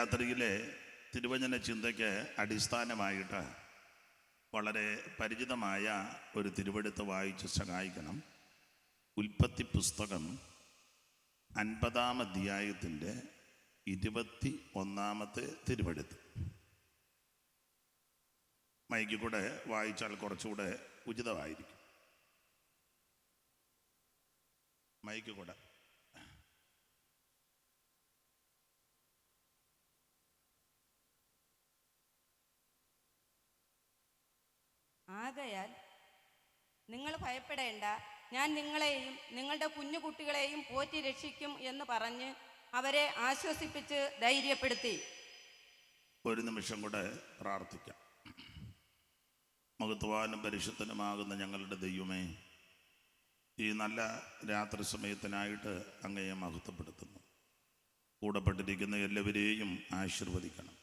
രാത്രിയിലെ തിരുവചന ചിന്തയ്ക്ക് അടിസ്ഥാനമായിട്ട് വളരെ പരിചിതമായ ഒരു തിരുവെടുത്ത് വായിച്ച് സഹായിക്കണം. ഉൽപ്പത്തി പുസ്തകം 50-ാം അധ്യായത്തിൻ്റെ 21-ാമത്തെ തിരുവെടുത്ത്. മൈക്കിൽ കൂടെ വായിച്ചാൽ കുറച്ചുകൂടെ ഉചിതമായിരിക്കും. മൈക്ക് കൂടെ ആകയാൽ നിങ്ങൾ ഭയപ്പെടേണ്ട, ഞാൻ നിങ്ങളെയും നിങ്ങളുടെ കുഞ്ഞുകുട്ടികളെയും പോറ്റി രക്ഷിക്കും എന്ന് പറഞ്ഞ് അവരെ ആശ്വസിപ്പിച്ച് ധൈര്യപ്പെടുത്തി. ഒരു നിമിഷം കൂടെ പ്രാർത്ഥിക്കാം. മഹത്വാനും പരിശുദ്ധനുമാകുന്ന ഞങ്ങളുടെ ദൈവമേ, ഈ നല്ല രാത്രി സമയത്തിനായിട്ട് അങ്ങയെ മഹത്വപ്പെടുത്തുന്നു. കൂടപ്പെട്ടിരിക്കുന്ന എല്ലാവരെയും ആശീർവദിക്കണം.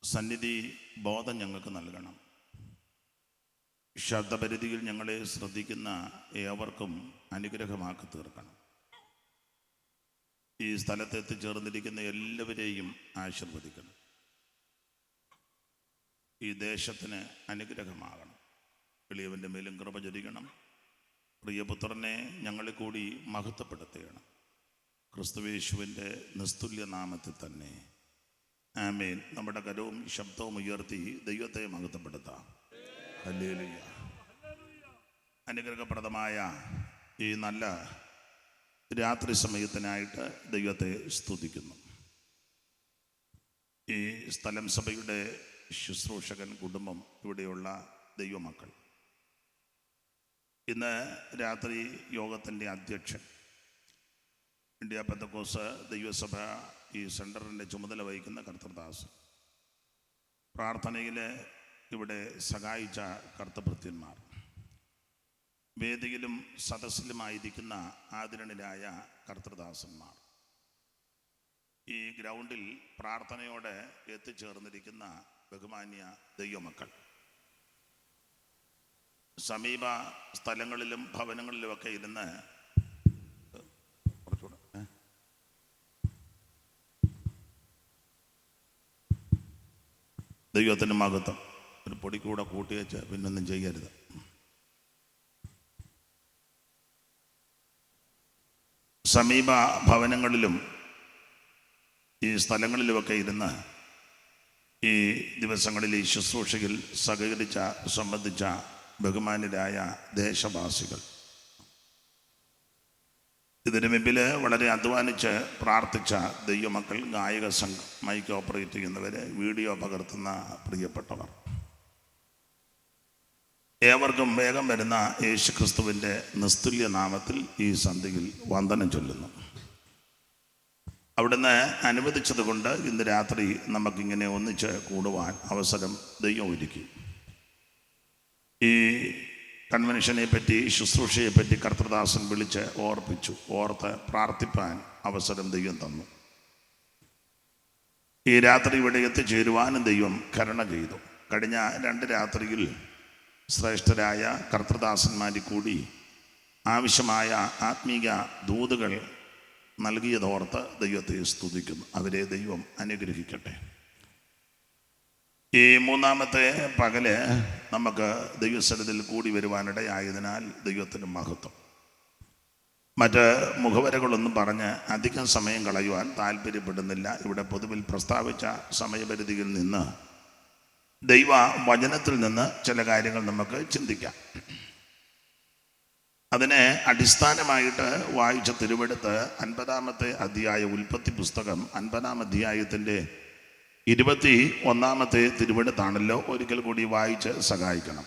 സന്നിധി ബോധം ഞങ്ങൾക്ക് നൽകണം. ശബ്ദപരിധിയിൽ ഞങ്ങളെ ശ്രദ്ധിക്കുന്ന ഏവർക്കും അനുഗ്രഹമാക്കി തീർക്കണം. ഈ സ്ഥലത്ത് എത്തിച്ചേർന്നിരിക്കുന്ന എല്ലാവരെയും ആശീർവദിക്കണം. ഈ ദേശത്തിന് അനുഗ്രഹമാകണം. എളിയവൻ്റെ മേലും കൃപ ചൊരിയണം. പ്രിയപുത്രനെ ഞങ്ങളെ കൂടി മഹത്വപ്പെടുത്തുകയാണ്. ക്രിസ്തുയേശുവിൻ്റെ നിസ്തുല്യ നാമത്തിൽ തന്നെ ആമേൻ. നമ്മുടെ കരവും ശബ്ദവും ഉയർത്തി ദൈവത്തെ മഹത്വപ്പെടുത്താം. ഹല്ലേലൂയ. അനുഗ്രഹപ്രദമായ ഈ നല്ല രാത്രി സമയത്തിനായിട്ട് ദൈവത്തെ സ്തുതിക്കുന്നു. ഈ സ്ഥലം സഭയുടെ ശുശ്രൂഷകൻ കുടുംബം, ഇവിടെയുള്ള ദൈവമക്കൾ, ഇന്ന് രാത്രി യോഗത്തിൻ്റെ അധ്യക്ഷൻ, ഇന്ത്യ പെന്തക്കോസ്ത് ദൈവസഭ ഈ സെൻറ്ററിൻ്റെ ചുമതല വഹിക്കുന്ന കർത്തൃദാസൻ, പ്രാർത്ഥനയിൽ ഇവിടെ സഹായിച്ച കർത്തഭൃത്യന്മാർ, വേദിയിലും സദസ്സിലുമായിരിക്കുന്ന ആദരണീയരായ കർത്തൃദാസന്മാർ, ഈ ഗ്രൗണ്ടിൽ പ്രാർത്ഥനയോടെ എത്തിച്ചേർന്നിരിക്കുന്ന ബഹുമാന്യ ദൈവമക്കൾ, സമീപ സ്ഥലങ്ങളിലും ഭവനങ്ങളിലുമൊക്കെ ഇരുന്ന് ദൈവത്തിന് മഹത്വം. ഒരു പൊടി കൂടെ കൂട്ടി വെച്ച് പിന്നൊന്നും ചെയ്യരുത്. സമീപ ഭവനങ്ങളിലും ഈ സ്ഥലങ്ങളിലുമൊക്കെ ഇരുന്ന് ഈ ദിവസങ്ങളിൽ ഈ ശുശ്രൂഷയിൽ സംബന്ധിച്ച ബഹുമാന്യരായ ദേശവാസികൾ, ഇതിനു മുമ്പിൽ വളരെ അധ്വാനിച്ച് പ്രാർത്ഥിച്ച ദൈവമക്കൾ, ഗായക സംഘം, മൈക്ക് ഓപ്പറേറ്റ് ചെയ്യുന്നവർ, വീഡിയോ പകർത്തുന്ന പ്രിയപ്പെട്ടവർ, ഏവർക്കും വേഗം വരുന്ന യേശു ക്രിസ്തുവിൻ്റെ നിസ്തുല്യ നാമത്തിൽ ഈ സന്ധ്യയിൽ വന്ദനം ചൊല്ലുന്നു. അവിടുന്ന് അനുവദിച്ചതുകൊണ്ട് ഇന്ന് രാത്രി നമുക്കിങ്ങനെ ഒന്നിച്ച് കൂടുവാൻ അവസരം ദൈവം ഒരുക്കി. ഈ കൺവെൻഷനെ പറ്റി, ശുശ്രൂഷയെ പറ്റി കർത്തൃദാസൻ വിളിച്ച് ഓർത്ത് പ്രാർത്ഥിപ്പാൻ അവസരം ദൈവം തന്നു. ഈ രാത്രി ഇവിടെ എത്തിച്ചേരുവാനും ദൈവം കരുണ ചെയ്തു. കഴിഞ്ഞ 2 രാത്രിയിൽ ശ്രേഷ്ഠരായ കർത്തൃദാസന്മാരിൽ കൂടി ആവശ്യമായ ആത്മീക ദൂതുകൾ നൽകിയതോർത്ത് ദൈവത്തെ സ്തുതിക്കുന്നു. അവരെ ദൈവം അനുഗ്രഹിക്കട്ടെ. ഈ 3-ാമത്തെ പകല് നമുക്ക് ദൈവസ്ഥലത്തിൽ കൂടി വരുവാനിടയായതിനാൽ ദൈവത്തിന് മഹത്വം. മറ്റ് മുഖവരകളൊന്നും പറഞ്ഞ് അധികം സമയം കളയുവാൻ താല്പര്യപ്പെടുന്നില്ല. ഇവിടെ പൊതുവിൽ പ്രസ്താവിച്ച സമയപരിധിയിൽ നിന്ന്, ദൈവ വചനത്തിൽ നിന്ന് ചില കാര്യങ്ങൾ നമുക്ക് ചിന്തിക്കാം. അതിനെ അടിസ്ഥാനമായിട്ട് വായിച്ച തിരുവെടുത്ത് 50-ാമത്തെ അധ്യായം, ഉൽപ്പത്തി പുസ്തകം 50-ാം അധ്യായത്തിൻ്റെ 21-ാമത്തെ തിരുവെടുത്താണല്ലോ. ഒരിക്കൽ കൂടി വായിച്ച് സഹായിക്കണം.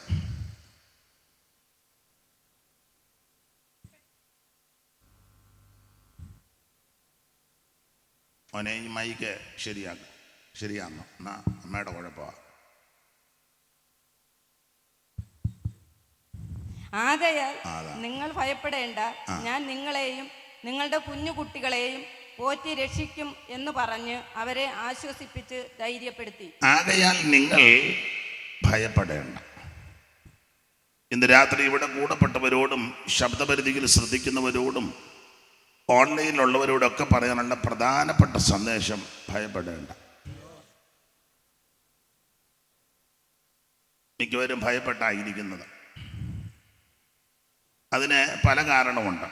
മോനെ, ഈ മൈക്ക് ശരിയാണോ? എന്നാ അമ്മയുടെ കുഴപ്പമാണ്. ആകയാൽ നിങ്ങൾ ഭയപ്പെടേണ്ട, ഞാൻ നിങ്ങളെയും നിങ്ങളുടെ കുഞ്ഞുകുട്ടികളെയും പോറ്റി രക്ഷിക്കും എന്ന് പറഞ്ഞ് അവരെ ആശ്വസിപ്പിച്ച് ധൈര്യപ്പെടുത്തി. ആകയാൽ നിങ്ങൾ ഭയപ്പെടേണ്ട. ഇന്ന് രാത്രി ഇവിടെ കൂടപ്പെട്ടവരോടും ശബ്ദപരിധിയിൽ ശ്രദ്ധിക്കുന്നവരോടും ഓൺലൈനിലുള്ളവരോടൊക്കെ പറയാനുള്ള പ്രധാനപ്പെട്ട സന്ദേശം, ഭയപ്പെടേണ്ട. മിക്കവരും ഭയപ്പെട്ടായിരിക്കുന്നത്. അതിന് പല കാരണമുണ്ട്.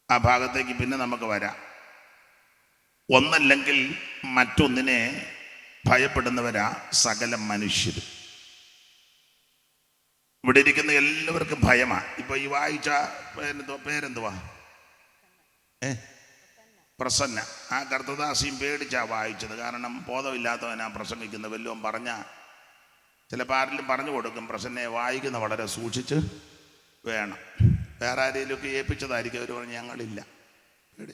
ആ ഭാഗത്തേക്ക് പിന്നെ നമുക്ക് വരാം. ഒന്നല്ലെങ്കിൽ മറ്റൊന്നിനെ ഭയപ്പെടുന്നവരാ സകല മനുഷ്യരും. ഇവിടെ ഇരിക്കുന്ന എല്ലാവർക്കും ഭയമാണ്. ഇപ്പൊ ഈ വായിച്ച പേരെന്തുവാ? പ്രസന്ന. ആ കർത്തദാസിയും പേടിച്ചാ വായിച്ചത്. കാരണം ബോധമില്ലാത്തവനാ പ്രസംഗിക്കുന്ന. വല്ലതും പറഞ്ഞ ചിലപ്പോൾ ആരെങ്കിലും പറഞ്ഞു കൊടുക്കും, പ്രസന്നയെ വായിക്കുന്ന വളരെ സൂക്ഷിച്ച് വേണം. വേറെ ആരെങ്കിലുമൊക്കെ ഏൽപ്പിച്ചതായിരിക്കും. അവർ പറഞ്ഞു ഞങ്ങളില്ല.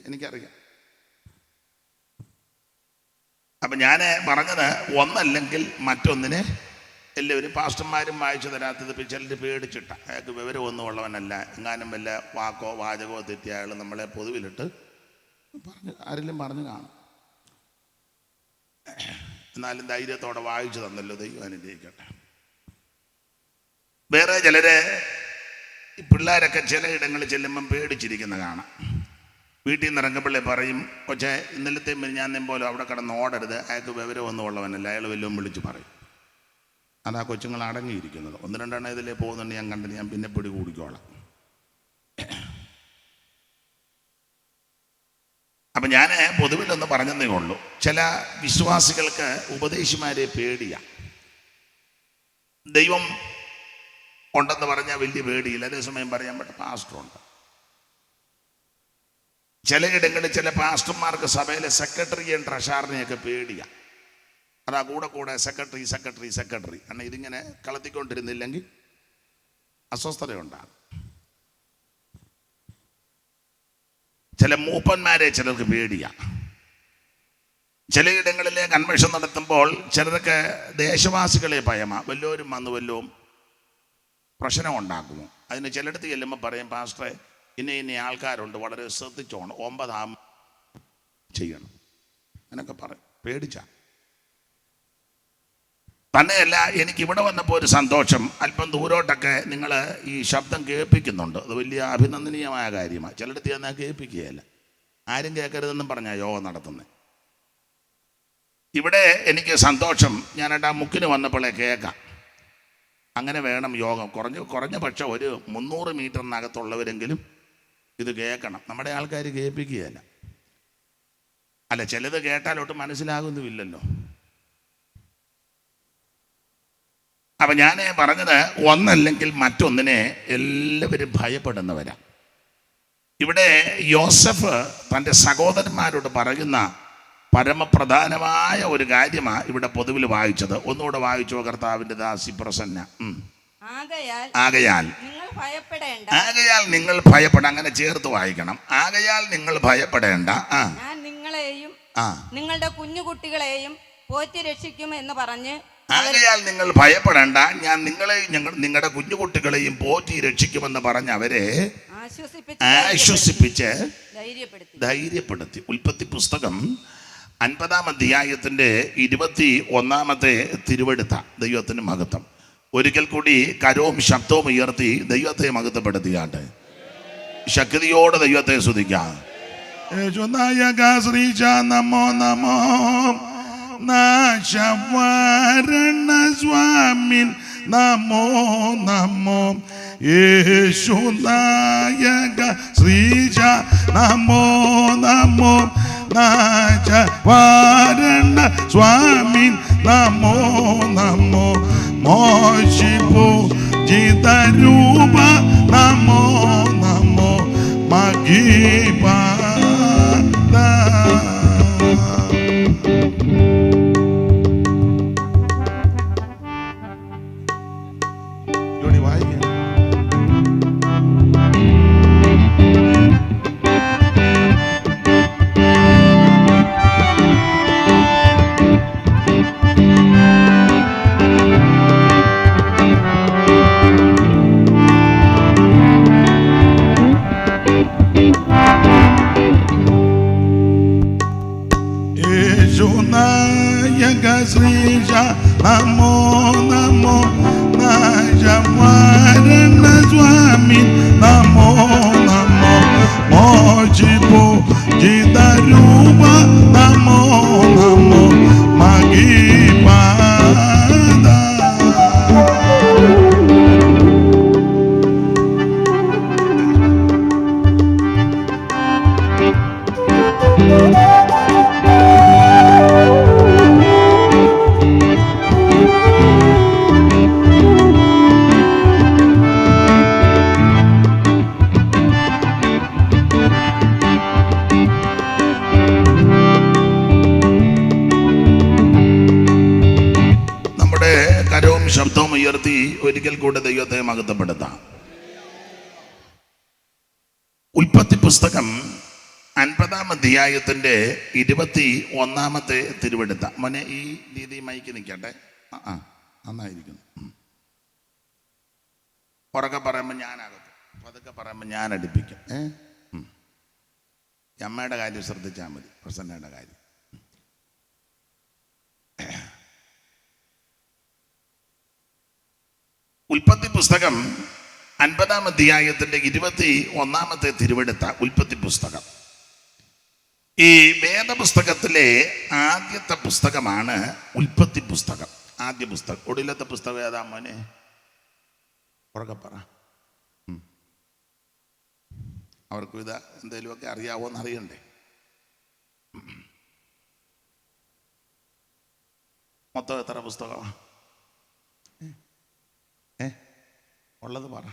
എനിക്കറിയാം. അപ്പം ഞാൻ പറഞ്ഞത്, ഒന്നല്ലെങ്കിൽ മറ്റൊന്നിനെ എല്ലാവരും പാസ്റ്റർമാരും വായിച്ചു തരാത്തത് ചിലർ പേടിച്ചിട്ട. അയാൾക്ക് വിവരമൊന്നും ഉള്ളവനല്ല. എങ്ങാനും വല്ല വാക്കോ വാചകമോ തെറ്റിയ അയാൾ നമ്മളെ പൊതുവിലിട്ട് ആരെങ്കിലും പറഞ്ഞു കാണും. എന്നാലും ധൈര്യത്തോടെ വായിച്ചു തന്നല്ലോ, ദൈവം അനുഗ്രഹിക്കട്ടെ. വേറെ ചിലര് പിള്ളേരൊക്കെ ചിലയിടങ്ങളിൽ ചെല്ലുമ്പം പേടിച്ചിരിക്കുന്ന കാണാം. വീട്ടിൽ നിന്ന് ഇറങ്ങുമ്പോഴേ പറയും, കൊച്ചേ ഇന്നലത്തെ ഞാൻ പോലും അവിടെ കിടന്ന് ഓടരുത്, അയാൾക്ക് വിവരമൊന്നും ഉള്ളവനല്ല, അയാൾ വല്ലതും വിളിച്ച് പറയും. അതാ കൊച്ചുങ്ങൾ അടങ്ങിയിരിക്കുന്നത്. 1-2 ഇതിലേ പോകുന്നുണ്ട്, ഞാൻ കണ്ടിട്ട് ഞാൻ പിന്നെ പിടി കൂടിക്കോളാം. അപ്പം ഞാൻ പൊതുവിലൊന്ന് പറഞ്ഞതേ ഉള്ളൂ. ചില വിശ്വാസികൾക്ക് ഉപദേശിമാരെ പേടിയാ. ദൈവം ഉണ്ടെന്ന് പറഞ്ഞാൽ വലിയ പേടിയില്ല. അതേസമയം പറയാൻ പറ്റും പാസ്റ്ററുണ്ട്. ചിലയിടങ്ങളിൽ ചില പാസ്റ്റർമാർക്ക് സഭയിലെ സെക്രട്ടറിയെയും ട്രഷറിനെയൊക്കെ പേടിയാ. അതാ കൂടെ സെക്രട്ടറി. കാരണം ഇതിങ്ങനെ കളത്തിക്കൊണ്ടിരുന്നില്ലെങ്കിൽ അസ്വസ്ഥതയുണ്ടാകും. ചില മൂപ്പന്മാരെ ചിലർക്ക് പേടിയാ. ചിലയിടങ്ങളിലെ കൺവെൻഷൻ നടത്തുമ്പോൾ ചിലർക്ക് ദേശവാസികളെ ഭയമാ. വല്ലവരും വന്ന് വല്ലവും പ്രശ്നം ഉണ്ടാക്കുമോ. അതിന് ചിലയിടത്ത് ചെല്ലുമ്പോൾ പറയും, പാസ്റ്ററെ ഇന്ന ആൾക്കാരുണ്ട്, വളരെ ശ്രദ്ധിച്ചോണം, 9 ചെയ്യണം എന്നൊക്കെ പറയും. പേടിച്ച തന്നെയല്ല, എനിക്കിവിടെ വന്നപ്പോൾ ഒരു സന്തോഷം. അല്പം ദൂരോട്ടൊക്കെ നിങ്ങൾ ഈ ശബ്ദം കേൾപ്പിക്കുന്നുണ്ട്. അത് വലിയ അഭിനന്ദനീയമായ കാര്യമാണ്. ചിലയിടത്ത് ഞാൻ കേൾപ്പിക്കുകയല്ല, ആരും കേൾക്കരുതെന്നും പറഞ്ഞാൽ യോഗം നടത്തുന്നത്. ഇവിടെ എനിക്ക് സന്തോഷം. ഞാനായിട്ട് ആ മുക്കിന് വന്നപ്പോഴേ കേൾക്കാം. അങ്ങനെ വേണം യോഗം. കുറഞ്ഞ പക്ഷം ഒരു 300 മീറ്ററിനകത്തുള്ളവരെങ്കിലും ഇത് കേൾക്കണം. നമ്മുടെ ആൾക്കാർ കേൾപ്പിക്കുകയല്ല. അല്ല, ചിലത് കേട്ടാലോട്ട് മനസ്സിലാകുന്നുമില്ലല്ലോ. അപ്പം ഞാൻ പറഞ്ഞത്, ഒന്നല്ലെങ്കിൽ മറ്റൊന്നിനെ എല്ലാവരും ഭയപ്പെടുന്നവരാ. ഇവിടെ യോസഫ് തൻ്റെ സഹോദരന്മാരോട് പറയുന്ന പരമപ്രധാനമായ ഒരു കാര്യമാണ് ഇവിടെ പൊതുവിൽ വായിച്ചത്. ഒന്നുകൂടെ വായിച്ചോ കർത്താവിൻ്റെ ദാസി പ്രസന്ന. ആകയാൽ നിങ്ങൾ ഭയപ്പെട. അങ്ങനെ ചേർത്ത് വായിക്കണം. ആകയാൽ നിങ്ങൾ ഭയപ്പെടേണ്ട. ഞാൻ നിങ്ങളെയും നിങ്ങളുടെ കുഞ്ഞുകുട്ടികളെയും പോറ്റി രക്ഷിക്കും എന്ന് പറഞ്ഞ്. ആകയാൽ നിങ്ങൾ ഭയപ്പെടേണ്ട, ഞാൻ നിങ്ങളെയും നിങ്ങളുടെ കുഞ്ഞുകുട്ടികളെയും പോറ്റി രക്ഷിക്കുമെന്ന് പറഞ്ഞ് അവരെ ആശ്വസിപ്പിച്ച് ധൈര്യപ്പെടുത്തി. ഉൽപ്പത്തി പുസ്തകം 50-ാം അധ്യായത്തിൻ്റെ 21-ാമത്തെ തിരുവെടുത്ത. ദൈവത്തിന് മഹത്വം. ഒരിക്കൽ കൂടി കരവും ശബ്ദവും ഉയർത്തി ദൈവത്തെ മഹത്വപ്പെടുത്തിയാട്ടെ. ശക്തിയോടെ ദൈവത്തെ സ്തുതിക്കാം. നമോ നമോ നാശവാരണ സ്വാമിൻ നമോ നമോ. യേശുനായക ശ്രീജ നമോ നമോ. നാശവാരണ സ്വാമിൻ നമോ നമോ. മോഷിപു ജിതരൂപ നമോ നമോ. മഹിപാ ശ്രീജ നമോ നമോ. നാശവാരണ സ്വാമി നമോ ശബ്ദവും ഉയർത്തി ഒരിക്കൽ കൂടെ ദൈവത്തെ മഹത്വപ്പെടുത്താം. ഉൽപ്പത്തി പുസ്തകം 50-ാം അധ്യായത്തിന്റെ 21-ാമത്തെ തിരുവെടുത്ത. മോനെ ഈ രീതി മൈക്ക് നിൽക്കട്ടെ. നന്നായിരിക്കുന്നു. ഉറക്കെ പറയുമ്പോൾ ഞാനകത്ത്, പതുക്കെ പറയുമ്പോൾ ഞാൻ അടുപ്പിക്കും. അമ്മയുടെ കാര്യം ശ്രദ്ധിച്ചാൽ മതി, പ്രസന്നയുടെ കാര്യം. ഉൽപ്പത്തി പുസ്തകം 50-ാം അധ്യായത്തിന്റെ 21-ാമത്തെ തിരുവെടുത്ത ഉൽപ്പത്തി പുസ്തകം. ഈ വേദപുസ്തകത്തിലെ ആദ്യത്തെ പുസ്തകമാണ് ഉൽപ്പത്തി പുസ്തകം. ആദ്യ പുസ്തകം. ഒടുവിലത്തെ പുസ്തകം ഏതാ മോനെ? ഉറക്കെ പറ. അവർക്കും ഇത് എന്തെങ്കിലുമൊക്കെ അറിയാവോന്ന് അറിയണ്ടേ? മൊത്തം എത്ര പുസ്തകമാണ് ഉള്ളത്? പറ.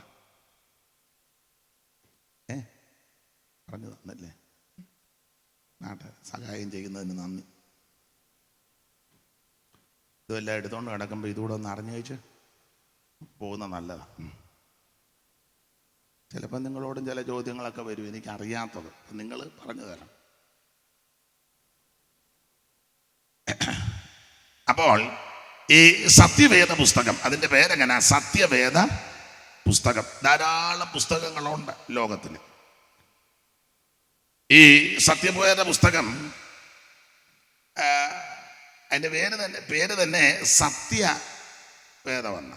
പറഞ്ഞു തന്നല്ലേ? നാട്ടെ സഹായം ചെയ്യുന്നതിന് നന്ദി. ഇതെല്ലാം എടുത്തുകൊണ്ട് കിടക്കുമ്പോൾ ഇതുകൂടെ ഒന്ന് അറിഞ്ഞു വെച്ച് പോകുന്ന നല്ലതാണ്. ചിലപ്പോൾ നിങ്ങളോടും ചില ചോദ്യങ്ങളൊക്കെ വരും, എനിക്കറിയാത്തത് നിങ്ങൾ പറഞ്ഞു തരണം. അപ്പോൾ ഈ സത്യവേദ പുസ്തകം, അതിൻ്റെ പേരെങ്ങനെ? സത്യവേദ പുസ്തകം. ധാരാളം പുസ്തകങ്ങളുണ്ട് ലോകത്തിൽ. ഈ സത്യവേദ പുസ്തകം അതിൻ്റെ പേര് തന്നെ സത്യവേദമെന്ന്.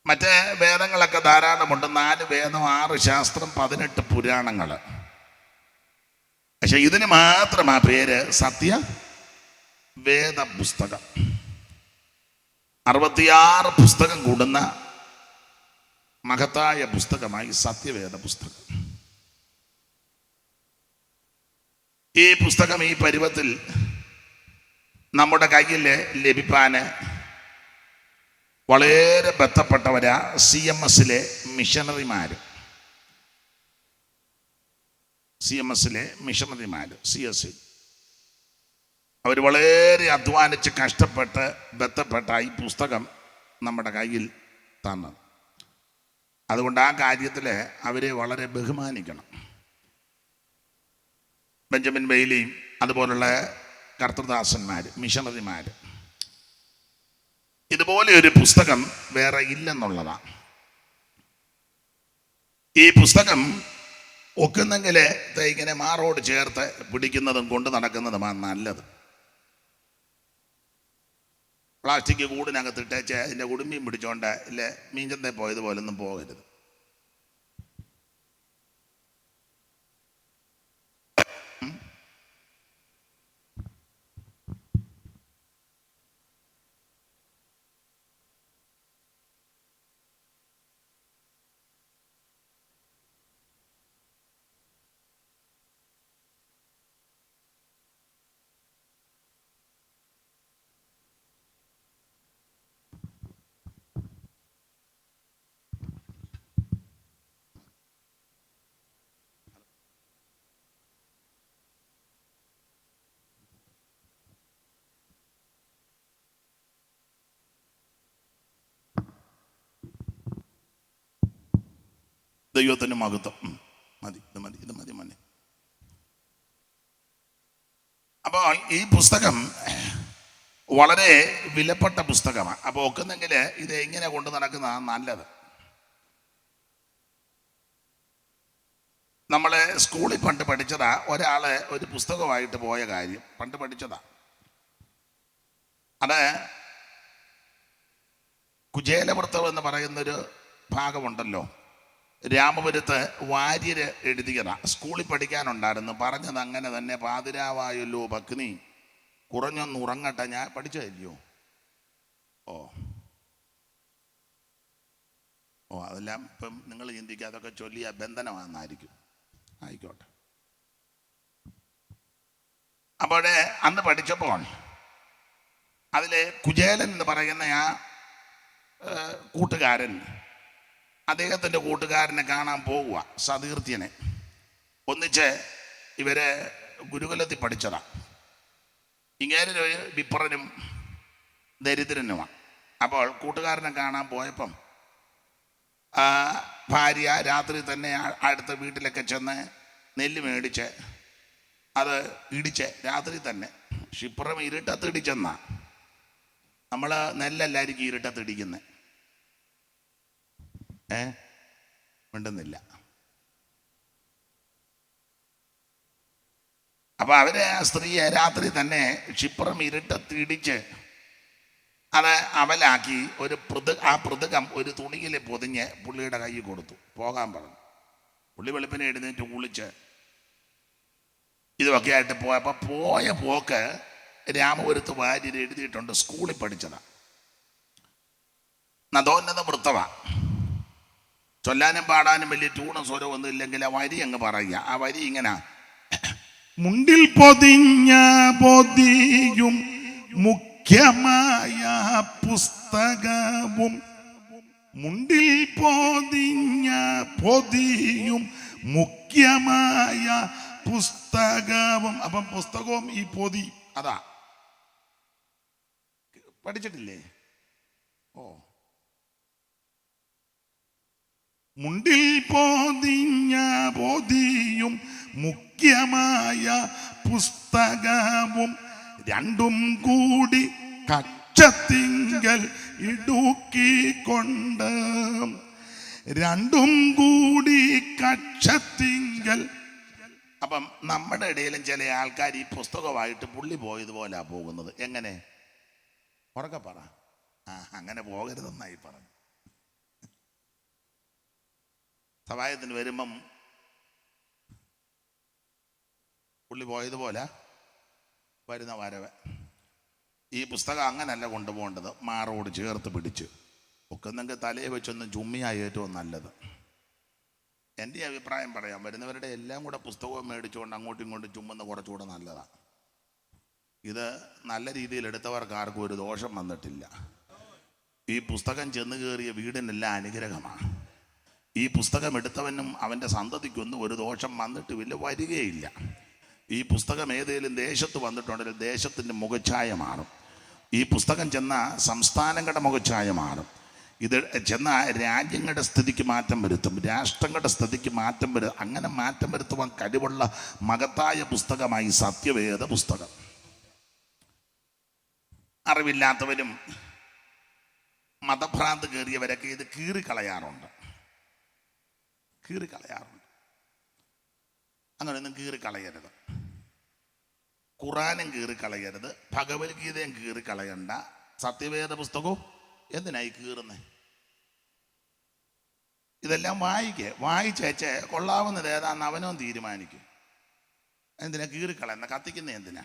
മറ്റേ വേദങ്ങളൊക്കെ ധാരാളമുണ്ട്. 4 വേദം, 6 ശാസ്ത്രം, 18 പുരാണങ്ങൾ. പക്ഷെ ഇതിന് മാത്രം ആ പേര് സത്യവേദ പുസ്തകം. 66 പുസ്തകം കൂടുന്ന മഹത്തായ പുസ്തകമായി സത്യവേദ പുസ്തകം. ഈ പുസ്തകം ഈ പരുവത്തിൽ നമ്മുടെ കയ്യിൽ ലഭിപ്പാന് വളരെ ബന്ധപ്പെട്ടവരാ CMSലെ മിഷണറിമാർ. CSC അവർ വളരെ അധ്വാനിച്ച് കഷ്ടപ്പെട്ട് ബന്ധപ്പെട്ട ഈ പുസ്തകം നമ്മുടെ കയ്യിൽ തന്നത്. അതുകൊണ്ട് ആ കാര്യത്തിൽ അവരെ വളരെ ബഹുമാനിക്കണം. ബെഞ്ചമിൻ ബെയ്ലിയും അതുപോലുള്ള കർത്തൃദാസന്മാർ, മിഷണറിമാർ, ഇതുപോലെ ഒരു പുസ്തകം വേറെ ഇല്ലെന്നുള്ളതാണ്. ഈ പുസ്തകം ഒക്കുന്നെങ്കിൽ ഇങ്ങനെ മാറോട് ചേർത്ത് പിടിക്കുന്നതും കൊണ്ട് നടക്കുന്നതുമാണ് നല്ലത്. പ്ലാസ്റ്റിക് കൂടിനകത്തിട്ടേച്ച് അതിൻ്റെ കുടുംബിയും പിടിച്ചോണ്ട് ഇല്ലേ മീൻചന്തേ പോയതുപോലൊന്നും പോകരുത്. ദൈവത്തിന് മഹത്വം. ഇത് മതി മതി. അപ്പോൾ ഈ പുസ്തകം വളരെ വിലപ്പെട്ട പുസ്തകമാണ്. അപ്പോൾ ഒക്കുന്നെങ്കിൽ ഇത് എങ്ങനെ കൊണ്ടു നടക്കുന്നതാണ് നല്ലത്. നമ്മൾ സ്കൂളിൽ പണ്ട് പഠിച്ചതാ, ഒരാള് ഒരു പുസ്തകമായിട്ട് പോയ കാര്യം പണ്ട് പഠിച്ചതാ. അത് കുചേലവൃത്തം എന്ന് പറയുന്നൊരു ഭാഗമുണ്ടല്ലോ, രാമപുരത്ത് വാര്യര് എഴുതിയതാ. സ്കൂളിൽ പഠിക്കാനുണ്ടായിരുന്നു. പറഞ്ഞത് അങ്ങനെ തന്നെ: പാതിരാവായല്ലോ ഭഗ്നി, കുറഞ്ഞൊന്ന് ഉറങ്ങട്ടെ. ഞാൻ പഠിച്ചതല്ലയോ? അതെല്ലാം ഇപ്പം നിങ്ങൾ ചിന്തിക്കുക, അതൊക്കെ ചൊല്ലിയ ബന്ധനമാണെന്നായിരിക്കും. ആയിക്കോട്ടെ. അപ്പോഴേ അന്ന് പഠിച്ചപ്പോൾ അതിലെ കുചേലൻ എന്ന് പറയുന്ന ആ കൂട്ടുകാരൻ അദ്ദേഹത്തിൻ്റെ കൂട്ടുകാരനെ കാണാൻ പോവുക, സതീർത്ഥ്യനെ. ഒന്നിച്ച് ഇവരെ ഗുരുകുലത്തിൽ പഠിച്ചതാ. ഇങ്ങേരൊരു വിപ്രനും ദരിദ്രനുമാണ്. അപ്പോൾ കൂട്ടുകാരനെ കാണാൻ പോയപ്പം ഭാര്യ രാത്രി തന്നെ അടുത്ത വീട്ടിലൊക്കെ ചെന്ന് നെല്ല് മേടിച്ച് അത് ഇടിച്ച് രാത്രി തന്നെ ക്ഷിപ്രം ഇരുട്ടത്ത് ഇടിച്ചെന്നാ. നമ്മൾ നെല്ലല്ലായിരിക്കും ഇരുട്ടത്ത് ഇടിക്കുന്നത്. മിണ്ടുന്നില്ല. അപ്പൊ അവര് ആ സ്ത്രീയെ രാത്രി തന്നെ ക്ഷിപ്രം ഇരുട്ടത്ത് ഇടിച്ച് അത് അവലാക്കി ആ പൃഥകം ഒരു തുണിയിൽ പൊതിഞ്ഞ് പുള്ളിയുടെ കയ്യിൽ കൊടുത്തു. പോകാൻ പറഞ്ഞു. പുള്ളി വെളുപ്പിനെ എഴുന്നേറ്റ് കുളിച്ച് ഇതൊക്കെ ആയിട്ട് പോയപ്പോൾ പോയ പോക്ക് രാമപുരത്ത് വാര്യർ എഴുതിയിട്ടുണ്ട്. സ്കൂളിൽ പഠിച്ചതാ. നദോന്നത വൃത്തവാ. ചൊല്ലാനും പാടാനും വലിയ ട്യൂണും സ്വരവും ഒന്നും ഇല്ലെങ്കിൽ ആ വരി അങ്ങ് പറയുക. ആ വരി ഇങ്ങനെ: മുണ്ടിൽ പൊതിഞ്ഞ പൊതിയും മുഖ്യമായ പുസ്തകവും, മുണ്ടിൽ പൊതിഞ്ഞ പൊതിയും മുഖ്യമായ പുസ്തകവും. അപ്പം പുസ്തകവും ഈ പൊതി അതാ. പഠിച്ചിട്ടില്ലേ? മുണ്ടിൽ പൊതിഞ്ഞ പൊതിയും മുഖ്യമായ പുസ്തകവും, രണ്ടും കൂടി കക്ഷത്തിങ്കൽ ഇടുക്കിക്കൊണ്ട്, രണ്ടും കൂടി കക്ഷത്തിങ്കൽ. അപ്പം നമ്മുടെ ഇടയിലും ചില ആൾക്കാർ ഈ പുസ്തകമായിട്ട് പുള്ളി പോയതുപോലെ പോകുന്നത്. എങ്ങനെ? ഉറക്കെ പറ. അങ്ങനെ പോകരുതെന്നായി പറഞ്ഞു. സഹായത്തിന് വരുമ്പം പുള്ളി പോയതുപോലെ വരുന്ന വരവ്. ഈ പുസ്തകം അങ്ങനല്ല കൊണ്ടുപോകേണ്ടത്. മാറോട് ചേർത്ത് പിടിച്ച് ഒക്കെന്നെങ്കിൽ തലയെ വെച്ചൊന്നും ചുമ്മിയായി ഏറ്റവും നല്ലത്. എൻ്റെ അഭിപ്രായം പറയാം. വരുന്നവരുടെ എല്ലാം കൂടെ പുസ്തകവും മേടിച്ചുകൊണ്ട് അങ്ങോട്ടും ഇങ്ങോട്ടും ചുമ്മുന്ന കുറച്ചുകൂടെ നല്ലതാണ്. ഇത് നല്ല രീതിയിൽ എടുത്തവർക്ക് ആർക്കും ഒരു ദോഷം വന്നിട്ടില്ല. ഈ പുസ്തകം ചെന്ന് കയറിയ വീടിനെല്ലാം അനുഗ്രഹമാണ്. ഈ പുസ്തകം എടുത്തവനും അവൻ്റെ സന്തതിക്കൊന്നും ഒരു ദോഷം വന്നിട്ടുമില്ല, വരികയില്ല. ഈ പുസ്തകം ഏതെങ്കിലും ദേശത്ത് വന്നിട്ടുണ്ടെങ്കിൽ ദേശത്തിൻ്റെ മുഖച്ഛായ മാറും. ഈ പുസ്തകം ചെന്ന സംസ്ഥാനങ്ങളുടെ മുഖച്ഛായ മാറും. ഇത് ചെന്ന രാജ്യങ്ങളുടെ സ്ഥിതിക്ക് മാറ്റം വരുത്തും, രാഷ്ട്രങ്ങളുടെ സ്ഥിതിക്ക് മാറ്റം വരും. അങ്ങനെ മാറ്റം വരുത്തുവാൻ കഴിവുള്ള മഹത്തായ പുസ്തകമായി സത്യവേദ പുസ്തകം. അറിവില്ലാത്തവരും മതഭ്രാന്ത് കയറിയവരൊക്കെ ഇത് കീറിക്കളയാറുണ്ട്. അങ്ങനെയൊന്നും കീറിക്കളയരുത്. ഖുറാനും കീറിക്കളയരുത്, ഭഗവത്ഗീതയും കീറിക്കളയണ്ട. സത്യവേദ പുസ്തകവും എന്തിനായി കീറുന്നേ? ഇതെല്ലാം വായിച്ചേച്ച് കൊള്ളാവുന്നത് ഏതാന്ന് അവനവൻ തീരുമാനിക്കും. എന്തിനാ കീറിക്കളയുന്ന? കത്തിക്കുന്ന എന്തിനാ?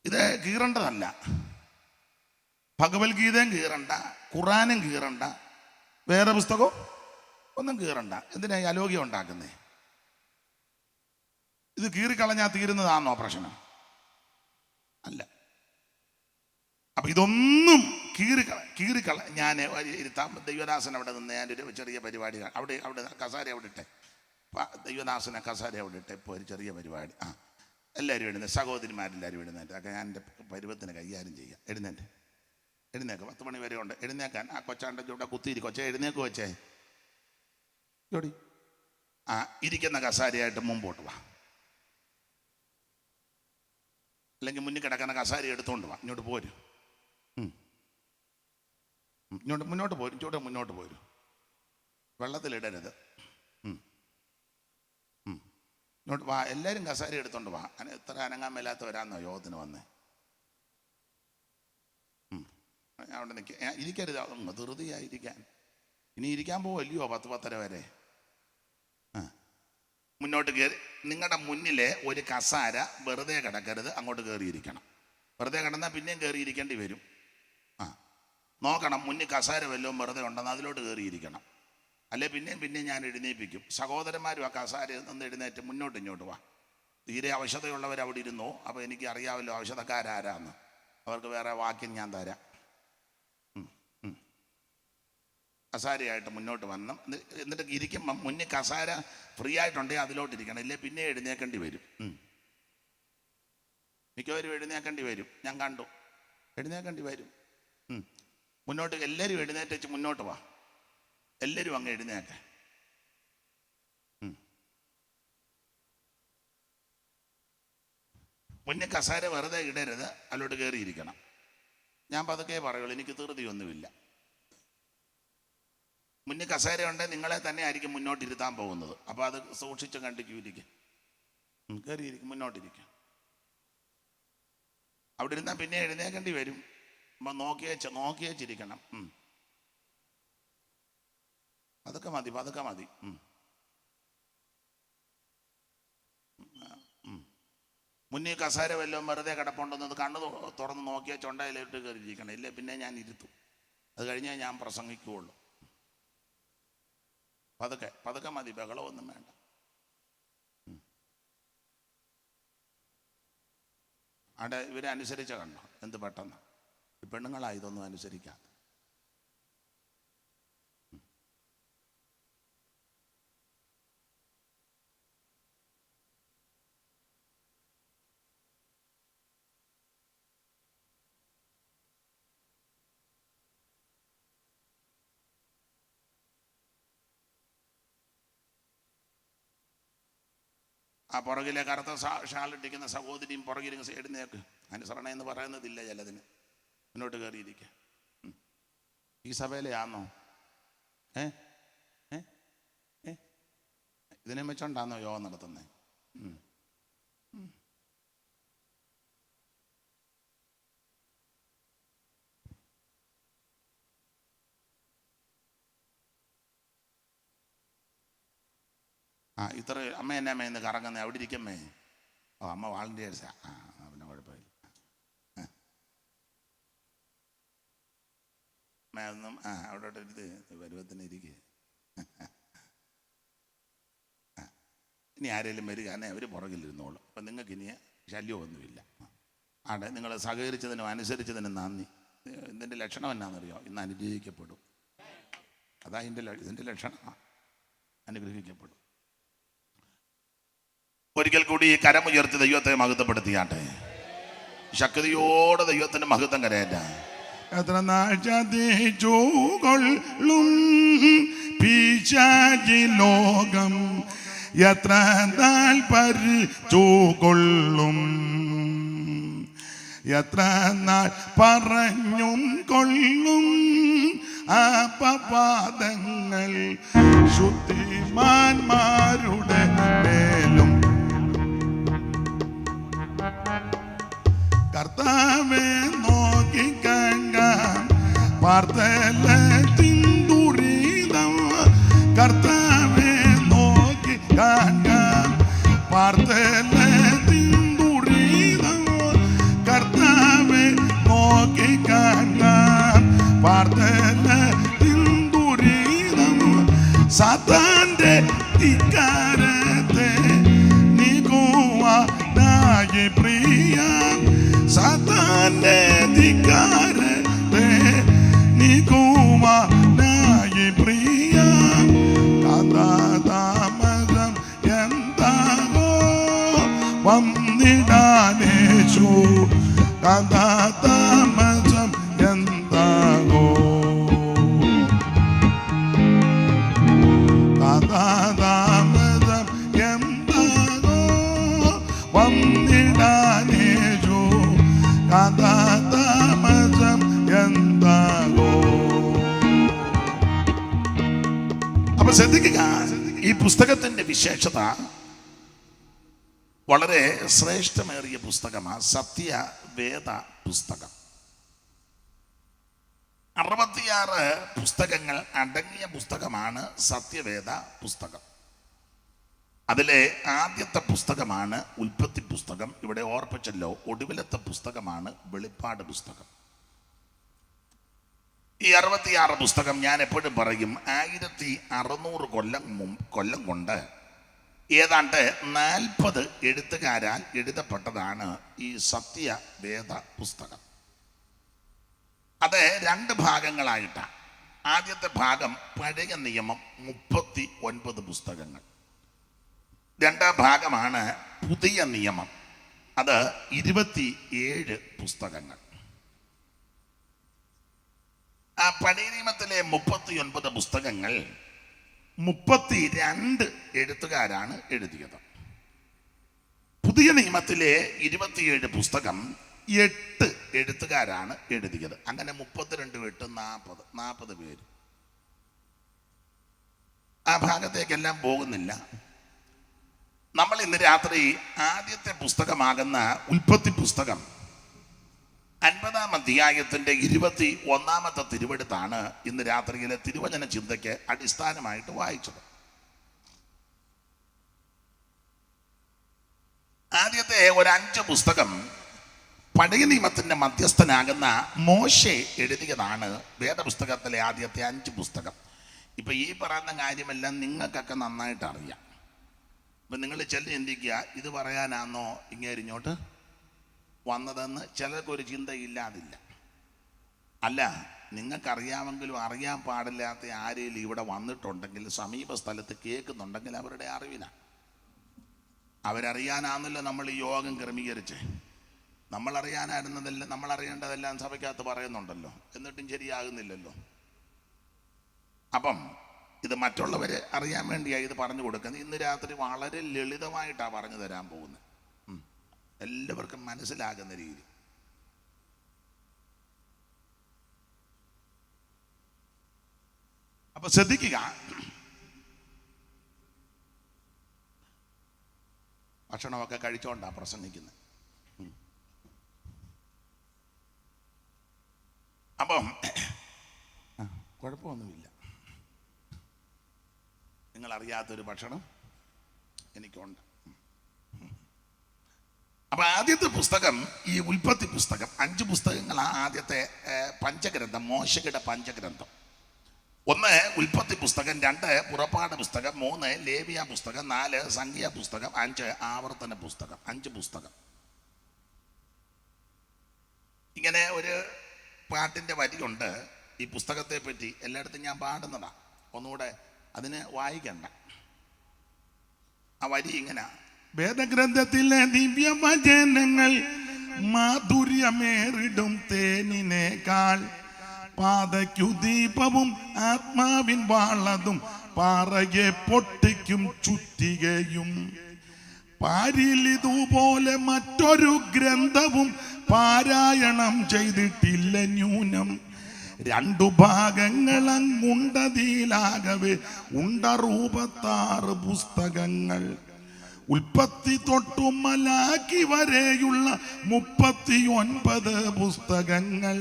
ഇത് കീറേണ്ടതല്ല. ഭഗവത്ഗീതയും കീറണ്ട, ഖുറാനും കീറണ്ട, വേറെ പുസ്തകവും ഒന്നും കീറണ്ട. എന്തിനാ ഈ അലോഗ്യം ഉണ്ടാക്കുന്നേ? ഇത് കീറിക്കളഞ്ഞാൽ തീരുന്നതാണോ പ്രശ്നം? അല്ല. അപ്പൊ ഇതൊന്നും കീറിക്കള. ഞാൻ ദൈവദാസൻ അവിടെ നിന്ന് ഞാനൊരു ചെറിയ പരിപാടി അവിടെ കസാര അവിടെ ഇട്ടെ. ദൈവദാസനെ കസാര അവിടെ ഇട്ടെ. ഇപ്പോൾ ഒരു ചെറിയ പരിപാടി. എല്ലാവരും എഴുന്നേ, സഹോദരിമാരെല്ലാവരും എഴുന്നേറ്റ്. അതൊക്കെ ഞാൻ എൻ്റെ പരുവത്തിന് കൈകാര്യം ചെയ്യാം. എഴുന്നേക്ക് 10 മണി വരെ ഉണ്ട്. എഴുന്നേക്കാൻ. ആ കൊച്ചാണ്ട ചൂടെ കുത്തിയിരി. കൊച്ചെ എഴുന്നേക്ക് വെച്ചേ. ജോടി ഇരിക്കുന്ന കസാരയായിട്ട് മുമ്പോട്ട് വാ. അല്ലെങ്കിൽ മുന്നിൽ കിടക്കുന്ന കസാര എടുത്തോണ്ട് വാ. ഇങ്ങോട്ട് പോരും. മുന്നോട്ട് പോരും. മുന്നോട്ട് പോരും. വെള്ളത്തിലിടരുത്. ഇങ്ങോട്ട് വാ. എല്ലാവരും കസാര എടുത്തോണ്ട് വാ. എത്ര അനങ്ങാൻ മേലാത്തവരാന്നോ യോഗത്തിന് വന്നേ? അവിടെ നിൽക്കുക. ഇരിക്കരുത്. ധൃതിയായിരിക്കാൻ. ഇനി ഇരിക്കാൻ പോവല്ലയോ 10-10:30 വരെ. മുന്നോട്ട് കയറി. നിങ്ങളുടെ മുന്നിലെ ഒരു കസാര വെറുതെ കിടക്കരുത്. അങ്ങോട്ട് കയറിയിരിക്കണം. വെറുതെ കിടന്നാൽ പിന്നെയും കയറിയിരിക്കേണ്ടി വരും. നോക്കണം മുന്നിൽ കസാര വല്ലതും വെറുതെ ഉണ്ടെന്ന് അതിലോട്ട് കയറിയിരിക്കണം. അല്ലെ പിന്നെയും ഞാൻ എഴുന്നേൽപ്പിക്കും. സഹോദരന്മാരും ആ കസാര നിന്ന് എഴുന്നേറ്റ് മുന്നോട്ട് ഇങ്ങോട്ട് വാ. തീരെ അവശതയുള്ളവർ അവിടെ ഇരുന്നോ. അപ്പോൾ എനിക്ക് അറിയാമല്ലോ അവശതക്കാരാരാന്ന്. അവർക്ക് വേറെ വാക്യം ഞാൻ തരാം. കസാരയായിട്ട് മുന്നോട്ട് വരണം. എന്നിട്ട് ഇരിക്കുമ്പം മുന്നിൽ കസാര ഫ്രീ ആയിട്ടുണ്ടെങ്കിൽ അതിലോട്ട് ഇരിക്കണം. ഇല്ലേ പിന്നെ എഴുന്നേക്കേണ്ടി വരും. മിക്കവരും എഴുന്നേക്കേണ്ടി വരും, ഞാൻ കണ്ടു, എഴുന്നേക്കേണ്ടി വരും. മുന്നോട്ട് എല്ലാവരും എഴുന്നേറ്റ് വെച്ച് മുന്നോട്ട് വാ, എല്ലാവരും അങ്ങ് എഴുന്നേക്ക. മുന്നേ കസാര വെറുതെ ഇടരുത്, അതിലോട്ട് കയറിയിരിക്കണം. ഞാൻ പതുക്കെ പറയുള്ളൂ, എനിക്ക് ധൃതിയൊന്നുമില്ല. മുന്നേ കസേര ഉണ്ടെങ്കിൽ നിങ്ങളെ തന്നെ ആയിരിക്കും മുന്നോട്ടിരുത്താൻ പോകുന്നത്. അപ്പോൾ അത് സൂക്ഷിച്ച് കണ്ടിരിക്കും, കയറിയിരിക്കും, മുന്നോട്ടിരിക്കും. അവിടെ ഇരുന്നാൽ പിന്നെ എഴുന്നേക്കേണ്ടി വരും. അപ്പം നോക്കിയേച്ചിരിക്കണം. പതുക്കെ മതി, പതുക്കെ മതി. മുന്നിൽ കസേര വല്ലതും വെറുതെ കിടപ്പുണ്ടെന്നത് കണ്ണ് തുറന്ന് നോക്കിയാൽ ചൊണ്ടയിലിട്ട് കയറിയിരിക്കണം. ഇല്ലേ പിന്നെ ഞാൻ ഇരുത്തും. അത് കഴിഞ്ഞാൽ ഞാൻ പ്രസംഗിക്കുകയുള്ളൂ. പതുക്കെ പതുക്കെ മതി, ബഹളമൊന്നും വേണ്ട. അവിടെ ഇവരെ അനുസരിച്ച കണ്ടോ എന്ത് പെട്ടെന്ന്. ഈ പെണ്ണുങ്ങളാണ് ഇതൊന്നും അനുസരിക്കാതെ. ആ പുറകിലെ കറുത്ത ഷാളിട്ടിരിക്കുന്ന സഹോദരിയും പുറകിലും എഴുന്നേക്ക്. അനുസരണ എന്ന് പറയുന്നതില്ല ചിലതിന്. മുന്നോട്ട് കയറിയിരിക്കുക. ഈ സഭയിലെയാണോ? ഇതിനെ വെച്ചോണ്ടാന്നോ യോഗം നടത്തുന്നത്? ഇത്ര അമ്മ എന്നെ അമ്മ എന്ന് കറങ്ങുന്നേ, അവിടെ ഇരിക്കമ്മേ. അമ്മ വാളണ്ടിയേഴ്സാ. പിന്നെ കുഴപ്പമില്ല. അമ്മ ഒന്നും അവിടെ ഇരുത്, പരുവത്തിന് ഇരിക്കുക. ഇനി ആരെങ്കിലും വരികയാണെ അവർ പുറകിലിരുന്നോളും. അപ്പം നിങ്ങൾക്ക് ഇനി ശല്യമൊന്നുമില്ല. ആടെ നിങ്ങൾ സഹകരിച്ചതിനും അനുസരിച്ചതിനും നന്ദി. ഇതിൻ്റെ ലക്ഷണം എന്നാണെന്നറിയോ? ഇന്ന് അനുഗ്രഹിക്കപ്പെടും. അതാ ഇതിൻ്റെ ലക്ഷണം, അനുഗ്രഹിക്കപ്പെടും. ഒരിക്കൽ കൂടി ഈ കരമുയർത്തി ദൈവത്തെ മഹത്വപ്പെടുത്തിയാട്ടെ. ശക്തിയോടെ ദൈവത്തിന് മഹത്വം കരയറ്റ. എത്ര നാശിച്ചുകൊള്ളും പിശാചി ലോകം, എത്ര നാൾ പരിച്ചുകൊള്ളും, എത്ര നാൾ പറഞ്ഞും കൊള്ളും അപവാദങ്ങൾ ശുദ്ധിമാന്മാരുടെ മേലും. കർത്താവെ നോക്കിക്കങ്ങാം വാർത്തലത്തിൻ ദുരിതം. കർത്താവെ നോക്കിക്കങ്ങാം വാർത്തലത്തിൻ ദുരിതം. കർത്താവെ നോക്കിക്കങ്ങാം വാർത്തലത്തിൻ ദുരിതം. സാത്താന്റെ ധിക്കാരത്തെ നീക്കുവാനായി പ്രിയ, സാത്താന്റെ ധിക്കാരത്തെ നീക്കുവാനായി പ്രിയ. കഥാതാമസം എന്താകോ വന്നിടാനേശു, കഥാതാമസം എന്താകോ, കഥാതാമസം എന്താകോ വന്നിടാനേശു, കഥാതാമസം എന്താകോ. അപ്പൊ ശ്രദ്ധിക്കുക, ഈ പുസ്തകത്തിന്റെ വിശേഷത വളരെ ശ്രേഷ്ഠമേറിയ പുസ്തകമാണ്. സത്യവേദ പുസ്തകം. 66 പുസ്തകങ്ങൾ അടങ്ങിയ പുസ്തകമാണ് സത്യവേദ പുസ്തകം. അതിലെ ആദ്യത്തെ പുസ്തകമാണ് ഉൽപ്പത്തി പുസ്തകം. ഇവിടെ ഓർപ്പിച്ചല്ലോ. ഒടുവിലത്തെ പുസ്തകമാണ് വെളിപ്പാട് പുസ്തകം. ഈ 66 പുസ്തകം ഞാൻ എപ്പോഴും പറയും 1600 കൊല്ലം കൊണ്ട് ഏതാണ്ട് 40 എഴുത്തുകാരാൽ എഴുതപ്പെട്ടതാണ് ഈ സത്യവേദ പുസ്തകം. അത് 2 ഭാഗങ്ങളായിട്ടാണ്. ആദ്യത്തെ ഭാഗം പഴയ നിയമം 39 പുസ്തകങ്ങൾ. 2ാം ഭാഗമാണ് പുതിയ നിയമം അത് 27 പുസ്തകങ്ങൾ. ആ പഴയ നിയമത്തിലെ 39 പുസ്തകങ്ങൾ 32 എഴുത്തുകാരാണ് എഴുതിയത്. പുതിയ നിയമത്തിലെ 27 പുസ്തകം 8 എഴുത്തുകാരാണ് എഴുതിയത്. അങ്ങനെ 32 8 40 പേര്. ആ ഭാഗത്തേക്കെല്ലാം പോകുന്നില്ല. നമ്മൾ ഇന്ന് രാത്രി ആദ്യത്തെ പുസ്തകമാകുന്ന ഉൽപ്പത്തി പുസ്തകം 50-ാം അധ്യായത്തിന്റെ 21-ാമത്തെ തിരുവെടുത്താണ് ഇന്ന് രാത്രിയിലെ തിരുവചന ചിന്തയ്ക്ക് അടിസ്ഥാനമായിട്ട് വായിച്ചത്. ആദ്യത്തെ ഒരു 5 പുസ്തകം പഴയ നിയമത്തിന്റെ മധ്യസ്ഥനാകുന്ന മോശെ എഴുതിയതാണ്. വേദപുസ്തകത്തിലെ ആദ്യത്തെ 5 പുസ്തകം. ഇപ്പൊ ഈ പറയുന്ന കാര്യമെല്ലാം നിങ്ങൾക്കൊക്കെ നന്നായിട്ട് അറിയാം. ഇപ്പൊ നിങ്ങൾ ചിന്തിക്കുക, ഇത് പറയാനാണോ ഇങ്ങോട്ട് വന്നതെന്ന് ചിലർക്കൊരു ചിന്തയില്ലാതില്ല. അല്ല, നിങ്ങൾക്കറിയാമെങ്കിലും അറിയാൻ പാടില്ലാത്ത ആരെങ്കിലും ഇവിടെ വന്നിട്ടുണ്ടെങ്കിൽ, സമീപ സ്ഥലത്ത് കേൾക്കുന്നുണ്ടെങ്കിൽ അവരുടെ അറിവിനാണ്. അവരറിയാനാണല്ലോ നമ്മൾ ഈ യോഗം ക്രമീകരിച്ച്. നമ്മൾ അറിയേണ്ടതെല്ലാം സഭയ്ക്കകത്ത് പറയുന്നുണ്ടല്ലോ, എന്നിട്ടും ശരിയാകുന്നില്ലല്ലോ. അപ്പം ഇത് മറ്റുള്ളവരെ അറിയാൻ വേണ്ടിയാണ് ഇത് പറഞ്ഞു കൊടുക്കുന്നത്. ഇന്ന് രാത്രി വളരെ ലളിതമായിട്ടാണ് പറഞ്ഞു തരാൻ പോകുന്നത്, എല്ലാവർക്കും മനസ്സിലാകുന്ന രീതി. അപ്പൊ ശ്രദ്ധിക്കുക. ഭക്ഷണമൊക്കെ കഴിച്ചോണ്ടാ പ്രസംഗിക്കുന്നത്. അപ്പം കുഴപ്പമൊന്നുമില്ല. നിങ്ങളറിയാത്തൊരു ഭക്ഷണം എനിക്കുണ്ട്. അപ്പൊ ആദ്യത്തെ പുസ്തകം ഈ ഉൽപ്പത്തി പുസ്തകം. 5 പുസ്തകങ്ങളാണ് ആദ്യത്തെ പഞ്ചഗ്രന്ഥം, മോശയുടെ പഞ്ചഗ്രന്ഥം. 1 ഉൽപ്പത്തി പുസ്തകം, 2 പുറപ്പാട് പുസ്തകം, 3 ലേവ്യ പുസ്തകം, 4 സംഖ്യാ പുസ്തകം, 5 ആവർത്തന പുസ്തകം. 5 പുസ്തകം. ഇങ്ങനെ ഒരു പാട്ടിന്റെ വരിയുണ്ട് ഈ പുസ്തകത്തെ പറ്റി. എല്ലായിടത്തും ഞാൻ പാടുന്നതാ, ഒന്നുകൂടെ അതിന് വായിക്കണ്ട. ആ വരി ഇങ്ങനെ: വേദഗ്രന്ഥത്തിലെ ദിവ്യവചനങ്ങൾ മാധുര്യമേറിടും തേനിനേക്കാൾ, പാതയ്ക്കു ദീപവും ആത്മാവിൻ വാളതും പാറയെ പൊട്ടിക്കും ചുറ്റികയും. പാരിലിതുപോലെ മറ്റൊരു ഗ്രന്ഥവും പാരായണം ചെയ്തിട്ടില്ല ന്യൂനം. 2 ഭാഗങ്ങളങ്ങുണ്ടതിലാകവേ ഉണ്ട 66 പുസ്തകങ്ങൾ. ഉൽപ്പത്തി തൊട്ടു മലാക്കി വരെയുള്ള 39 പുസ്തകങ്ങൾ.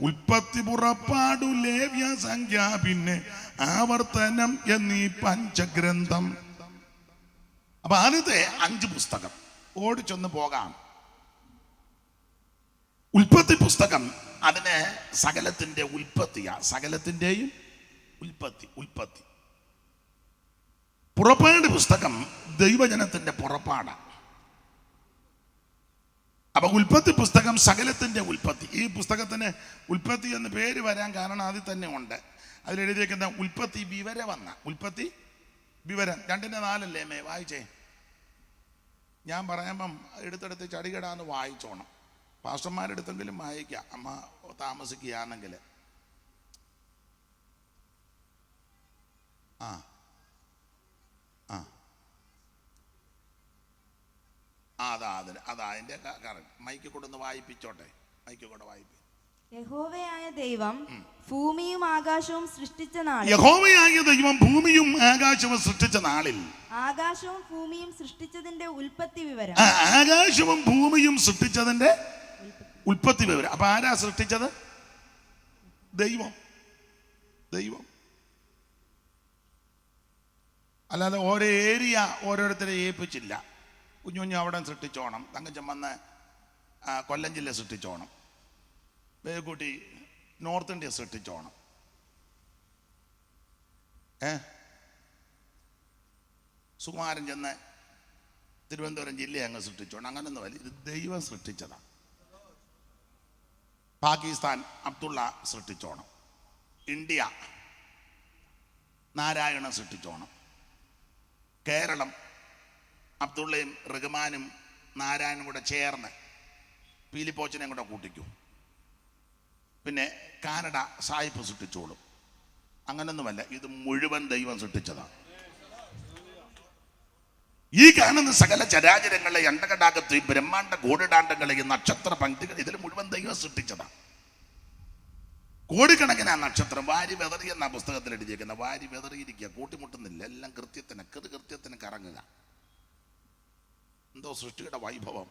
ഉൽപ്പത്തി, പുറപ്പാടു, ലേവ്യ, സംഖ്യ, പിന്നെ ആവർത്തനം എന്നീ പഞ്ചഗ്രന്ഥം. അപ്പൊ ആദ്യത്തെ 5 പുസ്തകം ഓടിച്ചൊന്ന് പോകാം. ഉൽപ്പത്തി പുസ്തകം അതിന് സകലത്തിന്റെ ഉൽപ്പത്തിയാ, സകലത്തിന്റെയും ഉൽപ്പത്തി. പുറപ്പാട് പുസ്തകം ദൈവജനത്തിന്റെ പുറപ്പാടാണ്. അപ്പൊ ഉൽപ്പത്തി പുസ്തകം സകലത്തിന്റെ ഉൽപ്പത്തി. ഈ പുസ്തകത്തിന് ഉൽപ്പത്തി എന്ന് പേര് വരാൻ കാരണം അതിൽ തന്നെ ഉണ്ട്. അതിലെഴുതിയിരിക്കുന്ന ഉൽപ്പത്തി ഉൽപ്പത്തി വിവരം 2-4 മേ വായിച്ചേ. ഞാൻ പറയുമ്പം എടുത്തെടുത്ത് ചടികടാന്ന് വായിച്ചോണം. പാസ്റ്റർമാരെടുത്തെങ്കിലും വായിക്കാം, അമ്മ താമസിക്കുകയാണെങ്കിൽ. അതാ അതിന്റെ കറക്റ്റ്. മൈക്ക് കൊടുന്ന് വായിപ്പിച്ചോട്ടെ, മൈക്ക് കൂടെ വായിപ്പി. യഹോവയായ ദൈവം ഭൂമിയും ആകാശവും സൃഷ്ടിച്ച നാളിൽ. യഹോവയായ ദൈവം ഭൂമിയും ആകാശവും സൃഷ്ടിച്ച നാളിൽ. ആകാശവും ഭൂമിയും സൃഷ്ടിച്ചതിന്റെ ഉൽപ്പത്തി വിവരം. ആകാശവും ഭൂമിയും സൃഷ്ടിച്ചതിന്റെ ഉൽപ്പത്തി വിവരം. അപ്പൊ ആരാ സൃഷ്ടിച്ചത്? ദൈവം. അല്ലാതെ ഓരോ ഏരിയ ഓരോരുത്തരെ ഏൽപ്പിച്ചില്ല. കുഞ്ഞുഞ്ഞു അവിടെ സൃഷ്ടിച്ചോണം, തങ്കച്ചൻ വന്ന് കൊല്ലം ജില്ല സൃഷ്ടിച്ചോണം, വേഗൂട്ടി നോർത്ത് ഇന്ത്യ സൃഷ്ടിച്ചോണം, സുകുമാരൻ ചെന്ന് തിരുവനന്തപുരം ജില്ലയെ അങ്ങ് സൃഷ്ടിച്ചോണം. അങ്ങനൊന്നും അല്ല, ഇത് ദൈവം സൃഷ്ടിച്ചതാണ്. പാകിസ്ഥാൻ അബ്ദുള്ള സൃഷ്ടിച്ചോണം, ഇന്ത്യ നാരായണൻ സൃഷ്ടിച്ചോണം, കേരളം അബ്ദുള്ളയും റഹ്മാനും നാരായണനും കൂടെ ചേർന്ന് പീലിപ്പോച്ചനെയും കൂടെ കൂട്ടിക്കും. പിന്നെ കാനഡ സായിപ്പ് സൃഷ്ടിച്ചോളും. അങ്ങനൊന്നുമല്ല, ഇത് മുഴുവൻ ദൈവം സൃഷ്ടിച്ചതാണ്. ഈ കാണുന്ന സകല ചരാചരങ്ങളെ, അണ്ടകടാകത്ത്, ബ്രഹ്മാണ്ട ഗോടിടാണ്ടങ്ങളെ, നക്ഷത്ര പങ്ക്തികൾ, ഇതിൽ മുഴുവൻ ദൈവം സൃഷ്ടിച്ചതാണ്. കോടിക്കണക്കിന് ആ നക്ഷത്രം വാരി വെതറി എന്ന പുസ്തകത്തിൽ എഴുതിയേക്കുന്ന, വാരി വെതറിയിരിക്കുക, കൂട്ടിമുട്ടുന്നില്ല, എല്ലാം കൃത്യത്തിന് കറങ്ങുക. എന്തോ സൃഷ്ടിയുടെ വൈഭവം.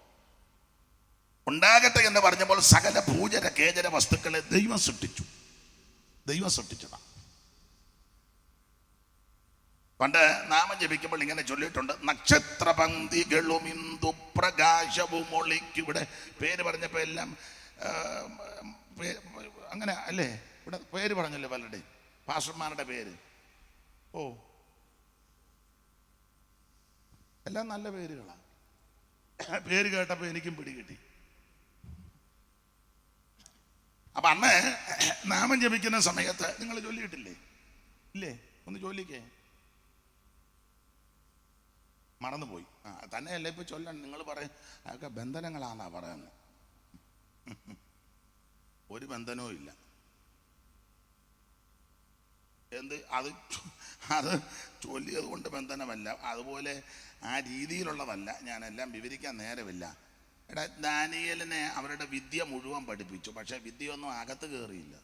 ഉണ്ടാകട്ടെ എന്ന് പറഞ്ഞപ്പോൾ സകല ഭൂചര കേചര വസ്തുക്കളെ ദൈവം സൃഷ്ടിച്ചതാണ്. പണ്ട് നാമം ജപിക്കുമ്പോൾ ഇങ്ങനെ ചൊല്ലിയിട്ടുണ്ട്, നക്ഷത്രപങ്ക്തികളും ഇന്ദു പ്രകാശവും ഒളിക്കും. ഇവിടെ പേര് പറഞ്ഞപ്പോൾ എല്ലാം അങ്ങനെ അല്ലേ? ഇവിടെ പേര് പറഞ്ഞല്ലോ പലരുടെയും, പാസ്റ്റർമാരുടെ പേര്. ഓ, എല്ലാം നല്ല പേരുകളാണ്. പേര് കേട്ടപ്പോൾ എനിക്കും പിടികിട്ടി. അപ്പൊ അന്ന് നാമം ജപിക്കുന്ന സമയത്ത് നിങ്ങൾ ചൊല്ലിയിട്ടില്ലേ? ഇല്ലേ? ഒന്ന് ചൊല്ലിക്കേ. മറന്നുപോയി. തന്നെയല്ലേ ഇപ്പൊ ചൊല്ലാൻ നിങ്ങൾ പറയും, അതൊക്കെ ബന്ധനങ്ങളാന്നാ പറയുന്നത്. ഒരു ബന്ധനവും ഇല്ല. അത് ചൊല്ലിയത് കൊണ്ട് ബന്ധനമല്ല, അതുപോലെ ആ രീതിയിലുള്ളതല്ല. ഞാനെല്ലാം വിവരിക്കാൻ നേരമില്ല. എടാ, ദാനിയേലിനെ അവരുടെ വിദ്യ മുഴുവൻ പഠിപ്പിച്ചു, പക്ഷെ വിദ്യയൊന്നും അകത്ത് കയറിയില്ല.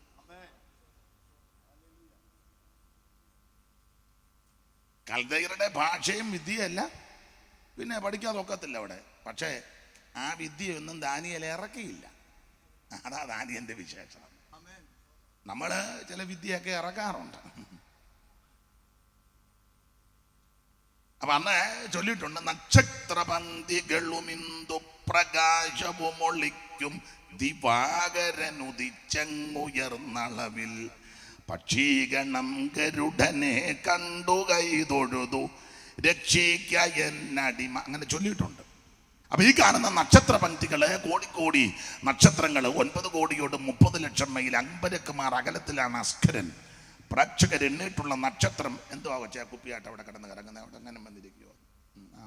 കൽദയരുടെ ഭാഷയും വിദ്യയല്ല, പിന്നെ പഠിക്കാതെ ഒക്കത്തില്ല അവിടെ. പക്ഷേ ആ വിദ്യയൊന്നും ദാനിയേൽ ഇറക്കിയില്ല. അതാ ദാനിയേലിന്റെ വിശേഷം. നമ്മള് ചില വിദ്യയൊക്കെ ഇറക്കാറുണ്ട്. അപ്പൊ അന്ന് ചൊല്ലിയിട്ടുണ്ട്, നക്ഷത്രപന്തികളും ഇന്ദു പ്രകാശവും ഒളിക്കും, ദിവാകരനുദിച്ചങ്ങുയർന്നളവിൽ പക്ഷീഗണം ഗരുഡനെ കണ്ടു കൈതൊഴുതു രക്ഷിക്ക എന്നടിമ. അങ്ങനെ ചൊല്ലിയിട്ടുണ്ട്. അപ്പൊ ഈ കാണുന്ന നക്ഷത്ര പങ്ക്തികള്, കോടിക്കോടി നക്ഷത്രങ്ങൾ, 9 കോടിയോട് 30 ലക്ഷം മൈൽ അമ്പരക്കുമാർ അകലത്തിലാണ് അസ്കരൻ. പ്രേക്ഷകർ എണ്ണിട്ടുള്ള നക്ഷത്രം. എന്തുവാ കൊച്ചാ കുപ്പിയായിട്ട് അവിടെ കിടന്ന് കിടക്കുന്നത്? അവിടെ അങ്ങനെ വന്നിരിക്കുവോ?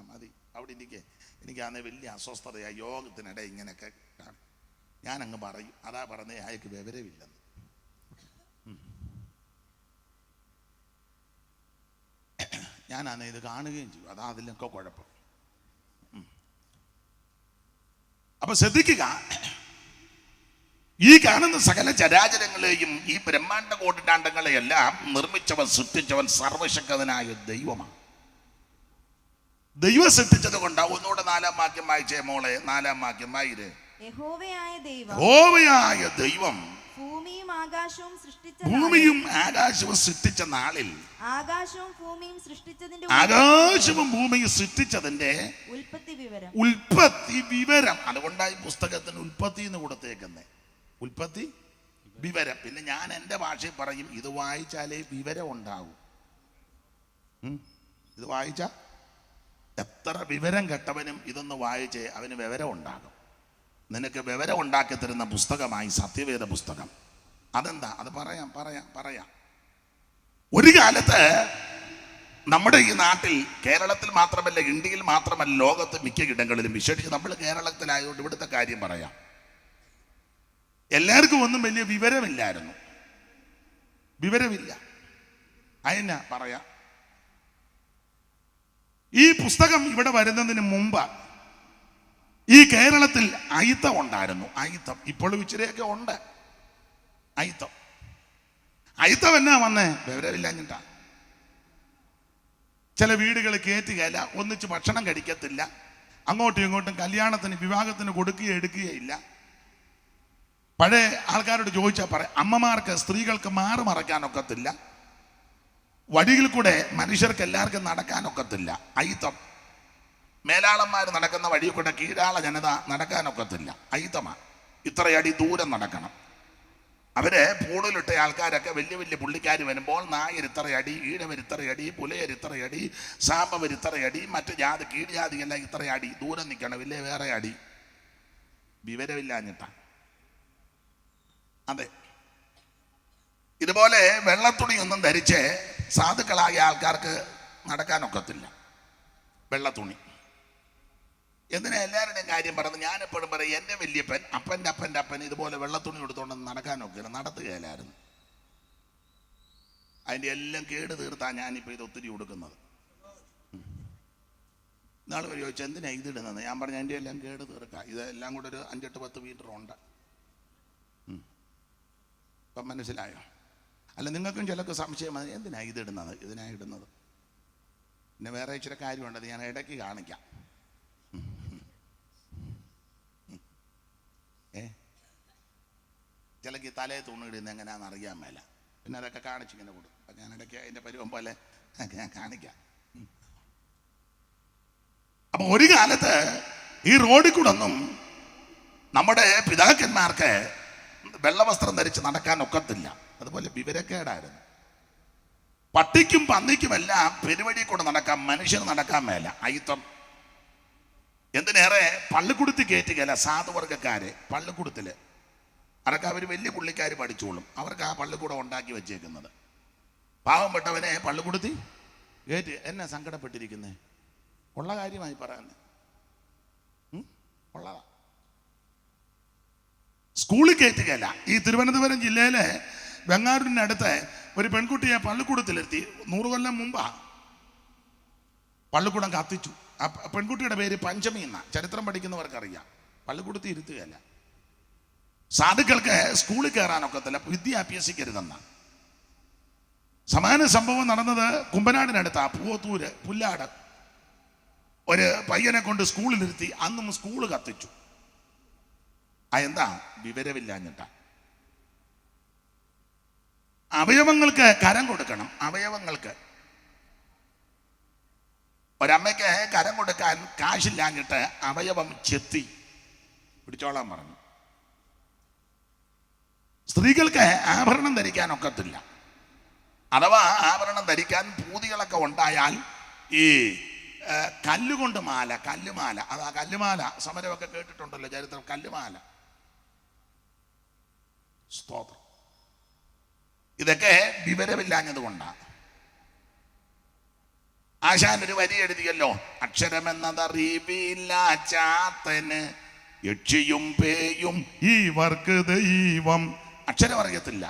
മതി, അവിടെ ഇരിക്കേ. എനിക്കാണെങ്കിൽ വലിയ അസ്വസ്ഥതയാ യോഗത്തിനിടെ ഇങ്ങനെയൊക്കെ. ഞാനങ്ങ് പറയും, അതാ പറഞ്ഞേ അയാൾക്ക് വിവരമില്ലെന്ന്. ഞാനാണ് ഇത് കാണുകയും ചെയ്യും. അതാ അതിലൊക്കെ കുഴപ്പം. അപ്പൊ ശ്രദ്ധിക്കുക, ഈ കാണുന്ന സകല ചരാചരങ്ങളെയും ഈ ബ്രഹ്മാണ്ട കോടിടാണ്ടങ്ങളെയെല്ലാം നിർമ്മിച്ചവൻ, സൃഷ്ടിച്ചവൻ സർവശക്തനായ ദൈവമാണ്. ദൈവം സൃഷ്ടിച്ചത് കൊണ്ടാണ്. ഒന്നുകൂടെ 4-ാം വാക്യം വായിച്ചേ മോളെ. 4-ാം വാക്യം വായിരേ. യഹോവയായ ദൈവം ഭൂമിയും ആകാശവും സൃഷ്ടിച്ച നാളിൽ, ആകാശവും ഭൂമിയും സൃഷ്ടിച്ചതിന്റെ ഉൽപ്പത്തി വിവരം. അതുകൊണ്ടായി പുസ്തകത്തിന് ഉൽപ്പത്തി എന്ന് കൊടുത്തേക്കുന്നേ. ഉൽപ്പത്തി വിവരം. പിന്നെ ഞാൻ എൻ്റെ ഭാഷയിൽ പറയും, ഇത് വായിച്ചാലേ വിവരം ഉണ്ടാകും. ഇത് വായിച്ച എത്ര വിവരം കെട്ടവനും ഇതൊന്ന് വായിച്ചേ അവന് വിവരം ഉണ്ടാകും. നിനക്ക് വിവരം ഉണ്ടാക്കി തരുന്ന പുസ്തകമായി സത്യവേദ പുസ്തകം. അതെന്താ? അത് പറയാം. ഒരു കാലത്ത് നമ്മുടെ ഈ നാട്ടിൽ, കേരളത്തിൽ മാത്രമല്ല, ഇന്ത്യയിൽ മാത്രമല്ല, ലോകത്ത് മിക്ക ഇടങ്ങളിലും, വിശേഷിച്ച് നമ്മൾ കേരളത്തിലായതുകൊണ്ട് ഇവിടുത്തെ കാര്യം പറയാം, എല്ലാവർക്കും ഒന്നും വലിയ വിവരമില്ലായിരുന്നു. അതിനാ പറയാം. ഈ പുസ്തകം ഇവിടെ വരുന്നതിന് മുമ്പ് ഈ കേരളത്തിൽ അയിത്തം ഉണ്ടായിരുന്നു. അയിത്തം ഇപ്പോഴും ഇച്ചിരിയൊക്കെ ഉണ്ട്. അയിത്തം എന്നാ വന്നേ? വിവരമില്ലാഞ്ഞിട്ടാ. ചില വീടുകൾ കയറ്റുകയില്ല, ഒന്നിച്ച് ഭക്ഷണം കഴിക്കത്തില്ല, അങ്ങോട്ടും ഇങ്ങോട്ടും കല്യാണത്തിന് വിവാഹത്തിന് കൊടുക്കുകയോ എടുക്കുകയില്ല. പഴയ ആൾക്കാരോട് ചോദിച്ചാൽ പറയാം, അമ്മമാർക്ക്, സ്ത്രീകൾക്ക് മാറ് മറയ്ക്കാനൊക്കത്തില്ല, വഴിയിൽ കൂടെ മനുഷ്യർക്ക് എല്ലാവർക്കും നടക്കാനൊക്കത്തില്ല. അയിത്തം. മേലാളന്മാർ നടക്കുന്ന വഴി കൂടെ കീഴാള ജനത നടക്കാനൊക്കത്തില്ല. അയിത്തമാണ്. ഇത്രയടി ദൂരം നടക്കണം. അവര് പൂണിലിട്ട ആൾക്കാരൊക്കെ വലിയ വലിയ പുള്ളിക്കാർ വരുമ്പോൾ നായരിത്രയടി, ഈഴവരിത്രയടി, പുലയരിത്രയടി, സാമ്പവരിത്രയടി, മറ്റു ജാതി കീഴ്ജാതിയെല്ലാം ഇത്രയടി ദൂരം നിൽക്കണം, ഇല്ലേ വേറെ അടി. വിവരമില്ലാഞ്ഞിട്ടാ. അതെ, ഇതുപോലെ വെള്ളത്തുണിയൊന്നും ധരിച്ച് സാധുക്കളായ ആൾക്കാർക്ക് നടക്കാനൊക്കത്തില്ല. വെള്ളത്തുണി എന്തിനാ എല്ലാവരുടെയും കാര്യം പറഞ്ഞ് ഞാൻ എപ്പോഴും പറയും, എൻ്റെ വല്യപ്പൻ അപ്പൻ്റെ അപ്പൻ്റെ അപ്പൻ ഇതുപോലെ വെള്ളത്തുണി എടുത്തുകൊണ്ട് നടക്കാനൊക്കെ നടത്തുകയില്ലായിരുന്നു. അതിൻ്റെ എല്ലാം കേട് തീർത്താ ഞാനിപ്പോൾ ഇത് ഒത്തിരി കൊടുക്കുന്നത്. നാളെ വരെ ചോദിച്ചാൽ എന്തിനാ ഇതിടുന്നത്? ഞാൻ പറഞ്ഞു അതിൻ്റെ എല്ലാം കേട് തീർക്കാം, ഇതെല്ലാം കൂടെ ഒരു 5-8-10 മീറ്റർ ഉണ്ട്. ഇപ്പം മനസ്സിലായോ? അല്ല, നിങ്ങൾക്കും ചിലർക്ക് സംശയം മതി, എന്തിനാ ഇതിടുന്നത്, ഇതിനാ ഇടുന്നത്. പിന്നെ വേറെ ഇച്ചിരി കാര്യമുണ്ട്, അത് ഞാൻ ഇടയ്ക്ക് കാണിക്കാം. ചിലക്ക് തലയെ തൂണിടുന്നത് എങ്ങനെയാണെന്ന് അറിയാൻ മേല, പിന്നെ അതൊക്കെ കാണിച്ചിങ്ങനെ കൊടുക്കും. അപ്പം ഞാൻ ഇടയ്ക്ക് അതിൻ്റെ പരുവം പോലെ ഞാൻ കാണിക്കാം. അപ്പൊ ഒരു കാലത്ത് ഈ റോഡിൽ കൂടെ ഒന്നും നമ്മുടെ പിതാക്കന്മാർക്ക് വെള്ളവസ്ത്രം ധരിച്ച് നടക്കാൻ ഒക്കത്തില്ല. അതുപോലെ വിവരക്കേടായിരുന്നു. പട്ടിക്കും പന്നിക്കുമെല്ലാം പെരുവഴി കൂടെ നടക്കാൻ മനുഷ്യന് നടക്കാൻ മേല. അയിത്തം. എന്തിനേറെ പള്ളിക്കൂടത്തിൽ കയറ്റുകയല്ല സാധുവർഗക്കാരെ. പള്ളിക്കൂടത്തില് അതൊക്കെ അവർ വലിയ പുള്ളിക്കാർ പഠിച്ചോളും. അവർക്ക് ആ പള്ളിക്കൂടം ഉണ്ടാക്കി വെച്ചേക്കുന്നത്. പാവപ്പെട്ടവനെ പള്ളിക്കൂടത്തിൽ കയറ്റി എന്നെ സങ്കടപ്പെട്ടിരിക്കുന്നേ, ഉള്ള കാര്യമായി പറയാൻ ഉള്ളതാ. സ്കൂളിൽ കയറ്റുകയല്ല. ഈ തിരുവനന്തപുരം ജില്ലയിലെ വെങ്ങാരൂരിനടുത്ത് ഒരു പെൺകുട്ടിയെ പള്ളിക്കൂടത്തിലെത്തി. 100 കൊല്ലം മുമ്പാ പള്ളിക്കൂടം കത്തിച്ചു. ആ പെൺകുട്ടിയുടെ പേര് പഞ്ചമി എന്നാ. ചരിത്രം പഠിക്കുന്നവർക്കറിയാം. പള്ളിക്കൂടത്തിൽ ഇരുത്തുകയല്ല. സാധുക്കൾക്ക് സ്കൂളിൽ കയറാനൊക്കത്തില്ല, വിദ്യ അഭ്യസിക്കരുതെന്ന. സമാന സംഭവം നടന്നത് കുമ്പനാടിനടുത്താ, പൂവത്തൂര് പുല്ലാട്. ഒരു പയ്യനെ കൊണ്ട് സ്കൂളിലിരുത്തി. അന്നും സ്കൂള് കത്തിച്ചു. എന്താ? വിവരമില്ലാഞ്ഞിട്ടാ. അവയവങ്ങൾക്ക് കരം കൊടുക്കണം. അവയവങ്ങൾക്ക് ഒരമ്മയ്ക്ക് കരം കൊടുക്കാൻ കാശില്ലാഞ്ഞിട്ട് അവയവം ചെത്തി പിടിച്ചോളാൻ പറഞ്ഞു. സ്ത്രീകൾക്ക് ആഭരണം ധരിക്കാൻ ഒക്കത്തില്ല. അഥവാ ആഭരണം ധരിക്കാൻ പൂതികളൊക്കെ ഉണ്ടായാൽ ഈ കല്ലുകൊണ്ട് മാല, കല്ലുമാല, അതാ കല്ലുമാല സമരമൊക്കെ കേട്ടിട്ടുണ്ടല്ലോ ചരിത്രം. കല്ലുമാല, സ്തോത്രം. ഇതൊക്കെ വിവരമില്ലാഞ്ഞത് കൊണ്ടാണ്. ആശാൻ ഒരു വരി എഴുതിയല്ലോ, അക്ഷരമെന്നതറിവില്ല ചാത്തന് യക്ഷിയും പേയും ഇവർക്ക് ദൈവം. അക്ഷരം അറിയത്തില്ല.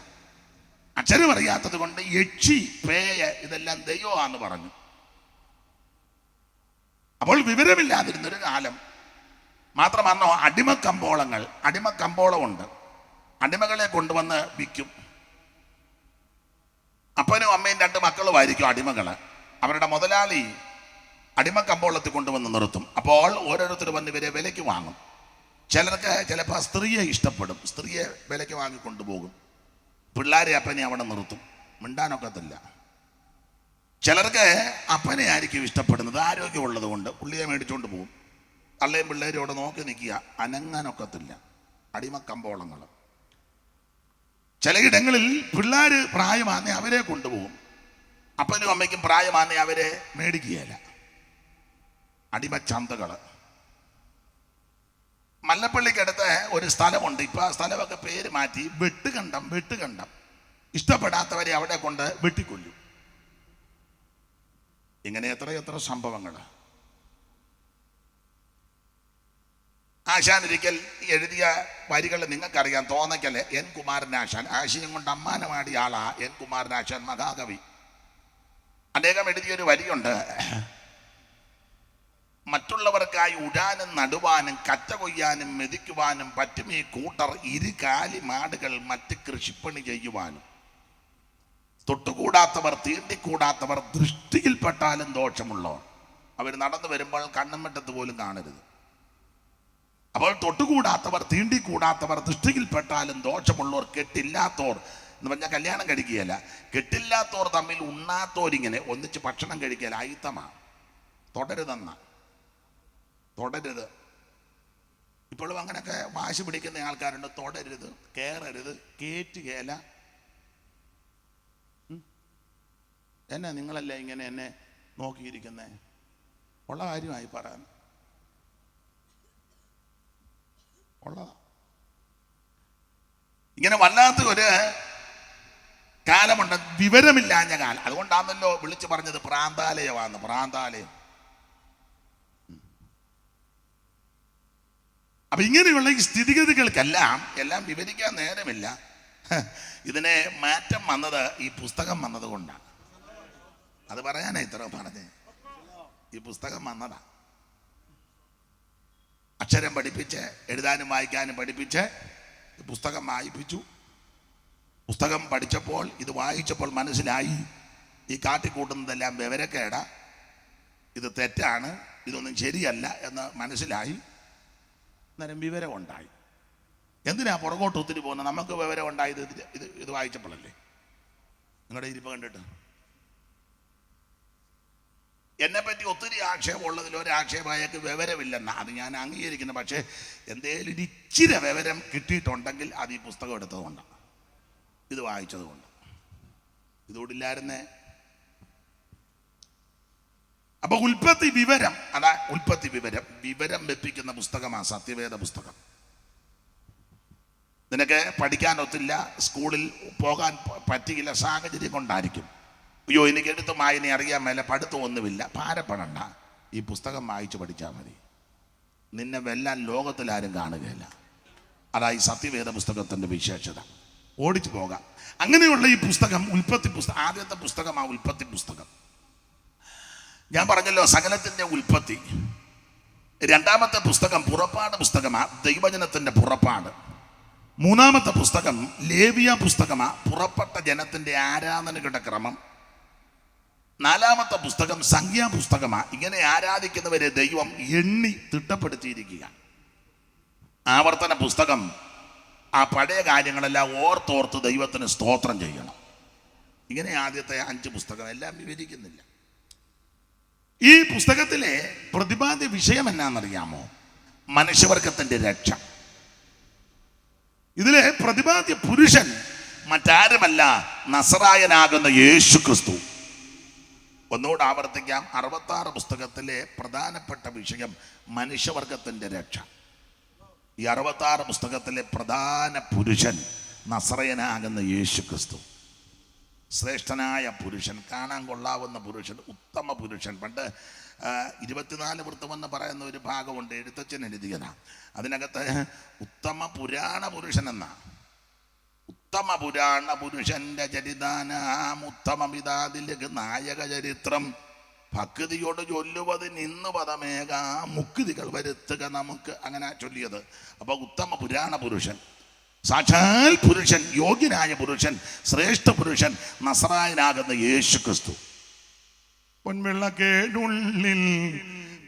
അക്ഷരം അറിയാത്തത് കൊണ്ട് യക്ഷി പേയ ഇതെല്ലാം ദൈവമാണെന്ന് പറഞ്ഞു. അപ്പോൾ വിവരമില്ലാതിരുന്നൊരു കാലം. മാത്രമല്ലോ അടിമക്കമ്പോളങ്ങൾ. അടിമക്കമ്പോളമുണ്ട്. അടിമകളെ കൊണ്ടുവന്ന് വിൽക്കും. അപ്പനും അമ്മയും 2 മക്കളുമായിരിക്കും അടിമകള്. അവരുടെ മുതലാളി അടിമക്കമ്പോളത്തിൽ കൊണ്ടുവന്ന് നിർത്തും. അപ്പോൾ ഓരോരുത്തർ വന്ന് ഇവരെ വിലയ്ക്ക് വാങ്ങും. ചിലർക്ക് ചിലപ്പോൾ സ്ത്രീയെ ഇഷ്ടപ്പെടും, സ്ത്രീയെ വിലയ്ക്ക് വാങ്ങി കൊണ്ടുപോകും. പിള്ളേരെ അപ്പനെ അവിടെ നിർത്തും, മിണ്ടാനൊക്കത്തില്ല. ചിലർക്ക് അപ്പനെ ആയിരിക്കും ഇഷ്ടപ്പെടുന്നത്, ആരോഗ്യമുള്ളത് കൊണ്ട് പുള്ളിയെ മേടിച്ചുകൊണ്ട് പോകും. തള്ളയും പിള്ളേരും അവിടെ നോക്കി നിൽക്കുക, അനങ്ങാനൊക്കത്തില്ല. അടിമക്കമ്പോളങ്ങൾ. ചിലയിടങ്ങളിൽ പിള്ളേർ പ്രായമാന്നേ അവരെ കൊണ്ടുപോകും, അപ്പനും അമ്മയ്ക്കും പ്രായമാന്നേ അവരെ മേടിക്കുകയില്ല. അടിമച്ചന്തകൾ. മല്ലപ്പള്ളിക്കടുത്ത് ഒരു സ്ഥലമുണ്ട്. ഇപ്പൊ ആ സ്ഥലമൊക്കെ പേര് മാറ്റി വെട്ടുകണ്ടം. വെട്ടുകണ്ടം. ഇഷ്ടപ്പെടാത്തവരെ അവിടെ കൊണ്ട് വെട്ടിക്കൊല്ലും. ഇങ്ങനെ എത്ര സംഭവങ്ങൾ. ആശാൻ ഒരിക്കൽ എഴുതിയ വരികൾ നിങ്ങൾക്കറിയാം. തോന്നയ്ക്കല് എൻ കുമാരനാശാൻ. ആശയം കൊണ്ട് അമ്മാനമാടിയ ആളാ എൻ കുമാരനാശാൻ, മഹാകവി. അദ്ദേഹം എഴുതിയൊരു വരിയുണ്ട്, മറ്റുള്ളവർക്കായി ഉഴാനും നടുവാനും കറ്റ കൊയ്യാനും മെതിക്കുവാനും പറ്റും ഈ കൂട്ടർ ഇരുകാലി മാടുകൾ മറ്റ് കൃഷിപ്പണി ചെയ്യുവാനും. തൊട്ടുകൂടാത്തവർ തീണ്ടിക്കൂടാത്തവർ ദൃഷ്ടിയിൽപ്പെട്ടാലും ദോഷമുള്ളവർ. അവർ നടന്നു വരുമ്പോൾ കണ്ണുമെട്ടത്ത് പോലും കാണരുത്. അപ്പോൾ തൊട്ടുകൂടാത്തവർ തീണ്ടിക്കൂടാത്തവർ ദൃഷ്ടിയിൽപ്പെട്ടാലും ദോഷമുള്ളവർ. കെട്ടില്ലാത്തോർ എന്ന് പറഞ്ഞാൽ കല്യാണം കഴിക്കുകയല്ല, കെട്ടില്ലാത്തോർ തമ്മിൽ ഉണ്ണാത്തോരിങ്ങനെ ഒന്നിച്ച് ഭക്ഷണം കഴിക്കുകയല്ല. അയിത്തമാണ്. തുടരുതെന്ന തുടരുത്. ഇപ്പോഴും അങ്ങനെയൊക്കെ വാശി പിടിക്കുന്ന ആൾക്കാരുണ്ട്. തുടരുത്, കയറരുത്, കേറ്റുകയല്ല. എന്നെ നിങ്ങളല്ലേ ഇങ്ങനെ എന്നെ നോക്കിയിരിക്കുന്നേ? ഉള്ള കാര്യമായി പറയാൻ ഉള്ളതാ. ഇങ്ങനെ വല്ലാത്ത ഒരു കാലമുണ്ട്, വിവരമില്ലാഞ്ഞ കാലം. അതുകൊണ്ടാണല്ലോ വിളിച്ചു പറഞ്ഞത് പ്രാന്താലയമാണെന്ന്. പ്രാന്താലയം. അപ്പൊ ഇങ്ങനെയുള്ള ഈ സ്ഥിതിഗതികൾക്കെല്ലാം എല്ലാം വിവരിക്കാൻ നേരമില്ല. ഇതിനെ മാറ്റം വന്നത് ഈ പുസ്തകം വന്നത് കൊണ്ടാണ്. അത് പറയാനാ ഇത്ര പറഞ്ഞേ. ഈ പുസ്തകം വന്നതാ. അക്ഷരം പഠിപ്പിച്ച് എഴുതാനും വായിക്കാനും പഠിപ്പിച്ച് പുസ്തകം വായിപ്പിച്ചു. പുസ്തകം പഠിച്ചപ്പോൾ ഇത് വായിച്ചപ്പോൾ മനസ്സിലായി ഈ കാട്ടിക്കൂട്ടുന്നതെല്ലാം വിവരക്കേടാ, ഇത് തെറ്റാണ്, ഇതൊന്നും ശരിയല്ല എന്ന് മനസ്സിലായി. അന്നേരം വിവരം ഉണ്ടായി. എന്തിനാ പുറകോട്ട് ഒത്തിരി പോകുന്നത്? നമുക്ക് വിവരം ഉണ്ടായത് ഇത് വായിച്ചപ്പോഴല്ലേ. നിങ്ങളുടെ ഇരിപ്പ് കണ്ടിട്ട് എന്നെപ്പറ്റി ഒത്തിരി ആക്ഷേപമുള്ളതിൽ ഒരാക്ഷേപം അയാൾക്ക് വിവരമില്ലെന്നാ. അത് ഞാൻ അംഗീകരിക്കുന്നു. പക്ഷേ എന്തേലും ഒരു ഇച്ചിരി വിവരം കിട്ടിയിട്ടുണ്ടെങ്കിൽ അത് ഈ പുസ്തകം എടുത്തതുകൊണ്ടാണ്, ഇത് വായിച്ചത് കൊണ്ട്. ഇതുകൊണ്ടില്ലായിരുന്നേ. അപ്പൊ ഉൽപ്പത്തി വിവരം, അതാ ഉൽപ്പത്തി വിവരം, വിവരം വെപ്പിക്കുന്ന പുസ്തകമാണ് സത്യവേദ പുസ്തകം. നിനക്ക് പഠിക്കാനൊത്തില്ല, സ്കൂളിൽ പോകാൻ പറ്റിയില്ല, സാഹചര്യം കൊണ്ടായിരിക്കും. അയ്യോ എനിക്ക് എടുത്ത് വായന അറിയാൻ മേലെ, പഠിത്തമൊന്നുമില്ല, ഭാരപ്പെടണ്ട. ഈ പുസ്തകം വായിച്ച് പഠിച്ചാൽ മതി. നിന്നെ വെല്ലാൻ ലോകത്തിലാരും കാണുകയില്ല. അതാ ഈ സത്യവേദ പുസ്തകത്തിൻ്റെ വിശേഷത. ഓടിച്ചു പോകാം. അങ്ങനെയുള്ള ഈ പുസ്തകം ഉൽപ്പത്തി പുസ്തകം, ആദ്യത്തെ പുസ്തകമാണ് ഉൽപ്പത്തി പുസ്തകം. ഞാൻ പറഞ്ഞല്ലോ സകലത്തിൻ്റെ ഉൽപ്പത്തി. രണ്ടാമത്തെ പുസ്തകം പുറപ്പാട് പുസ്തകമാണ്, ദൈവജനത്തിൻ്റെ പുറപ്പാട്. മൂന്നാമത്തെ പുസ്തകം ലേവിയ പുസ്തകമാണ്, പുറപ്പെട്ട ജനത്തിൻ്റെ ആരാധനകളുടെ ക്രമം. നാലാമത്തെ പുസ്തകം സംഖ്യാ പുസ്തകമാണ്, ഇങ്ങനെ ആരാധിക്കുന്നവരെ ദൈവം എണ്ണി തിട്ടപ്പെടുത്തിയിരിക്കുക. ആവർത്തന പുസ്തകം ആ പഴയ കാര്യങ്ങളെല്ലാം ഓർത്തോർത്ത് ദൈവത്തിന് സ്തോത്രം ചെയ്യണം. ഇങ്ങനെ ആദ്യത്തെ 5 പുസ്തകം എല്ലാം വിവരിക്കുന്നില്ല. ഈ പുസ്തകത്തിലെ പ്രതിപാദ്യ വിഷയം എന്നാണെന്നറിയാമോ? മനുഷ്യവർഗത്തിന്റെ രക്ഷ. ഇതിലെ പ്രതിപാദ്യ പുരുഷൻ മറ്റാരുമല്ല, നസറായനാകുന്ന യേശു ക്രിസ്തു. ഒന്നുകൂടെ ആവർത്തിക്കാം. 66 പുസ്തകത്തിലെ പ്രധാനപ്പെട്ട വിഷയം മനുഷ്യവർഗത്തിന്റെ രക്ഷ. ഈ 66 പുസ്തകത്തിലെ പ്രധാന പുരുഷൻ നസറായനാകുന്ന യേശു ക്രിസ്തു. ശ്രേഷ്ഠനായ പുരുഷൻ, കാണാൻ കൊള്ളാവുന്ന പുരുഷൻ, ഉത്തമ പുരുഷൻ. പണ്ട് 24 വൃത്തമെന്ന് പറയുന്ന ഒരു ഭാഗമുണ്ട്, എഴുത്തച്ഛൻ എഴുതിയതാ. അതിനകത്ത് ഉത്തമ പുരാണ പുരുഷൻ എന്നാ. ഉത്തമ പുരാണ പുരുഷന്റെ ചരിതാനാം ഉത്തമമിതാതിലേക്ക് നായക ചരിത്രം ഭക്തിയോട് ചൊല്ലുവതിന് ഇന്ന് പദമേക മുക്തികൾ വരുത്തുക നമുക്ക്, അങ്ങനെ ചൊല്ലിയത്. അപ്പൊ ഉത്തമ പുരാണ പുരുഷൻ, സാക്ഷാൽ പുരുഷൻ, യോഗ്യനായ പുരുഷൻ, ശ്രേഷ്ഠ പുരുഷൻ, നസറായനാകുന്ന യേശു ക്രിസ്തു. പൊൻവിളക്കേടുള്ളിൽ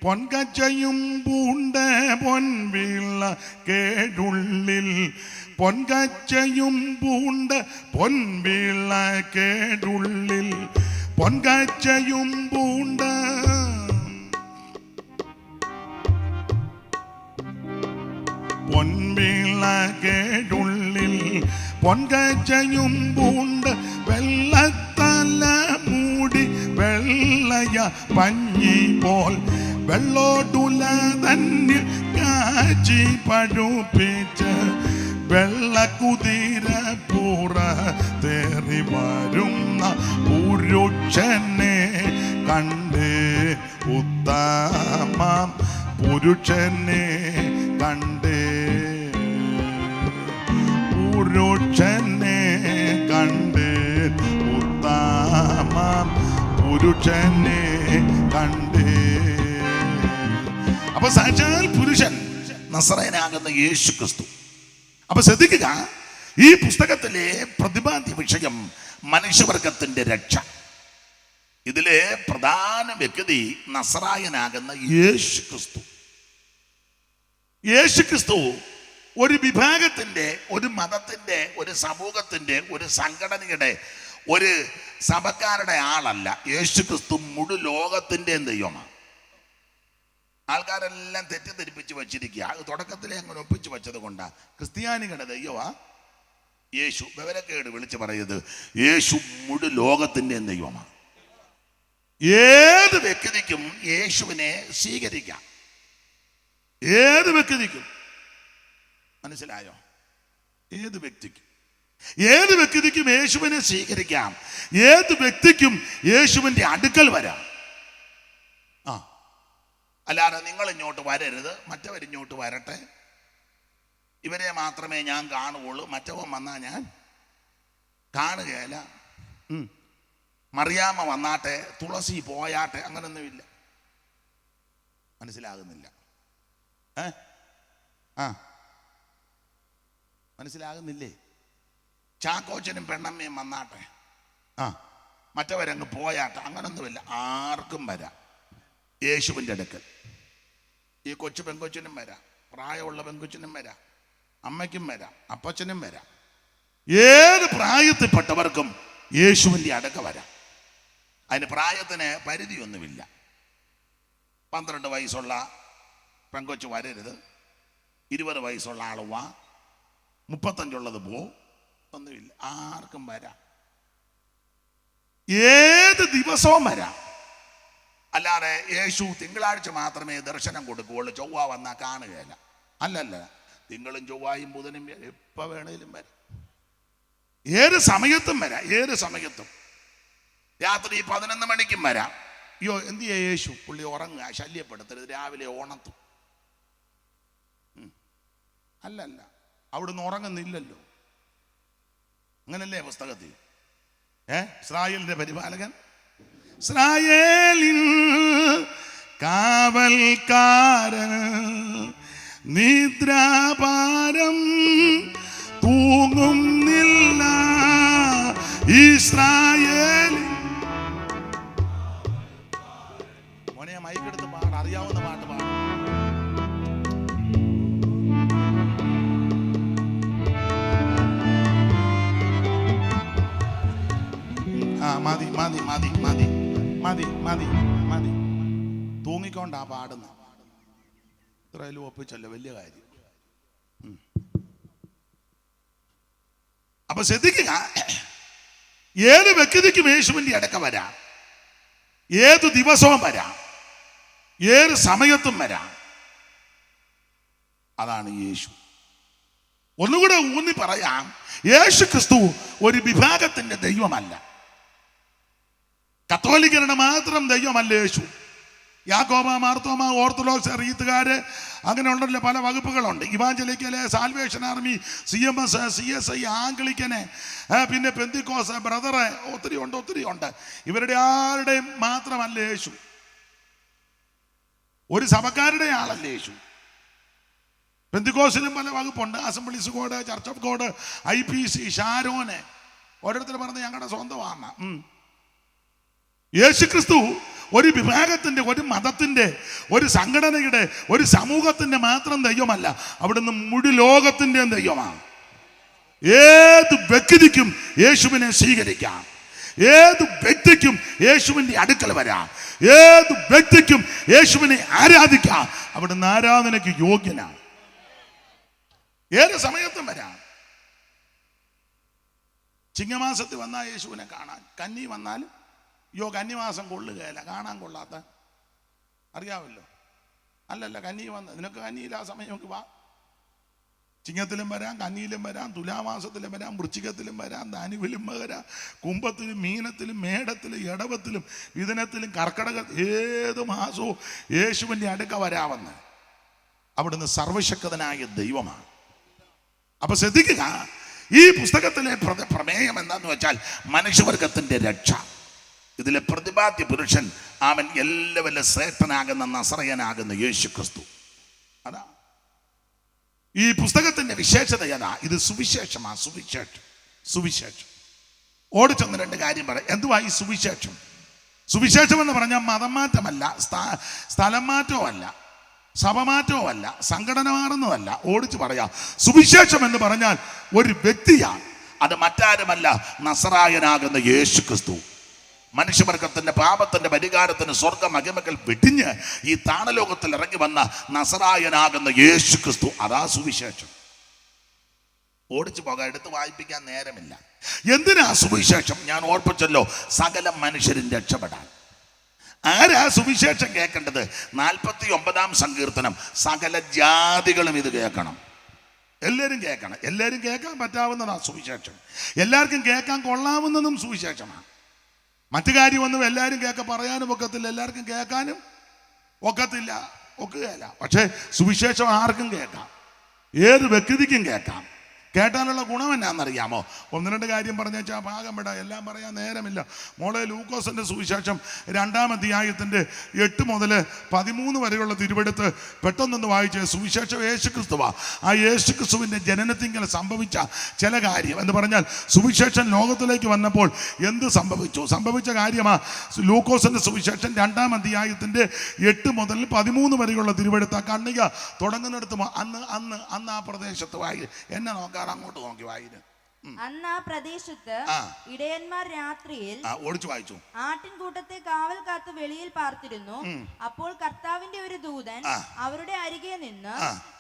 പൊൻകച്ചയും പൂണ്ട്, പൊൻവിളക്കേടുള്ളിൽ പൊൻകച്ചയും പൂണ്ട്, പൊൻവിളക്കേടുള്ളിൽ പൊൻകച്ചയും പൂണ്ട്, പൊൻവിളക്കേടുള്ളിൽ പൊൻകച്ചയും പൂണ്ട്, വെള്ളത്തല മൂടി വെള്ളയ പഞ്ഞി പോൽ വെള്ളോടുല തന്നിൽ കാച്ചി പഴുപ്പിച്ച് വെള്ളക്കുതിര പൂറ തേറി വരുന്ന പുരുഷനെ കണ്ട്, ഉത്തമ പുരുഷനെ കണ്ട്, പുരുഷനെ കണ്ട്, ഉത്തമ പുരുഷനെ കണ്ട്. അപ്പൊ സാക്ഷാൽ പുരുഷൻ നസറായനാകുന്ന യേശു ക്രിസ്തു. അപ്പൊ ശ്രദ്ധിക്കുക, ഈ പുസ്തകത്തിലെ പ്രതിപാദ്യ വിഷയം മനുഷ്യവർഗത്തിന്റെ രക്ഷ. ഇതിലെ പ്രധാന വ്യക്തി നസറായനാകുന്ന യേശു ക്രിസ്തു. യേശു ക്രിസ്തു ഒരു വിഭാഗത്തിന്റെ, ഒരു മതത്തിന്റെ, ഒരു സമൂഹത്തിന്റെ, ഒരു സംഘടനയുടെ, ഒരു സഭക്കാരുടെ ആളല്ല. യേശു ക്രിസ്തു മുഴു ലോകത്തിൻ്റെയും ദൈവമാണ്. ആൾക്കാരെല്ലാം തെറ്റിദ്ധരിപ്പിച്ച് വച്ചിരിക്കുക. അത് തുടക്കത്തിലെ അങ്ങനെ ഒപ്പിച്ച് വെച്ചത് കൊണ്ടാണ്. ക്രിസ്ത്യാനികളുടെ ദൈവമാ യേശു. വിവരക്കേട് വിളിച്ച് പറയുന്നത് യേശു മുഴു ലോകത്തിൻ്റെയും ദൈവമാണ്. ഏത് വ്യക്തിക്കും യേശുവിനെ സ്വീകരിക്കാം. ഏത് വ്യക്തിക്കും, മനസ്സിലായോ? ഏത് വ്യക്തിക്കും, ഏത് വ്യക്തിക്കും യേശുവിനെ സ്വീകരിക്കാം. ഏത് വ്യക്തിക്കും യേശുവിൻ്റെ അടുക്കൽ വരാം. അല്ലാതെ നിങ്ങൾ ഇങ്ങോട്ട് വരരുത്, മറ്റവരിങ്ങോട്ട് വരട്ടെ, ഇവരെ മാത്രമേ ഞാൻ കാണുകയുള്ളൂ, മറ്റവൻ വന്നാൽ ഞാൻ കാണുകയില്ല. മറിയാമ്മ വന്നാട്ടെ, തുളസി പോയാട്ടെ, അങ്ങനൊന്നുമില്ല. മനസ്സിലാകുന്നില്ല? മനസ്സിലാകുന്നില്ലേ? ചാക്കോച്ചനും പെണ്ണമ്മയും വന്നാട്ടെ, മറ്റവരങ്ങ് പോയാട്ടെ, അങ്ങനൊന്നുമില്ല. ആർക്കും വരാം യേശുവിൻ്റെ അടുക്കൽ. ഈ കൊച്ചു പെങ്കൊച്ചിനും വരാം, പ്രായമുള്ള പെങ്കൊച്ചിനും വരാം, അമ്മയ്ക്കും വരാം, അപ്പച്ചനും വരാം. ഏത് പ്രായത്തിൽപ്പെട്ടവർക്കും യേശുവിൻ്റെ അടുക്ക വരാം. അതിന് പ്രായത്തിന് പരിധിയൊന്നുമില്ല. 12 വയസ്സുള്ള പെങ്കൊച്ച് വരരുത്, 20 വയസ്സുള്ള ആൾ വാ, 35 പോ, ഒന്നുമില്ല. ആർക്കും വരാം, ഏത് ദിവസവും വരാം. അല്ലാതെ യേശു തിങ്കളാഴ്ച മാത്രമേ ദർശനം കൊടുക്കുകയുള്ളൂ, ചൊവ്വ വന്നാൽ കാണുകയില്ല. അല്ലല്ല, തിങ്കളും ചൊവ്വായും ബുധനും എപ്പോൾ വേണേലും വരാം, ഏത് സമയത്തും വരാം, ഏത് സമയത്തും. രാത്രി 11 മണിക്കും വരാം. അയ്യോ എന്ത് ചെയ്യാ യേശു, പുള്ളി ഉറങ്ങുക, ശല്യപ്പെടുത്തരുത്, രാവിലെ ഓണത്തും. അല്ലല്ല, അവിടുന്ന് ഉറങ്ങുന്നില്ലല്ലോ. അങ്ങനല്ലേ പുസ്തകത്തിൽ? ഇസ്രായേലിന്റെ പരിപാലകൻ, ഇസ്രായേലിൻ കാവൽക്കാരൻ, നിദ്രാപാരം തൂങ്ങുന്നില്ല ഇസ്രായേൽ. മോനെ മൈക്കെടുത്ത് പാട്, അറിയാവുന്ന പാട്ട് പാടും. മതി മതി മതി മതി മതി മതി മതി. തൂങ്ങിക്കൊണ്ടാ പാടുന്ന. ഇത്രയിലും ഒപ്പിച്ചല്ലോ, വലിയ കാര്യം. അപ്പൊ ശ്രദ്ധിക്കുക, ഏത് വ്യക്തിക്കും യേശുവിൻ്റെ അടുക്ക വരാം, ഏത് ദിവസവും വരാം, ഏത് സമയത്തും വരാം. അതാണ് യേശു. ഒന്നുകൂടെ ഊന്നി പറയാം, യേശു ക്രിസ്തു ഒരു വിഭാഗത്തിന്റെ ദൈവമല്ല, കത്തോലിക്കരുടെ മാത്രം ദൈവമല്ല യേശു. യാക്കോബ, മാർത്തോമ, ഓർത്തഡോക്സ്, റീത്തുകാര്, അങ്ങനെ ഉണ്ടല്ലോ, പല വകുപ്പുകളുണ്ട്. ഇവാഞ്ചലിക്കല്, സാൽവേഷൻ ആർമി, CMS, CSI, ആംഗ്ലിക്കന്, പിന്നെ പെന്തിക്കോസ്, ബ്രദറ്, ഒത്തിരി ഉണ്ട്. ഇവരുടെ ആരുടെയും മാത്രമല്ല യേശു, ഒരു സഭക്കാരുടെ ആളല്ല യേശു. പെന്തിക്കോസിലും പല വകുപ്പുണ്ട്, assemblies God, church of God, IPC, ഷാരോന്, ഓരോരുത്തർ പറഞ്ഞ് ഞങ്ങളുടെ സ്വന്തമാണ്. യേശു ക്രിസ്തു ഒരു വിഭാഗത്തിന്റെ, ഒരു മതത്തിന്റെ, ഒരു സംഘടനയുടെ, ഒരു സമൂഹത്തിന്റെ മാത്രം ദൈവമല്ല, അവിടുന്ന് മുഴു ലോകത്തിന്റെയും ദൈവമാണ്. ഏത് വ്യക്തിക്കും യേശുവിനെ സ്വീകരിക്കാം, ഏത് വ്യക്തിക്കും യേശുവിന്റെ അടുക്കൽ വരാം, ഏത് വ്യക്തിക്കും യേശുവിനെ ആരാധിക്കാം. അവിടുന്ന് ആരാധനയ്ക്ക് യോഗ്യനാണ്. ഏത് സമയത്തും വരാം. ചിങ്ങമാസത്തിൽ വന്നാൽ യേശുവിനെ കാണാൻ, കന്നി വന്നാലും കന്നിമാസം കൊള്ളുകയല്ല, കാണാൻ കൊള്ളാത്ത, അറിയാമല്ലോ. അല്ലല്ല, കന്നി വന്ന് നിനക്ക് കന്നിയില്ല, ആ സമയം നമുക്ക് വാ. ചിങ്ങത്തിലും വരാം, കന്നിയിലും വരാം, തുലാമാസത്തിലും വരാം, വൃശ്ചികത്തിലും വരാം, ധനുവിലും വരാം, കുംഭത്തിലും, മീനത്തിലും, മേടത്തിലും, ഇടവത്തിലും, മിഥുനത്തിലും, കർക്കടക, ഏത് മാസവും യേശുവിൻ്റെ അടുക്ക വരാമെന്ന്. അവിടുന്ന് സർവശക്തനായ ദൈവമാണ്. അപ്പൊ ശ്രദ്ധിക്കുക, ഈ പുസ്തകത്തിലെ പ്രമേയം എന്താന്ന് വെച്ചാൽ മനുഷ്യവർഗത്തിന്റെ രക്ഷ. ഇതിലെ പ്രതിപാദ്യ പുരുഷൻ അവൻ എല്ലാവരും ശ്രേഷ്ഠനാകുന്ന നസറയനാകുന്ന യേശു ക്രിസ്തു. അതാ ഈ പുസ്തകത്തിന്റെ വിശേഷത. ഏതാ? ഇത് സുവിശേഷമാ. സുവിശേഷം ഓടിച്ചൊന്ന് 2 കാര്യം പറയാം. എന്തുവാ ഈ സുവിശേഷം? സുവിശേഷം എന്ന് പറഞ്ഞാൽ മതം മാറ്റമല്ല, സ്ഥലം മാറ്റമല്ല, സഭ മാറ്റമല്ല, സംഘടന മാറുന്നതല്ല. ഓടിച്ചു പറയാം, സുവിശേഷം എന്ന് പറഞ്ഞാൽ ഒരു വ്യക്തിയാണ്. അത് മറ്റാരുമല്ല, നസറായനാകുന്ന യേശു ക്രിസ്തു. മനുഷ്യവർഗത്തിന്റെ പാപത്തിന്റെ പരിഹാരത്തിന് സ്വർഗ മഹിമകൾ വെടിഞ്ഞ് ഈ താണലോകത്തിൽ ഇറങ്ങി വന്ന നസറായനാകുന്ന യേശു ക്രിസ്തു. അതാ സുവിശേഷം. ഓടിച്ചു പോകാൻ, എടുത്ത് വായിപ്പിക്കാൻ നേരമില്ല. എന്തിനാ സുവിശേഷം? ഞാൻ ഓർപ്പിച്ചല്ലോ, സകല മനുഷ്യരും രക്ഷപ്പെടാൻ. ആരാ സുവിശേഷം കേൾക്കേണ്ടത്? 49-ാം സങ്കീർത്തനം. സകല ജാതികളും ഇത് കേൾക്കണം. എല്ലാവരും കേൾക്കണം. എല്ലാവരും കേൾക്കാൻ പറ്റാവുന്നതാണ് സുവിശേഷം. എല്ലാവർക്കും കേൾക്കാൻ കൊള്ളാവുന്നതും സുവിശേഷമാണ്. മറ്റു കാര്യമൊന്നും എല്ലാവരും പറയാനും ഒക്കത്തില്ല, എല്ലാവർക്കും കേൾക്കാനും ഒക്കത്തില്ല, ഒക്കുകയില്ല. പക്ഷേ സുവിശേഷം ആർക്കും കേൾക്കാം. ഏത് വ്യക്തിക്കും കേൾക്കാം. കേട്ടാലുള്ള ഗുണം എന്നാണെന്നറിയാമോ? ഒന്ന് രണ്ട് കാര്യം പറഞ്ഞു വെച്ചാൽ ഭാഗം വിടാം, എല്ലാം പറയാൻ നേരമില്ല. മോളെ, ലൂക്കോസിന്റെ സുവിശേഷം 2-ാം അധ്യായത്തിന്റെ 8 മുതൽ 13 വരെയുള്ള തിരുവെടുത്ത് പെട്ടെന്നൊന്ന് വായിച്ച്. സുവിശേഷം യേശുക്രിസ്തുവാ. ആ യേശുക്രിസ്തുവിന്റെ ജനനത്തിങ്കൽ സംഭവിച്ച ചില കാര്യം എന്ന് പറഞ്ഞാൽ, സുവിശേഷം ലോകത്തിലേക്ക് വന്നപ്പോൾ എന്ത് സംഭവിച്ച കാര്യമാ ലൂക്കോസിന്റെ സുവിശേഷം 2-ാം അധ്യായത്തിന്റെ 8 മുതൽ 13 വരെയുള്ള തിരുവെടുത്ത്. കണ്ണിക തുടങ്ങുന്നിടത്ത് അന്ന് ആ പ്രദേശത്ത് വായി എന്നെ നോക്കാം, അങ്ങോട്ട് നോക്കി വായിന്. അന്ന് ആ പ്രദേശത്ത് ഇടയന്മാർ രാത്രിയിൽ ഓടിച്ചു വായിച്ചു. ആട്ടിൻകൂട്ടത്തെ കാവൽ കാത്ത് വെളിയിൽ പാർത്തിരുന്നു. അപ്പോൾ കർത്താവിന്റെ ഒരു ദൂതൻ അവരുടെ അരികെ നിന്ന്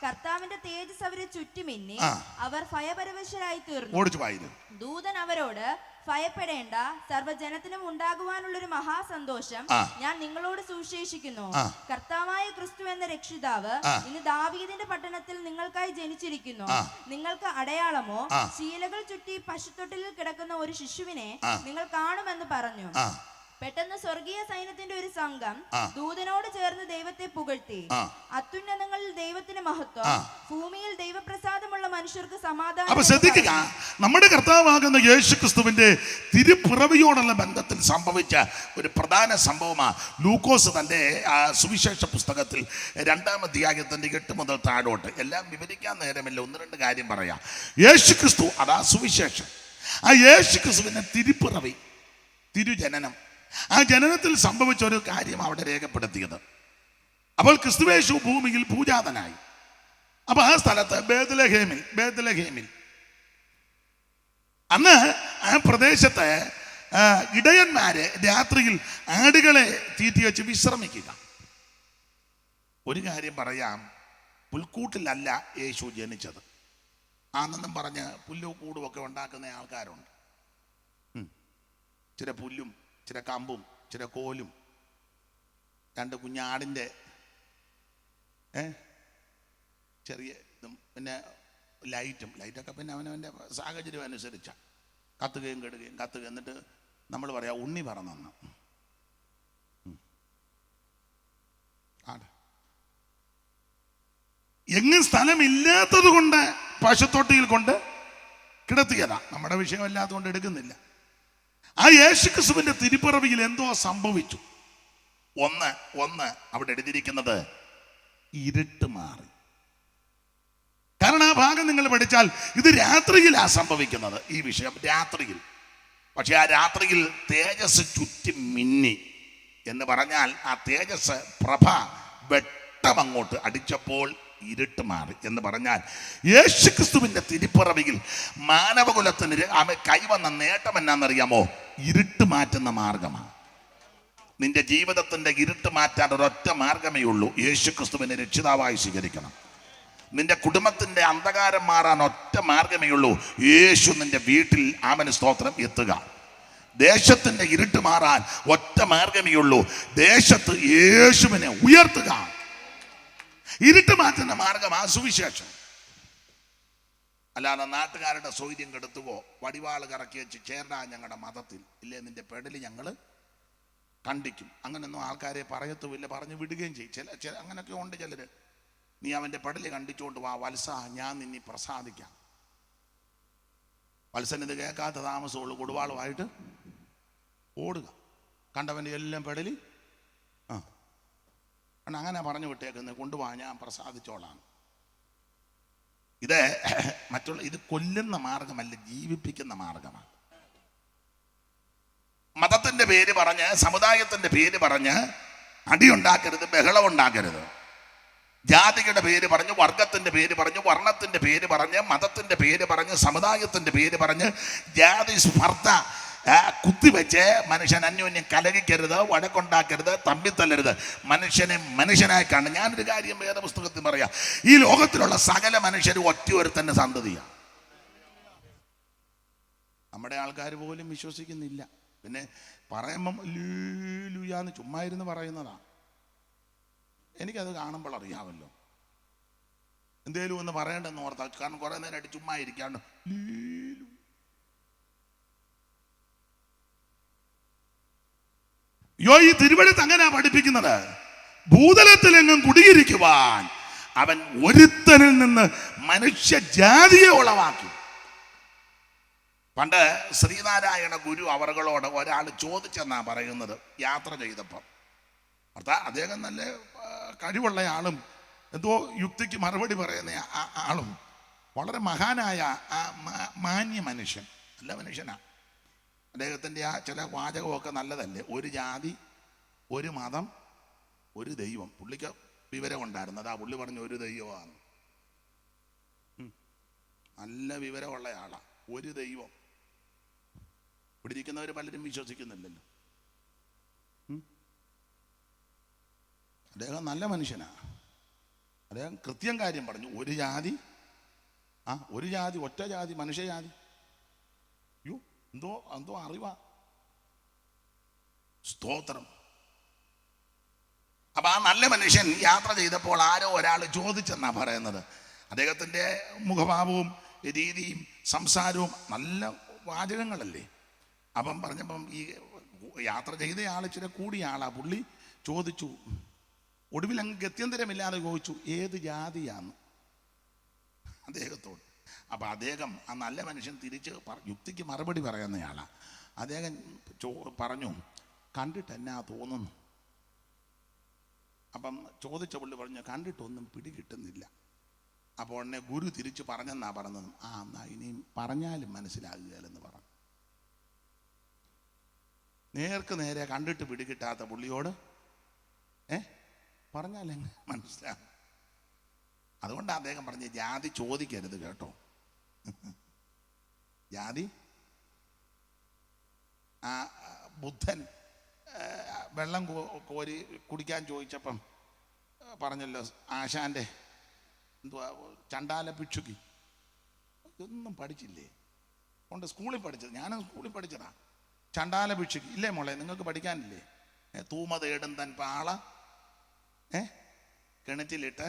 കർത്താവിന്റെ തേജസ് അവരെ ചുറ്റുമിന്നി അവർ ഭയപരവശരായി തീർന്നു. ഓടിച്ചു വായിന്. ദൂതൻ അവരോട്, ഭയപ്പെടേണ്ട, സർവ്വജനത്തിനും ഉണ്ടാകുവാനുള്ളൊരു മഹാസന്തോഷം ഞാൻ നിങ്ങളോട് സുവിശേഷിക്കുന്നു. കർത്താവായ ക്രിസ്തു എന്ന രക്ഷിതാവ് ഇന്ന് ദാവീദിന്റെ പട്ടണത്തിൽ നിങ്ങൾക്കായി ജനിച്ചിരിക്കുന്നു. നിങ്ങൾക്ക് അടയാളമോ, ശീലകൾ ചുറ്റി പശുത്തൊട്ടിലിൽ കിടക്കുന്ന ഒരു ശിശുവിനെ നിങ്ങൾ കാണുമെന്ന് പറഞ്ഞു. പെട്ടെന്ന് സ്വർഗീയ സൈന്യത്തിന്റെ ഒരു സംഘം ദൂതനോട് ചേർന്ന് ദൈവത്തെ പുകഴ്ത്തി. അത്യുന്നതങ്ങളിൽ ദൈവത്തിന് മഹത്വം, ഭൂമിയിൽ ദൈവപ്രസാദമുള്ള മനുഷ്യർക്ക് സമാധാനം. അപ്പൊ ശ്രദ്ധിക്കുക, നമ്മുടെ കർത്താവാകുന്ന യേശുക്രിസ്തുവിന്റെ തിരുപ്പിറവിയോടുള്ള ബന്ധത്തിൽ സംഭവിച്ച ഒരു പ്രധാന സംഭവമാണ് ലൂക്കോസ് തന്റെ സുവിശേഷ പുസ്തകത്തിൽ 2-ാം അധ്യായത്തിന്റെ 8 മുതൽ താഴോട്ട്. എല്ലാം വിവരിക്കാൻ നേരമില്ല, ഒന്ന് രണ്ട് കാര്യം പറയാം. യേശുക്രിസ്തു, അതാ സുവിശേഷം. ആ യേശുക്രിസ്തുവിന്റെ തിരുപ്പിറവി, തിരുജനനം, ആ ജനനത്തിൽ സംഭവിച്ച ഒരു കാര്യം അവിടെ രേഖപ്പെടുത്തിയത്. അപ്പോൾ ക്രിസ്തുവേശു ഭൂമിയിൽ പൂജാതനായി. അപ്പൊ ആ സ്ഥലത്ത് ബേത്ലഹേമിൽ അന്ന് ആ പ്രദേശത്ത് ഇടയന്മാര് രാത്രിയിൽ ആടുകളെ തീറ്റി വെച്ച് വിശ്രമിക്കുക. ഒരു കാര്യം പറയാം, പുൽക്കൂട്ടിലല്ല യേശു ജനിച്ചത്. ആണെന്നും പറഞ്ഞ് പുല്ലും കൂടും ഒക്കെ ഉണ്ടാക്കുന്ന ആൾക്കാരുണ്ട്. ചില പുല്ലും ചില കമ്പും ചില കോലും 2 കുഞ്ഞാടിൻ്റെ ചെറിയ ഇതും പിന്നെ ലൈറ്റൊക്കെ പിന്നെ അവനവൻ്റെ സാഹചര്യം അനുസരിച്ച കത്തുകയും കെടുകയും എന്നിട്ട് നമ്മൾ പറയാ ഉണ്ണി പറന്നെന്ന്. എങ്ങും സ്ഥലമില്ലാത്തത് കൊണ്ട് പശുത്തൊട്ടിയിൽ കൊണ്ട് കിടത്തിയതാ. നമ്മുടെ വിഷയമല്ലാത്തത് കൊണ്ട് എടുക്കുന്നില്ല. ആ യേശുക്രിസ്തുവിന്റെ തിരുപ്പിറവിയിൽ എന്തോ സംഭവിച്ചു. ഒന്ന് അവിടെ എഴുതിയിരിക്കുന്നത് ഇരുട്ട് മാറി. കാരണം ആ ഭാഗം നിങ്ങൾ പഠിച്ചാൽ ഇത് രാത്രിയിലാ സംഭവിക്കുന്നത്, ഈ വിഷയം രാത്രിയിൽ. പക്ഷെ ആ രാത്രിയിൽ തേജസ് ചുറ്റി മിന്നി എന്ന് പറഞ്ഞാൽ ആ തേജസ് പ്രഭ വെട്ടമങ്ങോട്ട് അടിച്ചപ്പോൾ ഇരുട്ട് മാറി എന്ന് പറഞ്ഞാൽ യേശുക്രിസ്തുവിന്റെ തിരുപ്പിറവിയിൽ മാനവകുലത്തിന് കൈവന്ന നേട്ടം എന്നാണെന്നറിയാമോ? ഇരുട്ട് മാറ്റുന്ന മാർഗമാണ്. നിന്റെ ജീവിതത്തിന്റെ ഇരുട്ട് മാറ്റാൻ ഒരൊറ്റ മാർഗമേ ഉള്ളൂ, യേശുക്രിസ്തുവിനെ രക്ഷിതാവായി സ്വീകരിക്കണം. നിന്റെ കുടുംബത്തിന്റെ അന്ധകാരം മാറാൻ ഒറ്റ മാർഗമേ ഉള്ളൂ, യേശു നിന്റെ വീട്ടിൽ ആമന സ്തോത്രം എത്തുക. ദേശത്തിന്റെ ഇരുട്ട് മാറാൻ ഒറ്റ മാർഗമേ ഉള്ളൂ, ദേശത്ത് യേശുവിനെ ഉയർത്തുക. ഇരുട്ട് മാറ്റുന്ന മാർഗം ആ സുവിശേഷം. അല്ലാതെ നാട്ടുകാരുടെ സൗകര്യം കെടുത്തുവോ വടിവാള് കറക്കി വെച്ച് ചേർന്നാ ഞങ്ങളുടെ മതത്തിൽ ഇല്ലേ നിന്റെ പെടലി ഞങ്ങൾ കണ്ടിക്കും, അങ്ങനൊന്നും ആൾക്കാരെ പറയത്തുമില്ല, പറഞ്ഞു വിടുകയും ചെയ്യും. ചില അങ്ങനെയൊക്കെ ഉണ്ട് ചിലര്. നീ അവന്റെ പെടലി കണ്ടിച്ചുകൊണ്ട് വാ വത്സ, ഞാൻ നിന്നെ പ്രസാദിക്കാം. വത്സൻ ഇത് കേൾക്കാത്ത താമസമുള്ളൂ, കൊടുവാളുമായിട്ട് ഓടുക. കണ്ടവൻ്റെ എല്ലാം പെടലി അങ്ങനെ പറഞ്ഞു വിട്ടേക്കുന്നത്, കൊണ്ടുപോവാ ഞാൻ പ്രസാദിച്ചോളാം. ഇത് ഇത് കൊല്ലുന്ന മാർഗമല്ല, ജീവിപ്പിക്കുന്ന മാർഗമാണ്. മതത്തിന്റെ പേര് പറഞ്ഞ് സമുദായത്തിന്റെ പേര് പറഞ്ഞ് അടിയുണ്ടാക്കരുത്, ബഹളം ഉണ്ടാക്കരുത്. ജാതിയുടെ പേര് പറഞ്ഞ്, വർഗത്തിന്റെ പേര് പറഞ്ഞ്, വർണ്ണത്തിന്റെ പേര് പറഞ്ഞ്, മതത്തിന്റെ പേര് പറഞ്ഞ്, സമുദായത്തിന്റെ പേര് പറഞ്ഞ് ജാതി സ്പർദ്ധ കുത്തിവെച്ച് മനുഷ്യൻ അന്യോന്യം കലഹിക്കരുത്, വഴക്കുണ്ടാക്കരുത്, തമ്മിത്തല്ലരുത്. മനുഷ്യനെ മനുഷ്യനായി കാണും. ഞാനൊരു കാര്യം വേദപുസ്തകത്തിൽ പറയാം, ഈ ലോകത്തിലുള്ള സകല മനുഷ്യരും ഒറ്റയൊരുത്തന്റെ സന്തതിയാണ്. നമ്മുടെ ആൾക്കാർ പോലും വിശ്വസിക്കുന്നില്ല. പിന്നെ പറയുമ്പം ലൂയാന്ന് ചുമ്മാ ഇരുന്ന് പറയുന്നതാ. എനിക്കത് കാണുമ്പോൾ അറിയാമല്ലോ, എന്തേലും ഒന്ന് പറയണ്ടെന്ന് ഓർത്താ. കാരണം കുറെ നേരമായിട്ട് ചുമ്മാ ഇരിക്കാണ്ട് ഈ തിരുവഴുത്ത് അങ്ങനെയാ പഠിപ്പിക്കുന്നത്. ഭൂതലത്തിലെങ്ങും കുടിയിരിക്കുവാൻ അവൻ ഒരുത്തനിൽ നിന്ന് മനുഷ്യജാതിയെ ഉളവാക്കി. പണ്ട് ശ്രീനാരായണ ഗുരു അവറുകളോട് ഒരാൾ ചോദിച്ചെന്നാ പറയുന്നത്, യാത്ര ചെയ്തപ്പം. അദ്ദേഹം നല്ല കഴിവുള്ള ആളും എന്തോ യുക്തിക്ക് മറുപടി പറയുന്ന ആളും വളരെ മഹാനായ മാന്യ മനുഷ്യൻ, നല്ല മനുഷ്യനാണ്. അദ്ദേഹത്തിൻ്റെ ആ ചില വാചകമൊക്കെ നല്ലതല്ലേ. ഒരു ജാതി, ഒരു മതം, ഒരു ദൈവം. പുള്ളിക്ക് വിവരം ഉണ്ടായിരുന്നത് ആ പുള്ളി പറഞ്ഞ ഒരു ദൈവമാണ്. നല്ല വിവരമുള്ള ആളാ. ഒരു ദൈവം. ഇവിടെ ഇരിക്കുന്നവർ പലരും വിശ്വസിക്കുന്നില്ലല്ലോ. അദ്ദേഹം നല്ല മനുഷ്യനാ. അദ്ദേഹം കൃത്യം കാര്യം പറഞ്ഞു. ഒരു ജാതി, ഒരു ജാതി, ഒറ്റ ജാതി, മനുഷ്യജാതി. യോ എന്തോ അറിവാ. സ്തോത്രം. അപ്പൊ ആ നല്ല മനുഷ്യൻ യാത്ര ചെയ്തപ്പോൾ ആരോ ഒരാൾ ചോദിച്ചെന്നാ പറയുന്നത്. അദ്ദേഹത്തിൻ്റെ മുഖഭാവവും രീതിയും സംസാരവും നല്ല വാചകങ്ങളല്ലേ. അപ്പം പറഞ്ഞപ്പം ഈ യാത്ര ചെയ്ത ആൾ ഇച്ചിരി കൂടിയ ആളാ. പുള്ളി ചോദിച്ചു, ഒടുവിൽ അങ്ങ് ഗത്യന്തരമില്ലാതെ ചോദിച്ചു, ഏത് ജാതിയാന്ന് അദ്ദേഹത്തോട്. അപ്പം അദ്ദേഹം, ആ നല്ല മനുഷ്യൻ തിരിച്ച് യുക്തിക്ക് മറുപടി പറയുന്നയാളാ. അദ്ദേഹം പറഞ്ഞു, കണ്ടിട്ട് എന്നാ തോന്നുന്നു. അപ്പം ചോദിച്ച പുള്ളി പറഞ്ഞു, കണ്ടിട്ടൊന്നും പിടികിട്ടുന്നില്ല. അപ്പോൾ എന്നെ ഗുരു തിരിച്ച് പറഞ്ഞെന്നാ പറഞ്ഞത്. എന്നാ ഇനിയും പറഞ്ഞാലും മനസ്സിലാകുകയില്ലെന്ന് പറഞ്ഞു. നേർക്ക് നേരെ കണ്ടിട്ട് പിടികിട്ടാത്ത പുള്ളിയോട് പറഞ്ഞാലെങ്ങനെ മനസ്സിലാകും? അതുകൊണ്ട് അദ്ദേഹം പറഞ്ഞ്, ജാതി ചോദിക്കരുത് കേട്ടോ. ജാതി. ബുദ്ധൻ വെള്ളം കോരി കുടിക്കാൻ ചോദിച്ചപ്പം പറഞ്ഞല്ലോ, ആശാന്റെ എന്തുവാ ചണ്ടാല ഭിക്ഷുക്ക് ഇതൊന്നും പഠിച്ചില്ലേ? കൊണ്ട് സ്കൂളിൽ പഠിച്ചത്, ഞാനും സ്കൂളിൽ പഠിച്ചതാ. ചണ്ടാല ഭിക്ഷുക്ക് ഇല്ലേ മോളെ, നിങ്ങൾക്ക് പഠിക്കാനില്ലേ? തൂമ തേടും തൻ പാള കിണറ്റിലിട്ട്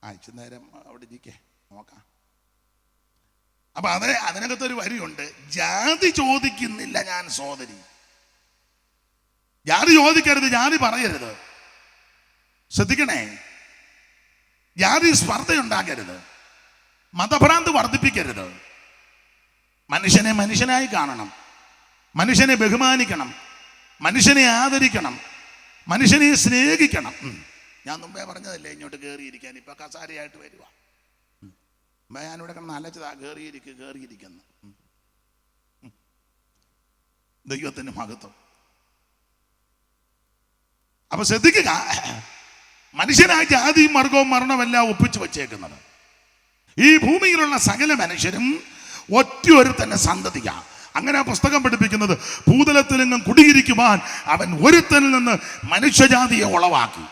ഇച്ചിരി നേരം അവിടെ ഇരിക്കേ, നോക്കാം. അപ്പൊ അതിനകത്തൊരു വരിയുണ്ട്, ജാതി ചോദിക്കുന്നില്ല ഞാൻ സോദരി. ജാതി ചോദിക്കരുത്, ജാതി പറയരുത്. ശ്രദ്ധിക്കണേ. ജാതി സ്പർദ്ധയുണ്ടാക്കരുത്, മതഭ്രാന്ത് വർദ്ധിപ്പിക്കരുത്. മനുഷ്യനെ മനുഷ്യനായി കാണണം, മനുഷ്യനെ ബഹുമാനിക്കണം, മനുഷ്യനെ ആദരിക്കണം, മനുഷ്യനെ സ്നേഹിക്കണം. ഞാൻ മുമ്പേ പറഞ്ഞതല്ലേ ഇങ്ങോട്ട് കയറിയിരിക്കാൻ. ഇപ്പൊ കസാരയായിട്ട് വരുക. ഞാനിവിടെ കിടന്ന് അലച്ചതാ, കയറിയിരിക്കുന്നു. ദൈവത്തിന് മഹത്വം. അപ്പൊ ശ്രദ്ധിക്കുക, മനുഷ്യനായ ജാതിയും വർഗവും മരണമെല്ലാം ഒപ്പിച്ചു വച്ചേക്കുന്നത്. ഈ ഭൂമിയിലുള്ള സകല മനുഷ്യരും ഒറ്റയൊരു തന്നെ സന്തതിയാ. അങ്ങനെ ആ പുസ്തകം പഠിപ്പിക്കുന്നത്, ഭൂതലത്തിൽ നിന്നും കുടിയിരിക്കുവാൻ അവൻ ഒരുത്തനിൽ നിന്ന് മനുഷ്യജാതിയെ ഉളവാക്കി.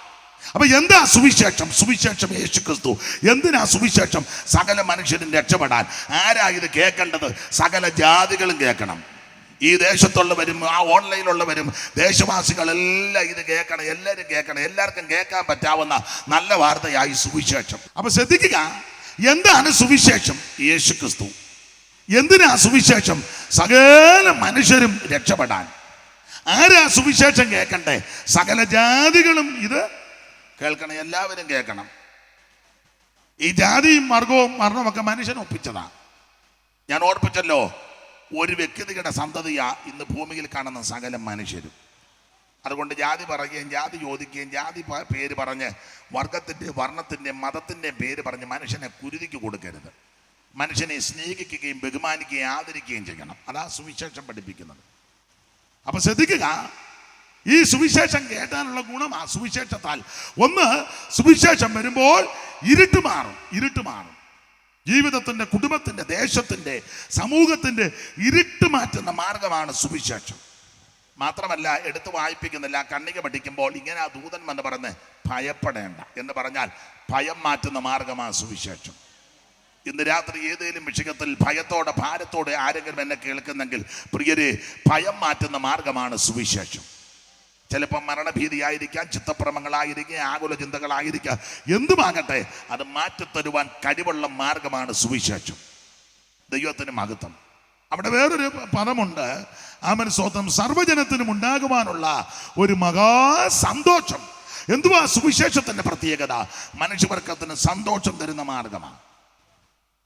അപ്പൊ എന്താ സുവിശേഷം? സുവിശേഷം യേശുക്രിസ്തു. എന്തിനാ സുവിശേഷം? സകല മനുഷ്യരും രക്ഷപ്പെടാൻ. ആരാ ഇത് കേൾക്കേണ്ടത്? സകല ജാതികളും കേൾക്കണം. ഈ ദേശത്തുള്ളവരും ആ ഓൺലൈനിലുള്ളവരും ദേശവാസികളെല്ലാം ഇത് കേൾക്കണം. എല്ലാവരും കേൾക്കണം. എല്ലാവർക്കും കേൾക്കാൻ പറ്റാവുന്ന നല്ല വാർത്തയായി സുവിശേഷം. അപ്പൊ ശ്രദ്ധിക്കുക, എന്താണ് സുവിശേഷം? യേശുക്രിസ്തു. എന്തിനാ സുവിശേഷം? സകല മനുഷ്യരും രക്ഷപ്പെടാൻ. ആരാ സുവിശേഷം കേൾക്കണ്ടേ? സകല ജാതികളും ഇത് കേൾക്കണം. എല്ലാവരും കേൾക്കണം. ഈ ജാതിയും വർഗവും മരണമൊക്കെ മനുഷ്യൻ ഒപ്പിച്ചതാ. ഞാൻ ഓർപ്പിച്ചല്ലോ, ഒരു വ്യക്തിയുടെ സന്തതിയാ ഇന്ന് ഭൂമിയിൽ കാണുന്ന സകല മനുഷ്യരും. അതുകൊണ്ട് ജാതി പറയുകയും ജാതി ചോദിക്കുകയും ജാതി പേര് പറഞ്ഞ് വർഗത്തിൻ്റെ, വർണ്ണത്തിൻ്റെ, മതത്തിൻ്റെ പേര് പറഞ്ഞ് മനുഷ്യനെ കുരുതിക്ക് കൊടുക്കരുത്. മനുഷ്യനെ സ്നേഹിക്കുകയും ബഹുമാനിക്കുകയും ആദരിക്കുകയും ചെയ്യണം. അതാ സുവിശേഷം പഠിപ്പിക്കുന്നത്. അപ്പൊ ശ്രദ്ധിക്കുക, ഈ സുവിശേഷം കേട്ടാനുള്ള ഗുണം ആ സുവിശേഷത്താൽ. ഒന്ന്, സുവിശേഷം വരുമ്പോൾ ഇരുട്ട് മാറും. ജീവിതത്തിൻ്റെ, കുടുംബത്തിൻ്റെ, ദേശത്തിൻ്റെ, സമൂഹത്തിൻ്റെ ഇരുട്ട് മാറ്റുന്ന മാർഗമാണ് സുവിശേഷം. മാത്രമല്ല, എടുത്ത് വായിപ്പിക്കുന്നില്ല. കണ്ണിക പഠിക്കുമ്പോൾ ഇങ്ങനെ ആ ദൂതൻ എന്ന് പറഞ്ഞ് ഭയപ്പെടേണ്ട എന്ന് പറഞ്ഞാൽ ഭയം മാറ്റുന്ന മാർഗമാണ് സുവിശേഷം. ഇന്ന് രാത്രി ഏതെങ്കിലും വിഷയത്തിൽ ഭയത്തോടെ, ഭാരത്തോടെ ആരെങ്കിലും എന്നെ കേൾക്കുന്നെങ്കിൽ, പ്രിയരെ, ഭയം മാറ്റുന്ന മാർഗമാണ് സുവിശേഷം. ചിലപ്പോൾ മരണഭീതിയായിരിക്കാം, ചിത്തഭ്രമങ്ങളായിരിക്കാം, ആകുല ചിന്തകളായിരിക്കാം, എന്തുമാകട്ടെ, അത് മാറ്റിത്തരുവാൻ കഴിവുള്ള മാർഗമാണ് സുവിശേഷം. ദൈവത്തിന് മഹത്വം. അവിടെ വേറൊരു പദമുണ്ട്, ആമേൻ സ്തോത്രം, സർവ്വജനത്തിനും ഉണ്ടാകുവാനുള്ള ഒരു മഹാസന്തോഷം. എന്തുവാ സുവിശേഷത്തിന്റെ പ്രത്യേകത? മനുഷ്യവർഗത്തിന് സന്തോഷം തരുന്ന മാർഗമാണ്.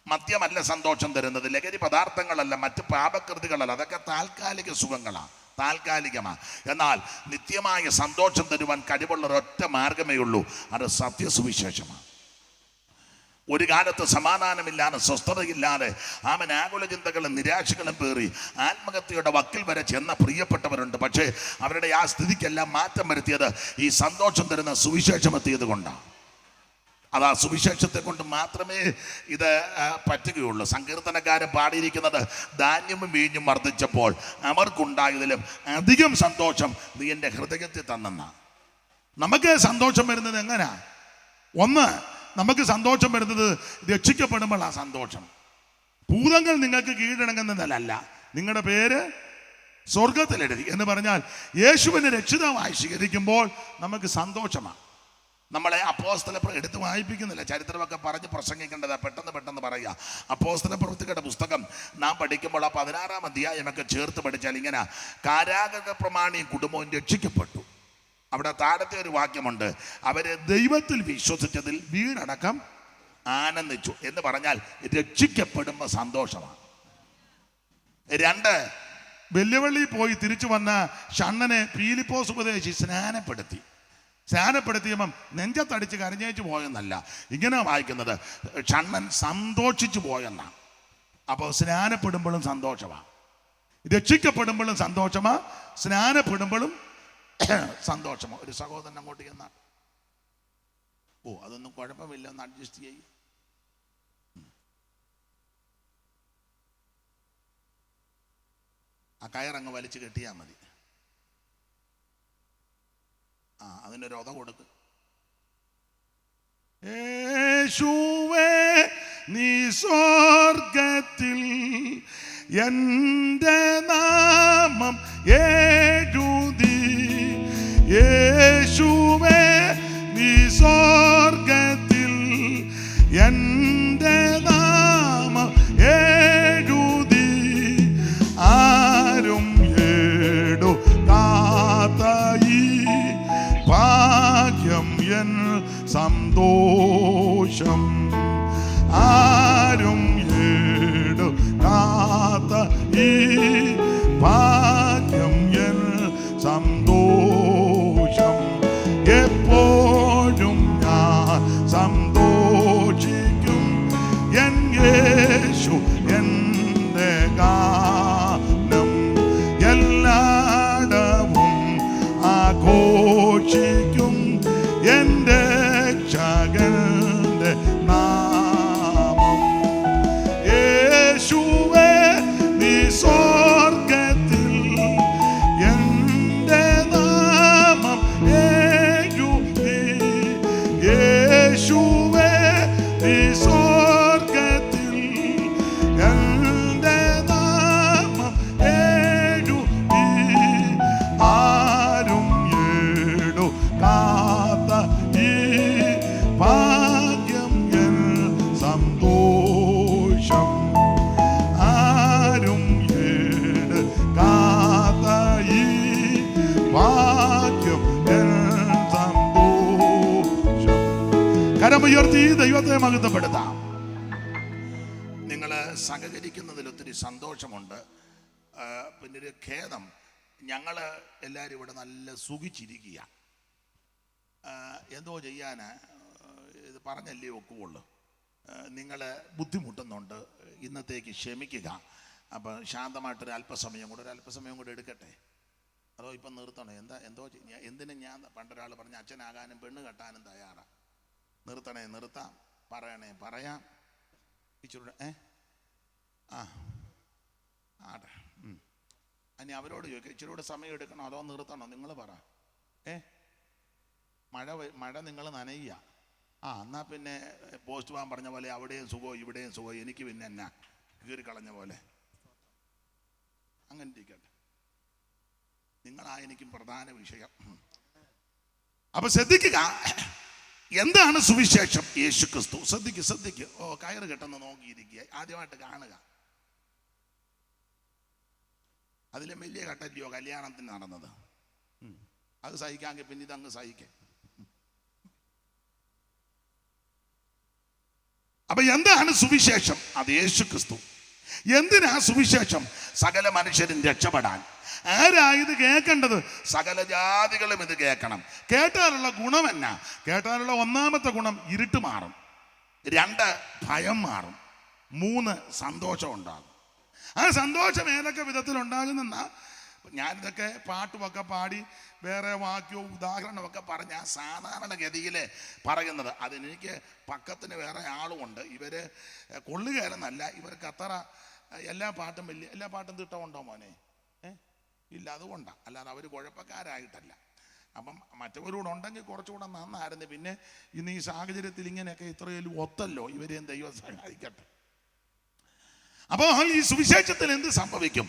മദ്യമല്ല സന്തോഷം തരുന്നത്, ലഹരി പദാർത്ഥങ്ങളല്ല, മറ്റ് പാപകൃതികളല്ല, അതൊക്കെ താൽക്കാലിക സുഖങ്ങളാണ്, താൽക്കാലികമാണ്. എന്നാൽ നിത്യമായ സന്തോഷം തരുവാൻ കഴിവുള്ള ഒരൊറ്റ മാർഗമേ ഉള്ളൂ, അത് സത്യസുവിശേഷമാണ്. ഒരു കാലത്ത് സമാധാനമില്ലാതെ, സ്വസ്ഥതയില്ലാതെ, ആമൻ ആകുല ചിന്തകളും നിരാശകളും പേറി ആത്മഹത്യയുടെ വക്കിൽ വരെ ചെന്ന പ്രിയപ്പെട്ടവരുണ്ട്. പക്ഷേ അവരുടെ ആ സ്ഥിതിക്കെല്ലാം മാറ്റം വരുത്തിയത് ഈ സന്തോഷം തരുന്ന സുവിശേഷം എത്തിയത് കൊണ്ടാണ്. അതാ സുവിശേഷത്തെ കൊണ്ട് മാത്രമേ ഇത് പറ്റുകയുള്ളൂ. സങ്കീർത്തനക്കാരൻ പാടിയിരിക്കുന്നത്, ധാന്യവും വീഞ്ഞും വർദ്ധിച്ചപ്പോൾ അവർക്കുണ്ടായതിലും അധികം സന്തോഷം നീ എൻ്റെ ഹൃദയത്തിൽ തന്നെന്ന. നമുക്ക് സന്തോഷം വരുന്നത് എങ്ങനെയാ? ഒന്ന്, നമുക്ക് സന്തോഷം വരുന്നത് രക്ഷിക്കപ്പെടുമ്പോൾ ആ സന്തോഷം. ഭൂതങ്ങൾ നിങ്ങൾക്ക് കീഴടങ്ങുന്നതല്ല, നിങ്ങളുടെ പേര് സ്വർഗത്തിലെഴുതി എന്ന് പറഞ്ഞാൽ യേശുവിനെ രക്ഷിതാവായി സ്വീകരിക്കുമ്പോൾ നമുക്ക് സന്തോഷമാണ്. നമ്മളെ അപ്പോസ്തല എടുത്ത് വായിപ്പിക്കുന്നില്ല, ചരിത്രമൊക്കെ പറഞ്ഞ് പ്രസംഗിക്കേണ്ടതാ, പെട്ടെന്ന് പറയുക. അപ്പോസ്തല പ്രവൃത്തികളുടെ പുസ്തകം നാം പഠിക്കുമ്പോൾ ആ 16-ാം അധ്യായമൊക്കെ ചേർത്ത് പഠിച്ചാൽ ഇങ്ങനെ, കാരാഗൃഹ പ്രമാണിയും കുടുംബവും രക്ഷിക്കപ്പെട്ടു. അവിടെ താഴത്തെ ഒരു വാക്യമുണ്ട്, അവര് ദൈവത്തിൽ വിശ്വസിച്ചതിൽ വീടടക്കം ആനന്ദിച്ചു എന്ന് പറഞ്ഞാൽ രക്ഷിക്കപ്പെടുമ്പോൾ സന്തോഷമാണ്. 2, വെല്ലുവിളി പോയി തിരിച്ചു വന്ന ഷണ്ണനെ പീലിപ്പോസ് ഉപദേശി സ്നാനപ്പെടുത്തിയപ്പം നെഞ്ചത്തടിച്ച് കരഞ്ഞേച്ച് പോയെന്നല്ല, ഇങ്ങനെ വായിക്കുന്നത്, ഷണ്ണൻ സന്തോഷിച്ചു പോയെന്നാണ്. അപ്പോൾ സ്നാനപ്പെടുമ്പോഴും സന്തോഷമാണ്, രക്ഷിക്കപ്പെടുമ്പോഴും സന്തോഷമാണ്, സ്നാനപ്പെടുമ്പോഴും സന്തോഷമോ. ഒരു സഹോദരൻ അങ്ങോട്ട് ചെന്നാണ്, അതൊന്നും കുഴപ്പമില്ല, ഒന്ന് അഡ്ജസ്റ്റ് ചെയ്യും. ആ കയറങ്ങ് വലിച്ചു കെട്ടിയാൽ മതി. അതിനൊരു ഉത കൊടുക്ക്. യേശുവേ നീ സ്വർഗത്തിൽ എൻ്റെ നാമം എഴുതി, യേശുവേ നീ സ്വർഗത്തിൽ എൻ്റെ നാമം എഴുതി, ആരും എടുക്കാത്ത ഭാഗ്യം എൻ സന്തോഷം, ആരും എടുക്കാത്ത ഈ ഭാഗ്യം എൻ സന്തോഷം, എപ്പോഴും ഞാൻ സന്തോഷിക്കും, എൻ യേശു എൻ്റെ ഗാനം, എല്ലായിടവും ആഘോഷിക്കും എൻ്റെ രക്ഷകന്റെ നാമം. യേശുവേ നീ സ്വർഗത്തിൽ എൻ്റെ നാമം എഴുതി, യേശുവേ നീ സ്വർഗത്തിൽ എൻ്റെ നാമം എഴുതി, ആരും എടുക്കാത്ത ഈ ഭാഗ്യം എൻ സന്തോഷം, ആരും എടുക്കാത്ത ഈ ഭാഗ്യം എൻ സന്തോഷം. കരമുയർത്തി ദൈവത്തെ മഹത്വപ്പെടുത്താം. നിങ്ങൾ സഹകരിക്കുന്നതിൽ ഒത്തിരി സന്തോഷമുണ്ട്. പിന്നെ ഒരു ഖേദം, ഞങ്ങൾ എല്ലാവരും ഇവിടെ നല്ല സുഖിച്ചിരിക്കുക. എന്തോ ചെയ്യാൻ ഇത് പറഞ്ഞല്ലേ ഒക്കുള്ളൂ. നിങ്ങൾ ബുദ്ധിമുട്ടുന്നുണ്ട്, ഇന്നത്തേക്ക് ക്ഷമിക്കുക. അപ്പം ശാന്തമായിട്ടൊരു അല്പസമയം കൂടെ എടുക്കട്ടെ, അതോ ഇപ്പം നിർത്തണോ? എന്തിനും ഞാൻ പണ്ടൊരാൾ പറഞ്ഞ അച്ഛനാകാനും പെണ്ണ് കെട്ടാനും തയ്യാറാണ്. നിർത്താം, പറയാം. ഇച്ചിരൂടെ ആട്ടെ. ഇനി അവരോട് ചോദിക്കാം, ഇച്ചിരൂടെ സമയം എടുക്കണോ അതോ നിർത്തണോ? നിങ്ങൾ പറ. മഴ നിങ്ങൾ നനയുക. എന്നാ പിന്നെ പോസ്റ്റ് പോകാൻ പറഞ്ഞ പോലെ അവിടെയും സുഖമോ ഇവിടെയും സുഖമോ, എനിക്ക് പിന്നെ എന്നാ കീറിക്കളഞ്ഞ പോലെ അങ്ങനെ ഇരിക്കട്ടെ. നിങ്ങളായിരിക്കും പ്രധാന വിഷയം. അപ്പൊ ശ്രദ്ധിക്കുക, എന്താണ് സുവിശേഷം? യേശു ക്രിസ്തു. ശ്രദ്ധിക്ക്. കയറ് കെട്ടെന്ന് നോക്കിയിരിക്കുക, ആദ്യമായിട്ട് കാണുക. അതിലും വലിയ ഘട്ടല്ലയോ കല്യാണത്തിന് നടന്നത്. അത് സഹിക്കാമെങ്കിൽ പിന്നെ ഇതങ്ങ് സഹിക്കാം. അപ്പൊ എന്താണ് സുവിശേഷം? അത് യേശു ക്രിസ്തു. എന്തിനാ സുവിശേഷം? സകല മനുഷ്യരും രക്ഷപ്പെടാൻ. ആരാ ഇത് കേൾക്കേണ്ടത്? സകല ജാതികളും ഇത് കേൾക്കണം. കേട്ടാലുള്ള ഗുണം എന്നാ? കേട്ടാലുള്ള ഒന്നാമത്തെ ഗുണം ഇരുട്ട് മാറും, 2 ഭയം മാറും, 3 സന്തോഷം ഉണ്ടാകും. ആ സന്തോഷം ഏതൊക്കെ വിധത്തിലുണ്ടാകുന്നെന്നാ ഞാനിതൊക്കെ പാട്ടുമൊക്കെ പാടി വേറെ വാക്യവും ഉദാഹരണമൊക്കെ പറഞ്ഞ സാധാരണഗതിയിൽ പറയുന്നത്. അതെനിക്ക് പക്കത്തിന് വേറെ ആളുമുണ്ട്. ഇവർ കൊള്ളുകയല്ലെന്നല്ല, ഇവർക്ക് അത്ര എല്ലാ പാട്ടും തിട്ടമുണ്ടോ മോനെ? ഇല്ല, അതുകൊണ്ടാണ്, അല്ലാതെ അവർ കുഴപ്പക്കാരായിട്ടല്ല. അപ്പം മറ്റവരോട് ഉണ്ടെങ്കിൽ കുറച്ചുകൂടെ നന്നായിരുന്നു. പിന്നെ ഇന്ന് ഈ സാഹചര്യത്തിൽ ഇങ്ങനെയൊക്കെ ഇത്രയും ഒത്തല്ലോ, ഇവരെയും ദൈവം സഹായിക്കട്ടെ. അപ്പോൾ ഈ സുവിശേഷത്തിൽ എന്ത് സംഭവിക്കും?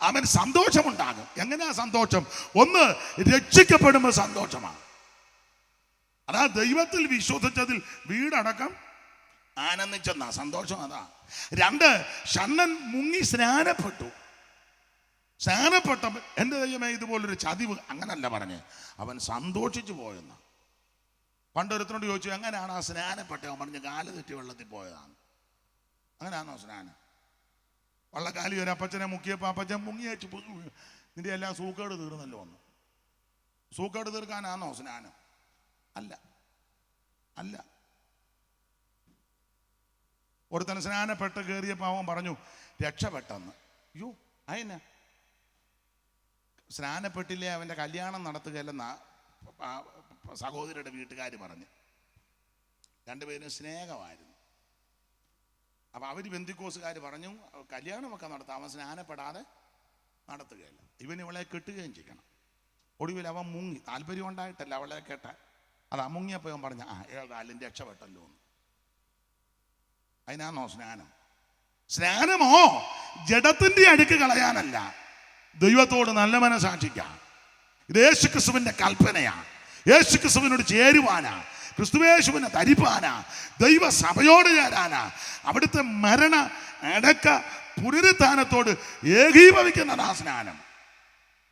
അവൻ സന്തോഷമുണ്ടാകും. എങ്ങനെയാ സന്തോഷം? ഒന്ന്, രക്ഷിക്കപ്പെടുമ്പോൾ സന്തോഷമാണ്. അതാ ദൈവത്തിൽ വിശ്വസിച്ചതിൽ വീടടക്കം ആനന്ദിച്ചെന്നാ സന്തോഷം. അതാ. 2, ഷണ്ണൻ മുങ്ങി സ്നാനപ്പെട്ടു. സ്നാനപ്പെട്ടപ്പോൾ എൻ്റെ ദൈവമേ ഇതുപോലൊരു ചതിവ്, അങ്ങനല്ല പറഞ്ഞ്, അവൻ സന്തോഷിച്ചു പോയെന്ന. പണ്ടൊരുത്തനോട് ചോദിച്ചു, എങ്ങനെയാണ് ആ സ്നാനപ്പെട്ടത്? അവൻ പറഞ്ഞ്, കാല് തെറ്റി വെള്ളത്തിൽ പോയതാണ്. അങ്ങനെയാണോ സ്നാനം? വള്ളക്കാലി ഒരു അപ്പച്ചനെ മുക്കിയപ്പോൾ അപ്പച്ചൻ മുങ്ങി വെച്ച് നിന്റെ എല്ലാം സൂക്കേട് തീർന്നല്ലോ ഒന്ന്. സൂക്കേട് തീർക്കാനാണോ സ്നാനം? അല്ല, അല്ല. ഒരുത്തൻ സ്നാനപ്പെട്ട് കയറിയപ്പോൾ അവൻ പറഞ്ഞു രക്ഷപ്പെട്ടെന്ന്. അയ്യോ, അതെന്നാ? സ്നാനപ്പെട്ടില്ലേ, അവൻ്റെ കല്യാണം നടത്തുകയല്ലെന്നാ സഹോദരിയുടെ വീട്ടുകാർ പറഞ്ഞ്. 2 പേരും സ്നേഹമായിരുന്നു. അപ്പം അവർ ബന്ധുക്കോസുകാർ പറഞ്ഞു കല്യാണമൊക്കെ നടത്താം, അവൻ സ്നാനപ്പെടാതെ നടത്തുകയല്ല, ഇവൻ ഇവളെ കെട്ടുകയും ചെയ്യണം. ഒടുവിൽ അവൻ മുങ്ങി, താല്പര്യം ഉണ്ടായിട്ടല്ല അവളെ കേട്ട. അതാ മുങ്ങിയപ്പോൾ അവൻ പറഞ്ഞ ഏതായാലും രക്ഷപ്പെട്ടല്ലോ എന്ന്. അതിനാണോ സ്നാനം? സ്നാനമോ ജഡത്തിൻ്റെ അടുക്ക് കളയാനല്ല, ദൈവത്തോട് നല്ല മനസാക്ഷിക്കാം. ഇത് യേശുക്രിസ്തുവിൻ്റെ കൽപ്പനയാണ്. യേശുക്രിസ്തുവിനോട് ചേരുവാനാ, ക്രിസ്തുവേശുവിനെ ധരിപ്പാനാ, ദൈവസഭയോട് ചേരാനാ, അവിടുത്തെ മരണ അടക്ക പുനരുത്ഥാനത്തോട് ഏകീഭവിക്കുന്നതാ സ്നാനം.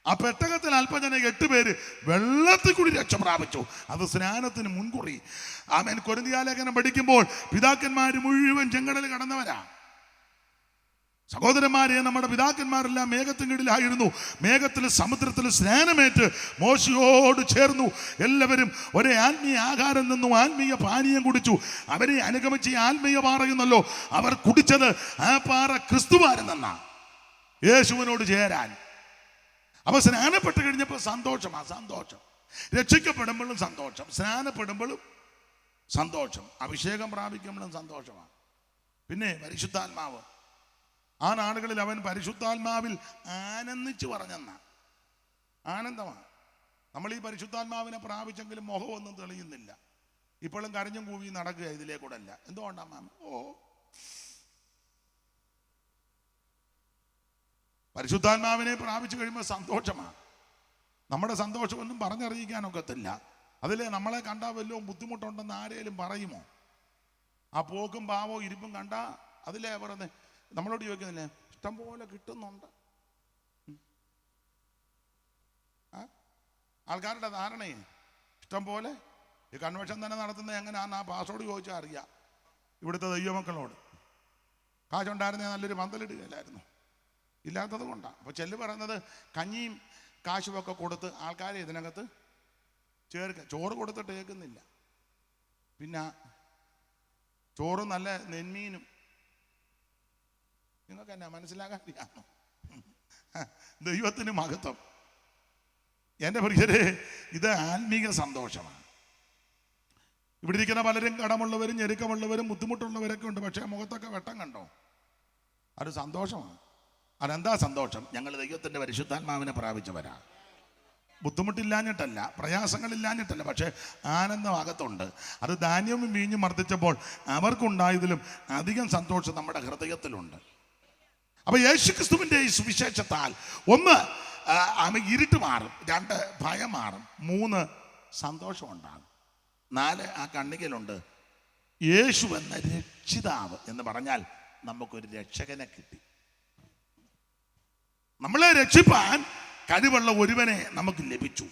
ആ പെട്ടകത്തിൽ അല്പജന 8 പേര് വെള്ളത്തിൽ കൂടി രക്ഷ പ്രാപിച്ചു. അത് സ്നാനത്തിന് മുൻകുറി. ആമേൻ. കൊരിന്ത്യലേഖനം പഠിക്കുമ്പോൾ പിതാക്കന്മാർ മുഴുവൻ ചെങ്കടൽ കടന്നവരാ. സഹോദരന്മാരെ, നമ്മുടെ പിതാക്കന്മാരെല്ലാം മേഘത്തിൻകീഴിലായിരുന്നു. മേഘത്തിൽ സമുദ്രത്തിൽ സ്നാനമേറ്റ് മോശയോട് ചേർന്നു. എല്ലാവരും ഒരേ ആത്മീയ ആഹാരം നിന്നും ആത്മീയ പാനീയം കുടിച്ചു. അവരെ അനുഗമിച്ച് ആത്മീയ പാറയുന്നല്ലോ. അവർ കുടിച്ചത് ആ പാറ ക്രിസ്തുവാരെന്നാ, യേശുവിനോട് ചേരാൻ. അപ്പൊ സ്നാനപ്പെട്ട് കഴിഞ്ഞപ്പോൾ സന്തോഷമാണ്. സന്തോഷം രക്ഷിക്കപ്പെടുമ്പോഴും സന്തോഷം, സ്നാനപ്പെടുമ്പോഴും സന്തോഷം, അഭിഷേകം പ്രാപിക്കുമ്പോഴും സന്തോഷമാണ്. പിന്നെ പരിശുദ്ധാത്മാവ്. ആ നാടുകളിൽ അവൻ പരിശുദ്ധാത്മാവിൽ ആനന്ദിച്ചു പറഞ്ഞെന്ന ആനന്ദമാണ്. നമ്മൾ ഈ പരിശുദ്ധാത്മാവിനെ പ്രാപിച്ചെങ്കിലും മുഖമൊന്നും തെളിയുന്നില്ല. ഇപ്പോഴും കരഞ്ഞും കൂവി നടക്കുക ഇതിലേക്കൂടെ അല്ല. എന്തുകൊണ്ടാ മാം? പരിശുദ്ധാത്മാവിനെ പ്രാപിച്ചു കഴിയുമ്പോൾ സന്തോഷമാണ്. നമ്മുടെ സന്തോഷമൊന്നും പറഞ്ഞറിയിക്കാനൊക്കത്തില്ല. അതിലെ നമ്മളെ കണ്ടാൽ വല്ലോ ബുദ്ധിമുട്ടുണ്ടെന്ന് ആരേലും പറയുമോ? ആ പോക്കും പാവോ ഇരിപ്പും കണ്ടാ അതിലെ പറഞ്ഞ് നമ്മളോട് ചോദിക്കുന്നില്ലേ, ഇഷ്ടം പോലെ കിട്ടുന്നുണ്ട്. ആൾക്കാരുടെ ധാരണയെ ഇഷ്ടം പോലെ. ഈ കൺവെൻഷൻ തന്നെ നടത്തുന്നത് എങ്ങനെയാണെന്ന് ആ പാസ്വേഡ് ചോദിച്ചാൽ അറിയാം. ഇവിടുത്തെ ദൈവമക്കളോട് കാശുണ്ടായിരുന്നേ നല്ലൊരു പന്തലിടുകയില്ലായിരുന്നു, ഇല്ലാത്തത് കൊണ്ടാണ്. അപ്പോൾ ചെല്ലു പറയുന്നത് കഞ്ഞിയും കാശുമൊക്കെ കൊടുത്ത് ആൾക്കാരെ ഇതിനകത്ത് ചേർക്കുക. ചോറ് കൊടുത്തിട്ട് കേൾക്കുന്നില്ല. പിന്നെ ചോറും നല്ല നെന്മീനും. നിങ്ങൾക്ക് എന്നാ മനസ്സിലാകാറിയാണോ? ദൈവത്തിന് മഹത്വം. എൻ്റെ പ്രിയരെ, ഇത് ആത്മീക സന്തോഷമാണ്. ഇവിടെ ഇരിക്കുന്ന പലരും കടമുള്ളവരും ഞെരുക്കമുള്ളവരും ബുദ്ധിമുട്ടുള്ളവരൊക്കെ ഉണ്ട്. പക്ഷേ മുഖത്തൊക്കെ വെട്ടം കണ്ടോ? അത് സന്തോഷമാണ്. അതെന്താ സന്തോഷം? ഞങ്ങൾ ദൈവത്തിൻ്റെ പരിശുദ്ധാത്മാവിനെ പ്രാപിച്ചവരാ. ബുദ്ധിമുട്ടില്ലാഞ്ഞിട്ടല്ല, പ്രയാസങ്ങളില്ലാഞ്ഞിട്ടല്ല, പക്ഷേ ആനന്ദം അകത്തുണ്ട്. അത് ധാന്യവും വീഞ്ഞും വർദ്ധിച്ചപ്പോൾ അവർക്കുണ്ടായതിലും അധികം സന്തോഷം നമ്മുടെ ഹൃദയത്തിലുണ്ട്. അപ്പൊ യേശുക്രിസ്തുവിൻ്റെ ഈ സുവിശേഷത്താൽ 1 ഇരുട്ട് മാറും, 2 ഭയം മാറും, 3 സന്തോഷം ഉണ്ടാകും, 4 ആ കണ്ണികയിലുണ്ട് യേശു എന്ന രക്ഷിതാവ് എന്ന് പറഞ്ഞാൽ നമുക്കൊരു രക്ഷകനെ കിട്ടി. നമ്മളെ രക്ഷിപ്പാൻ കഴിവുള്ള ഒരുവനെ നമുക്ക് ലഭിച്ചു.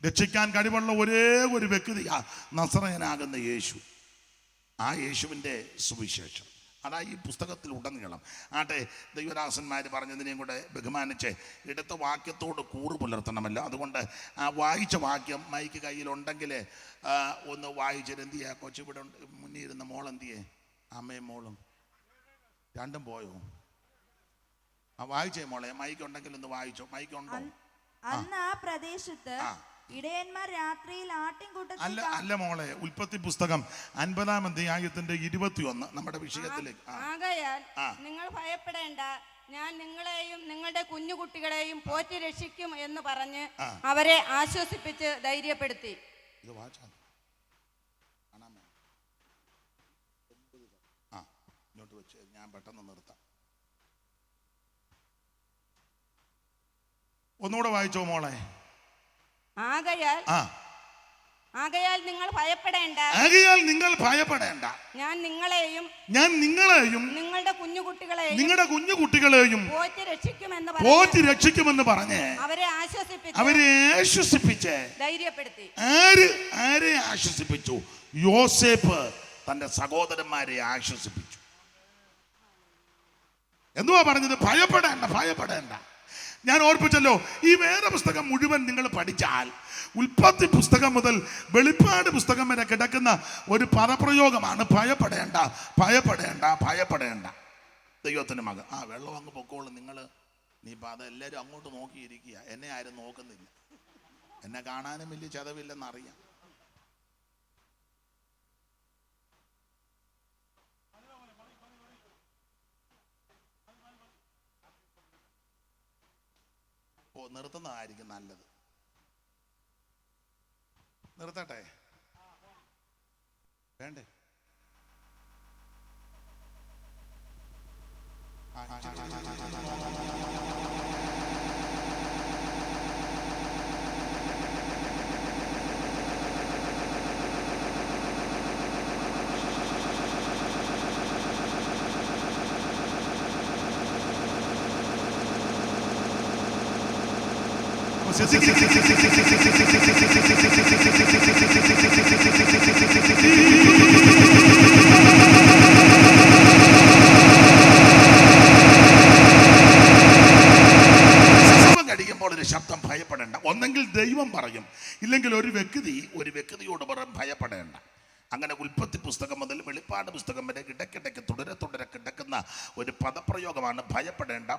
രക്ഷിക്കാൻ കഴിവുള്ള ഒരേ ഒരു വ്യക്തിയാ നസറയനാകുന്ന യേശു. ആ യേശുവിൻ്റെ സുവിശേഷം അതാ ഈ പുസ്തകത്തിൽ ഉടനീളം. ആട്ടെ, ദൈവദാസന്മാർ പറഞ്ഞതിനെയും കൂടെ ബഹുമാനിച്ച് എടുത്ത വാക്യത്തോട് കൂറ് പുലർത്തണമല്ലോ. അതുകൊണ്ട് ആ വായിച്ച വാക്യം മൈക്ക് കയ്യിലുണ്ടെങ്കിൽ ഒന്ന് വായിച്ചിട്ട് എന്ത് ചെയ്യാ? കൊച്ചിവിടെ മുന്നിൽ ഇരുന്ന മോളെന്തിയേ? അമ്മയും മോളും രണ്ടും പോയോ? ആ വായിച്ചേ മോളെ, മൈക്ക് ഉണ്ടെങ്കിൽ ഒന്ന് വായിച്ചോ. മൈക്ക് ഉണ്ടോ? അന്ന് ആ പ്രദേശത്ത് ഇടയന്മാർ രാത്രിയിൽ ആട്ടിൻകൂട്ടത്തിൽ അല്ല മോളെ, ഉൽപ്പത്തി പുസ്തകം 50-ാം അധ്യായത്തിന്റെ 21 നമ്മുടെ വിഷയത്തിലേക്ക്. ആകയാൽ നിങ്ങൾ ഭയപ്പെടേണ്ട, ഞാൻ നിങ്ങളെയും നിങ്ങളുടെ കുഞ്ഞുകുട്ടികളെയും പോറ്റി രക്ഷിക്കും എന്ന് പറഞ്ഞ് അവരെ ആശ്വസിപ്പിച്ച് ധൈര്യപ്പെടുത്തി. ഇത് വായിച്ചോ? ഇങ്ങോട്ട് വെച്ച് ഞാൻ പെട്ടെന്ന് നിർത്താം. ഒന്നുകൂടെ വായിച്ചോ മോളെ. ആകയാൽ നിങ്ങൾ ഭയപ്പെടേണ്ട, ഞാൻ നിങ്ങളെയും നിങ്ങളുടെ കുഞ്ഞുകുട്ടികളെയും പോറ്റി രക്ഷിക്കുമെന്ന് പറഞ്ഞ് അവരെ ആശ്വസിപ്പിച്ച് ധൈര്യപ്പെടുത്തി. ആരെ ആശ്വസിപ്പിച്ചു? യോസേപ്പ് തന്റെ സഹോദരന്മാരെ ആശ്വസിപ്പിച്ചു. എന്തുവാ പറഞ്ഞത്? ഭയപ്പെടേണ്ട. ഞാൻ ഓർപ്പിച്ചല്ലോ, ഈ വേദപുസ്തകം മുഴുവൻ നിങ്ങൾ പഠിച്ചാൽ ഉൽപ്പത്തി പുസ്തകം മുതൽ വെളിപ്പാട് പുസ്തകം വരെ കിടക്കുന്ന ഒരു പദപ്രയോഗമാണ് ഭയപ്പെടേണ്ട. ദൈവത്തിന് മകൻ വെള്ളം അങ്ങ് പൊക്കോളും. നീ ഇപ്പം അതെല്ലാവരും അങ്ങോട്ട് നോക്കിയിരിക്കുക. എന്നെ ആരും നോക്കുന്നില്ല. എന്നെ കാണാനും വലിയ ചതവില്ലെന്നറിയാം. നിർത്തുന്നതായിരിക്കും നല്ലത്. നിർത്തട്ടെ? വേണ്ടേ? കഴിയുമ്പോൾ ഒരു ശബ്ദം ഭയപ്പെടേണ്ട. ഒന്നെങ്കിൽ ദൈവം പറയും, ഇല്ലെങ്കിൽ ഒരു വ്യക്തിയോട് പറയും ഭയപ്പെടേണ്ട. അങ്ങനെ ഉൽപ്പത്തി പുസ്തകം മുതൽ വെളിപ്പാട് പുസ്തകം വരെ ഇടയ്ക്കിടയ്ക്ക് തുടരെ കിടക്കുന്ന ഒരു പദപ്രയോഗമാണ് ഭയപ്പെടേണ്ട.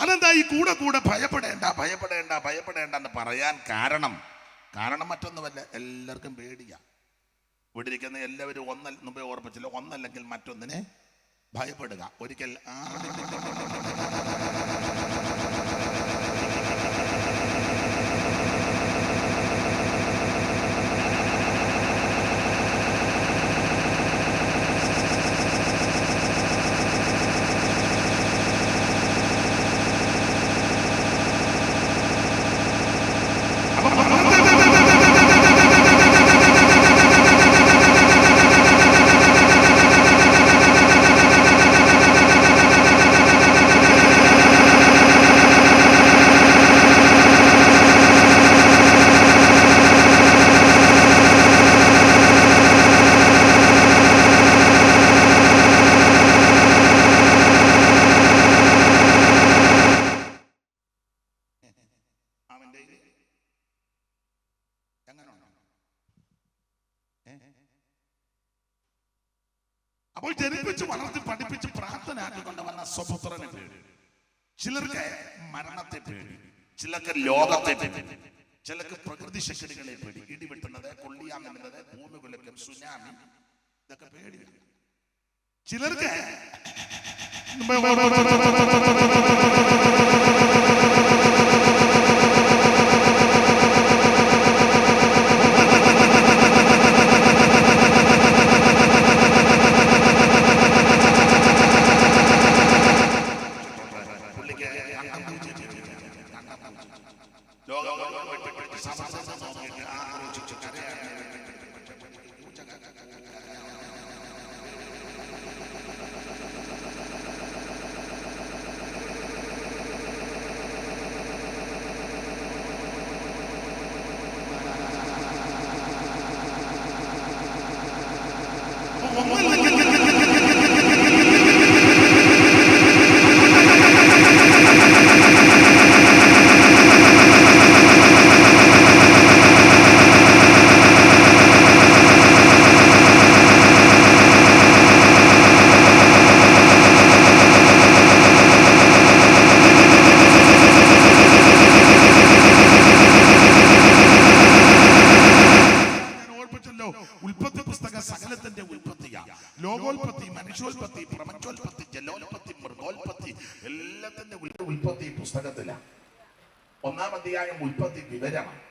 അതെന്താ ഈ കൂടെ ഭയപ്പെടേണ്ട എന്ന് പറയാൻ കാരണം മറ്റൊന്നുമല്ല, എല്ലാവർക്കും പേടിയാ. ഇവിടെ ഇരിക്കുന്ന എല്ലാവരും മുമ്പേ ഓർമ്മിച്ചില്ല, ഒന്നല്ലെങ്കിൽ മറ്റൊന്നിനെ ഭയപ്പെടുക. ഒരിക്കൽ അപ്പോൾ ജനിപ്പിച്ച് വളർത്തി പഠിപ്പിച്ച് പ്രാർത്ഥനയാക്കിക്കൊണ്ട് വന്ന സ്വപുത്രനെ പേടി. ചിലർക്ക് മരണത്തെ പേടി, ചിലർക്ക് ലോകത്തെ പേടി, ചിലർക്ക് പ്രകൃതി ശക്തികളെ പേടി. ഇടിവെട്ടുന്നത്, കൊള്ളിയാമെന്നത്, ഭൂമി കുലുക്കം, സുനാമി, ഇതൊക്കെ പേടി. ചിലർക്ക് ലോകോൽപത്തി, മനുഷ്യോൽപത്തി, പ്രപഞ്ചോൽപത്തി, ജലോൽപത്തി, മൃഗോൽപത്തി, എല്ലാത്തിന്റെ ഉൽപ്പത്തി പുസ്തകത്തിലാണ്. 1-ാം അധ്യായം ഉൽപ്പത്തി വിവരമാണ്.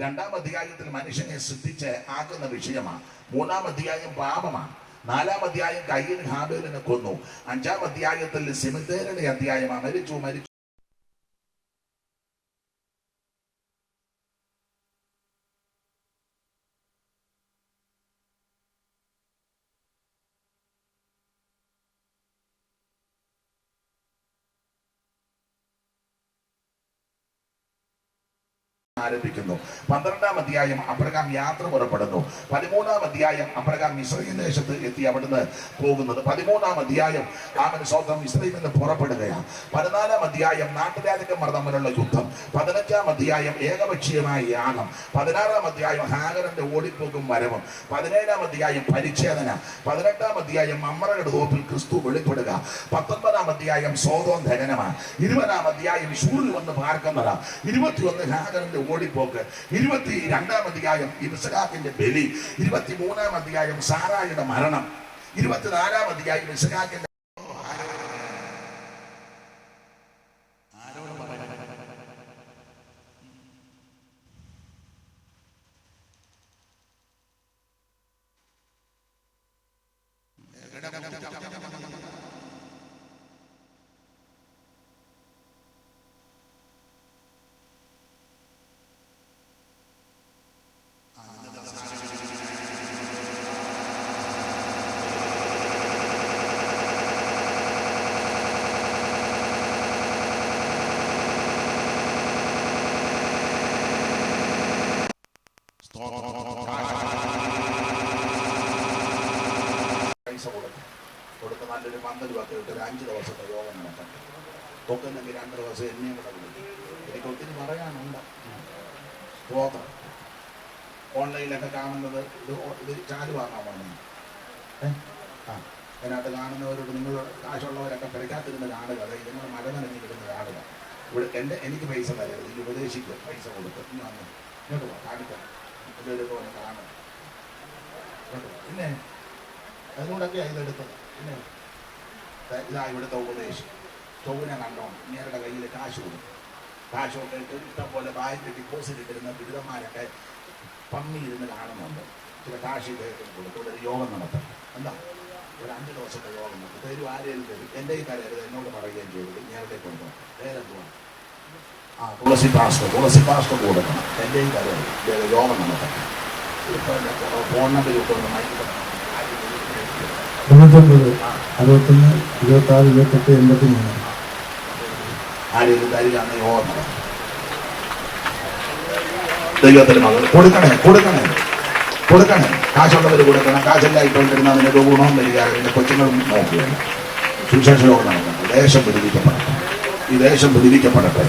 2-ാം അധ്യായത്തിൽ മനുഷ്യനെ സൃഷ്ടിച്ച് ആക്കുന്ന വിഷയമാണ്. 3-ാം അധ്യായം പാപമാണ്. 4-ാം അധ്യായം കയ്യൻ ഹാബേലിനെ കൊന്നു. 5-ാം അധ്യായത്തിൽ സെമിത്തേരുടെ അധ്യായമാണ്. മരിച്ചു ആരംഭിക്കുന്നു. 12-ാം അധ്യായം അബ്രഹാം യാത്ര പുറപ്പെടുന്നു. 13-ാം അധ്യായം അബ്രഹാം ഇസ്രായേൽ ദേശത്ത് എത്തി അവിടുന്ന് പോകുന്നത്. 13-ാം അധ്യായം ആമൻ സ്വന്തം ഇസ്രായേലിൽ നിന്ന് പുറപ്പെടുകയാണ്. 14-ാം അധ്യായം നാട്ടുരാജക്കന്മാർ തമ്മിലുള്ള യുദ്ധം. 15-ാം അധ്യായം ഏകപക്ഷീയമായ യാഗം. 16-ാം അധ്യായം ഹാഗറിന്റെ ഓടിപ്പോക്കും വരവും. 17-ാം അധ്യായം പരിച്ഛേദന. 18-ാം അധ്യായം മമ്രയുടെ തോപ്പിൽ ക്രിസ്തു വെളിപ്പെടുക. 19-ാം അധ്യായം സോദോം ദഹനമാണ്. 20-ാം അധ്യായം ശൂറിൽ വന്ന് പാർക്കുന്നതാണ്. 21 ഹാഗറിന്റെ ഓടിപ്പോക്ക്. 22-ാം അധ്യായം ഇസ്ഹാക്കിന്റെ ബലി. 23-ാം അധ്യായം സാറായുടെ മരണം. 24-ാം അധ്യായം ഇസ്ഹാക്കിന്റെ പൈസ കൊടുത്ത് നല്ലൊരു 12 രൂപ ഇട്ട് 5 ദിവസത്തെ യോഗം നടത്തട്ടെ. ഒക്കുന്നെങ്കിൽ 2 ദിവസം എന്നെയും കൂടെ വിളിക്കും. എനിക്ക് ഒത്തിരി പറയാനുണ്ട്. സ്തോത്രം. ഓൺലൈനിലൊക്കെ കാണുന്നത് ഇത് ചാല് വാങ്ങാൻ വന്നു. അതിനകത്ത് കാണുന്നവരോട് നിങ്ങൾ കാശുള്ളവരൊക്കെ പെരക്കാത്തിരുന്ന് കാണുക. അതായത് നിങ്ങൾ മല നനഞ്ഞ് കിട്ടുന്ന കാണുക. ഇവിടെ എനിക്ക് പൈസ തരരുത്. ഈ ഉപദേശിക്കുക. പൈസ കൊടുത്ത് ഇങ്ങോട്ട് കാണിക്കാം. എൻ്റെ പോലെ കാണുക. പിന്നെ അതുകൊണ്ടൊക്കെയാണ് ഇതെടുത്തത്. പിന്നെ ഇതാ ഇവിടുത്തെ ഉപദേശം. ചൊവ്വനെ കണ്ടോണം. ഇങ്ങേരുടെ കയ്യിൽ കാശ് കൊടുക്കും. കാശൊക്കെ ഇഷ്ടം പോലെ ബാങ്കിൽ ഡിപ്പോസിറ്റ് ഇട്ടിരുന്ന ബിരുദന്മാരൊക്കെ പമ്മിയിരുന്ന് കാണുന്നുണ്ട്. ചില കാശ് ഇദ്ദേഹത്തിന് കൊടുക്കും. ഒരു യോഗം നടത്തണം. എന്താ ഒരു 5 ദിവസത്തെ യോഗം നടത്തും. തരും ആരെയും തരും. എൻ്റെ ഈ തരരുത് എന്നോട് പറയുകയും ചെയ്തത് നേരത്തെ കൊണ്ടുപോകും. വേറെന്തുവാണ് തുളസി പാസ്റ്റർ കൊടുക്കണം. എൻ്റെ ഈ തരരുത് യോഗം നടത്തണം. ഫോൺ നമ്പർ ഇട്ടൊന്ന് മൈക്ക് 99 61 26 28 83 ആരെയും തരികയാണ് യോഗം നടത്തും. ദൈവത്തിന് മകൾ കൊടുക്കണേ. കാശുള്ളവർ കൊടുക്കണം. കാശെല്ലാം ഇട്ടുകൊണ്ടിരുന്ന അതിൻ്റെ ഗുണവും വരികയാണ്. എൻ്റെ കൊച്ചുങ്ങളും നോക്കുകയാണ്. സുവിശേഷ യോഗം നടക്കട്ടെ. ദേശം വിടുവിക്കപ്പെടട്ടെ. ഈ ദേശം വിടുവിക്കപ്പെടട്ടെ.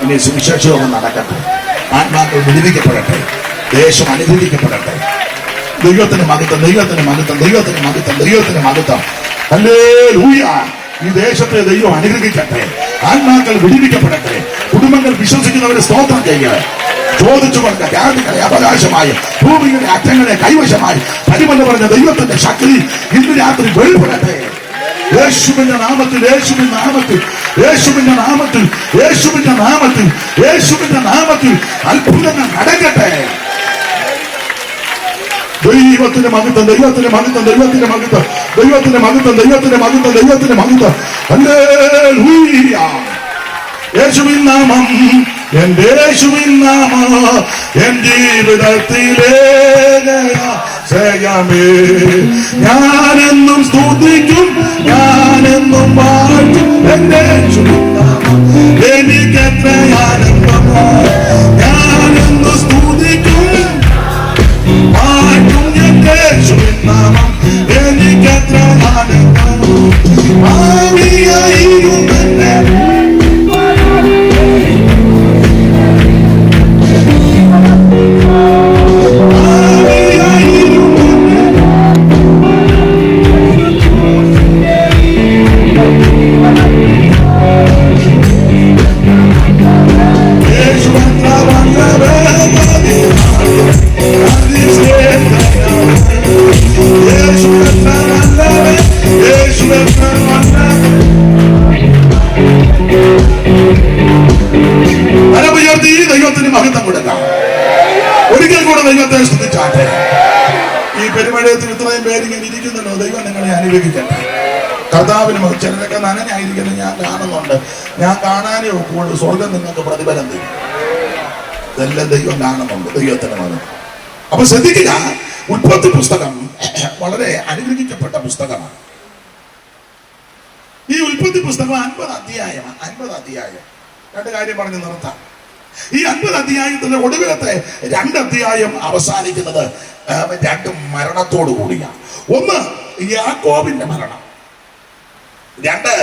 ഇനി സുവിശേഷ യോഗം നടക്കട്ടെ. ആത്മാക്കൾ വിടുവിക്കപ്പെടട്ടെ. ദേശം അനുഗ്രഹിക്കപ്പെടട്ടെ. ദൈവത്തിന് മഹത്വം. ഹല്ലേലൂയ. ഈ ദേശത്തെ ദൈവം അനുഗ്രഹിക്കട്ടെ. ആത്മാക്കൾ വിടുവിക്കപ്പെടട്ടെ. കുടുംബങ്ങൾ വിശ്വസിക്കുന്നവരെ സ്തോത്രം ചെയ്യുക. ചോദിച്ചുകൊണ്ട് ജാതികളെ അവകാശമായി ഭൂമിയുടെ അറ്റങ്ങളെ കൈവശമായി പരിമല പറഞ്ഞ ദൈവത്തിന്റെ ശക്തി ഇന്ന് രാത്രി വെളിപ്പെടട്ടെ. യേശുവിന്റെ നാമത്തിൽ അത്ഭുതങ്ങൾ നടക്കട്ടെ. ദൈവത്തിന്റെ മഹത്വം. ഹല്ലേലൂയ. യേശുവിൻ നാമം എന്റെ ജീവിതത്തിലെ ജയമേ. ഞാനെന്നും സ്തുതിക്കും, ഞാനെന്നും വാഴ്ത്തും എന്റെ യേശുവിൻ നാമം. എനിക്കെത്ര ആനന്ദമോ. ഞാനെന്നും സ്തുതിക്കും, വാഴ്ത്തും എന്റെ യേശുവിൻ നാമം. എനിക്കെത്ര ആനന്ദമോ. ഭാവിയായിരുന്നെന്നെ യേശുവൻ ദൈവത്തെ സ്തുതിച്ചാട്ടെ. ഈ പെരുമഴയത്തിൽ ഇത്രയും പേര് ഇങ്ങനെ ഇരിക്കുന്നല്ലോ, ദൈവം നിങ്ങളെ അനുഗ്രഹിക്കട്ടെ. കർത്താവിന് ചിലരൊക്കെ നനഞ്ഞായിരിക്കണം ഞാൻ കാണുന്നുണ്ട്. ഞാൻ കാണാനേ ഒക്കുള്ളൂ, സ്വർഗം നിങ്ങൾക്ക് പ്രതിഫലം തരും. ഇതെല്ലാം ദൈവം കാണുന്നുണ്ട്. ദൈവത്തിന് മകൻ. അപ്പൊ ശ്രദ്ധിക്കുക, ഉൽപ്പത്തി പുസ്തകം വളരെ അനുഗ്രഹിക്കപ്പെട്ട പുസ്തകമാണ്. ഈ ഉൽപ്പത്തി പുസ്തകം 50 അധ്യായമാണ്. 50 അധ്യായം. 2 കാര്യം പറഞ്ഞ് നിർത്താം. ഈ 50 അധ്യായത്തിന്റെ ഒടുവിലത്തെ 2 അധ്യായം അവസാനിക്കുന്നത് 2 മരണത്തോടു കൂടിയാണ്. ഒന്ന് യാക്കോബിന്റെ മരണം, 2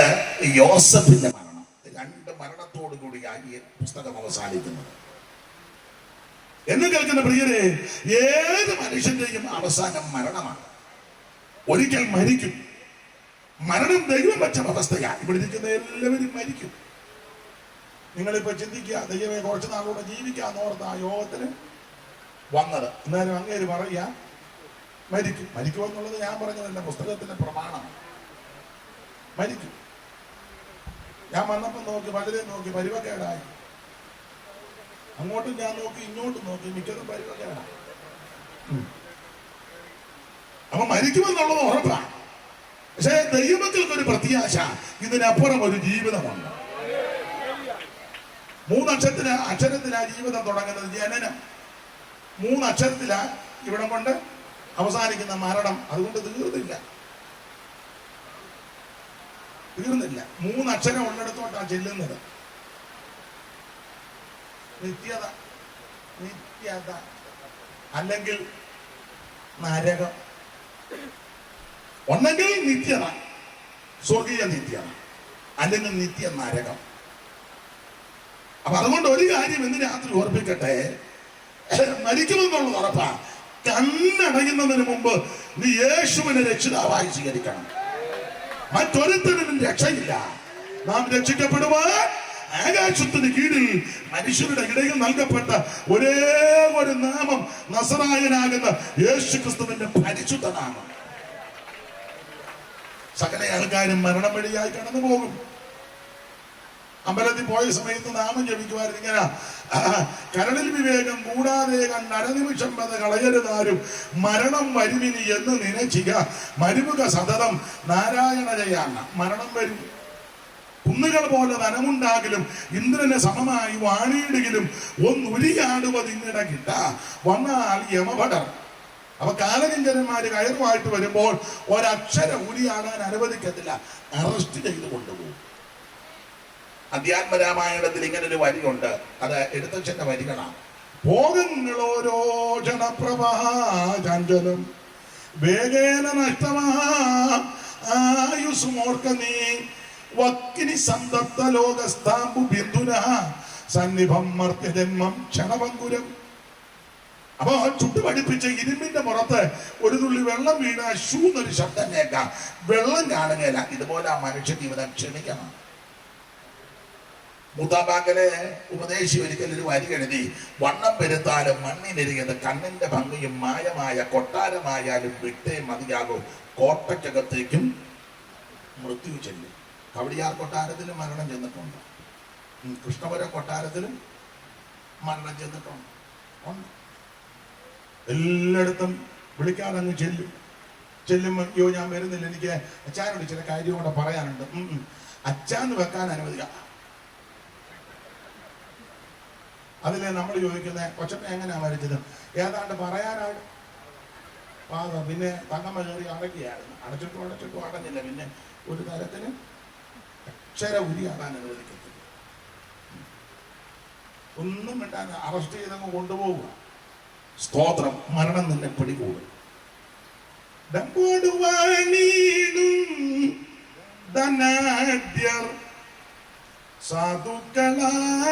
യോസഫിന്റെ മരണം. 2 മരണത്തോടു കൂടിയാണ് ഈ പുസ്തകം അവസാനിക്കുന്നത്. എന്ന് കേൾക്കുന്ന പ്രിയരെ, ഏത് മനുഷ്യന്റെയും അവസാനം മരണമാണ്. ഒരിക്കൽ മരിക്കും. മരണം ദൈവം വെച്ച അവസ്ഥയാണ്. ഇവിടെ ഇരിക്കുന്ന എല്ലാവരും മരിക്കും. നിങ്ങളിപ്പോ ചിന്തിക്കുക, ദൈവമേ കുറച്ച് നാളൂടെ ജീവിക്കാന്ന് ഓർത്ത ആ യോഗത്തിന് വന്നത്. എന്നാലും അങ്ങേര് പറയുക മരിക്കും. മരിക്കുമെന്നുള്ളത് ഞാൻ പറഞ്ഞതല്ല, പുസ്തകത്തിന്റെ പ്രമാണമാണ്. മരിക്കും. ഞാൻ വന്നപ്പോൾ നോക്കി, പലരെയും നോക്കി, പരുവക്കേടായി. അങ്ങോട്ടും ഞാൻ നോക്കി, ഇങ്ങോട്ടും നോക്കി, മിക്കതും പരുവക്കേടായി. അപ്പൊ മരിക്കുമെന്നുള്ളത് ഉറപ്പാണ്. പക്ഷേ ദൈവമക്കൾക്കൊരു പ്രത്യാശ, ഇതിനപ്പുറം ഒരു ജീവിതമുണ്ട്. 3 അക്ഷരത്തിലാ ജീവിതം തുടങ്ങുന്നത്. ജനനം 3 അക്ഷരത്തിലാ, ഇവിടം കൊണ്ട് അവസാനിക്കുന്ന മരണം. അതുകൊണ്ട് തീർന്നില്ല. 3 അക്ഷരം ഉള്ളിടത്തോട്ടാണ് ചെല്ലുന്നത്. നിത്യത, നിത്യത അല്ലെങ്കിൽ നരകം. ഒന്നെങ്കിൽ നിത്യത, സ്വർഗീയ നിത്യത, അല്ലെങ്കിൽ നിത്യ നരകം. അപ്പൊ അതുകൊണ്ട് ഒരു കാര്യം ഇന്ന് രാത്രി ഓർപ്പിക്കട്ടെ, മരിക്കുമെന്നുള്ളത് ഉറപ്പാ. കണ്ണടയുന്നതിന് മുമ്പ് നീ യേശുവിനെ രക്ഷിതാവായി സ്വീകരിക്കണം. മറ്റൊരുത്തനും രക്ഷയില്ല. നാം രക്ഷിക്കപ്പെടുവാൻ ആകാശത്തിന് കീഴിൽ മനുഷ്യരുടെ ഇടയിൽ നൽകപ്പെട്ട ഒരേ ഒരു നാമം നസറായനാകുന്ന യേശു ക്രിസ്തുവിന്റെ പരിശുദ്ധ നാമം. സകല ആൾക്കാരും മരണം വഴിയായി കടന്നു പോകും. അമ്പലത്തിൽ പോയ സമയത്ത് നാമം ജപിക്കുമായിരുന്നു ഇങ്ങനെ: കരളിൽ വിവേകം കൂടാതെ കണ്ടരനിമിഷം വത കളയരുതാരും, മരണം വരുമിനി എന്ന് നിനച്ചിക, മരുമുക സതതം നാരായണ ജയാന്ന. മരണം വരും. കുന്നുകൾ പോലെ ധനമുണ്ടാകിലും ഇന്ദ്രന് സമമായി വാണിയിടുകിലും ഒന്നുരിയാടുവതിന്നിട കിട്ട വന്നാൽ യമഭടർ. അപ്പൊ കാലകിങ്കരന്മാര് കയറുമായിട്ട് വരുമ്പോൾ ഒരക്ഷരം ഉരിയാടാൻ അനുവദിക്കത്തില്ല, അറസ്റ്റ് ചെയ്ത് കൊണ്ടുപോകും. അധ്യാത്മരാമായണത്തിൽ ഇങ്ങനെ ഒരു വരിയുണ്ട്, അത് എഴുത്തച്ഛന്റെ വരികളാണ്. ഭോഗങ്ങളോരോ ജനപ്രഭാചഞ്ചലം വേഗേന നഷ്ടമാ ആയുസ്മോർക്ക നീ വക്കിനി സന്തപ്ത ലോകസ്ഥാമ്പു ബിന്ദുന സന്നിഭം മർത്യജന്മം ക്ഷണഭങ്കുരം. അപ്പൊ ചുട്ടു പഠിപ്പിച്ച ഇരുമ്പിന്റെ പുറത്ത് ഒരു തുള്ളി വെള്ളം വീണ ഷൂന്നൊരു ശബ്ദം കേൾക്കാം. വെള്ളം കാണുകയില്ല. ഇതുപോലെ ആ മനുഷ്യ ജീവിതം ക്ഷണിക്കണം. മൂത്താമ്പാക്കലെ ഉപദേശി ഒരിക്കൽ ഒരു വരി എഴുതി: വണ്ണം പെരുത്താലും മണ്ണിനെരിയത് കണ്ണിന്റെ ഭംഗിയും മായമായ കൊട്ടാരമായാലും വിട്ടേ മതിയാകും, കോട്ടയ്ക്കകത്തേക്കും മൃത്യു ചെല്ലും. കവടിയാർ കൊട്ടാരത്തിലും മരണം ചെന്നിട്ടുണ്ട്. കൃഷ്ണപുരം കൊട്ടാരത്തിലും മരണം ചെന്നിട്ടുണ്ട്. എല്ലായിടത്തും വിളിക്കാതങ്ങ് ചെല്ലുമ്പോൾ അയ്യോ ഞാൻ വരുന്നില്ല, എനിക്ക് അച്ഛനോട് ചില കാര്യം കൂടെ പറയാനുണ്ട്. അച്ഛാന്ന് വെക്കാൻ അനുവദിക്കാം. അതിലെ നമ്മൾ ചോദിക്കുന്നത് കൊച്ചപ്പ എങ്ങനെയാ മരിച്ചത്? ഏതാണ്ട് പറയാനായിട്ട് പാത പിന്നെ തങ്ങമ്മ കയറി അടക്കിയായിരുന്നു. അടച്ചിട്ടും അടഞ്ഞില്ല. പിന്നെ ഒരു തരത്തിന് അക്ഷര ഉരിയാടാൻ അനുവദിക്കത്തില്ല. ഒന്നും വേണ്ടാൻ അറസ്റ്റ് ചെയ്തങ്ങ് കൊണ്ടുപോവുക. സ്തോത്രം. മരണം നിന്നെ പിടികൂടും. സാധുക്കളായോരും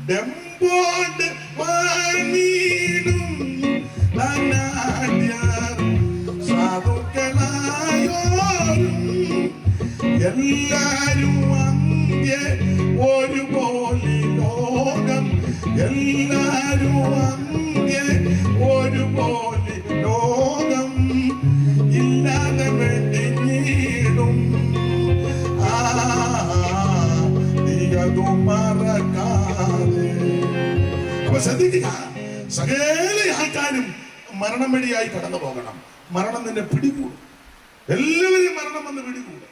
ഡെമ്പോട് വാണീടും സാധുക്കളായോരും എല്ലാരും അന്ത്യ ഒരുപോലെ ലോകം, എല്ലാരും അന്ത്യ ഒരുപോലെ ലോകം ഇല്ലാതെ വേണ്ടി നീടും നീയതു മറക്കാതെ. അപ്പൊ ശ്രദ്ധിക്കുക, സകല ആൾക്കാരും മരണം വഴിയായി കടന്നു പോകണം. മരണം നിന്നെ പിടികൂടും. എല്ലാവരും മരണം വന്ന് പിടികൂടും.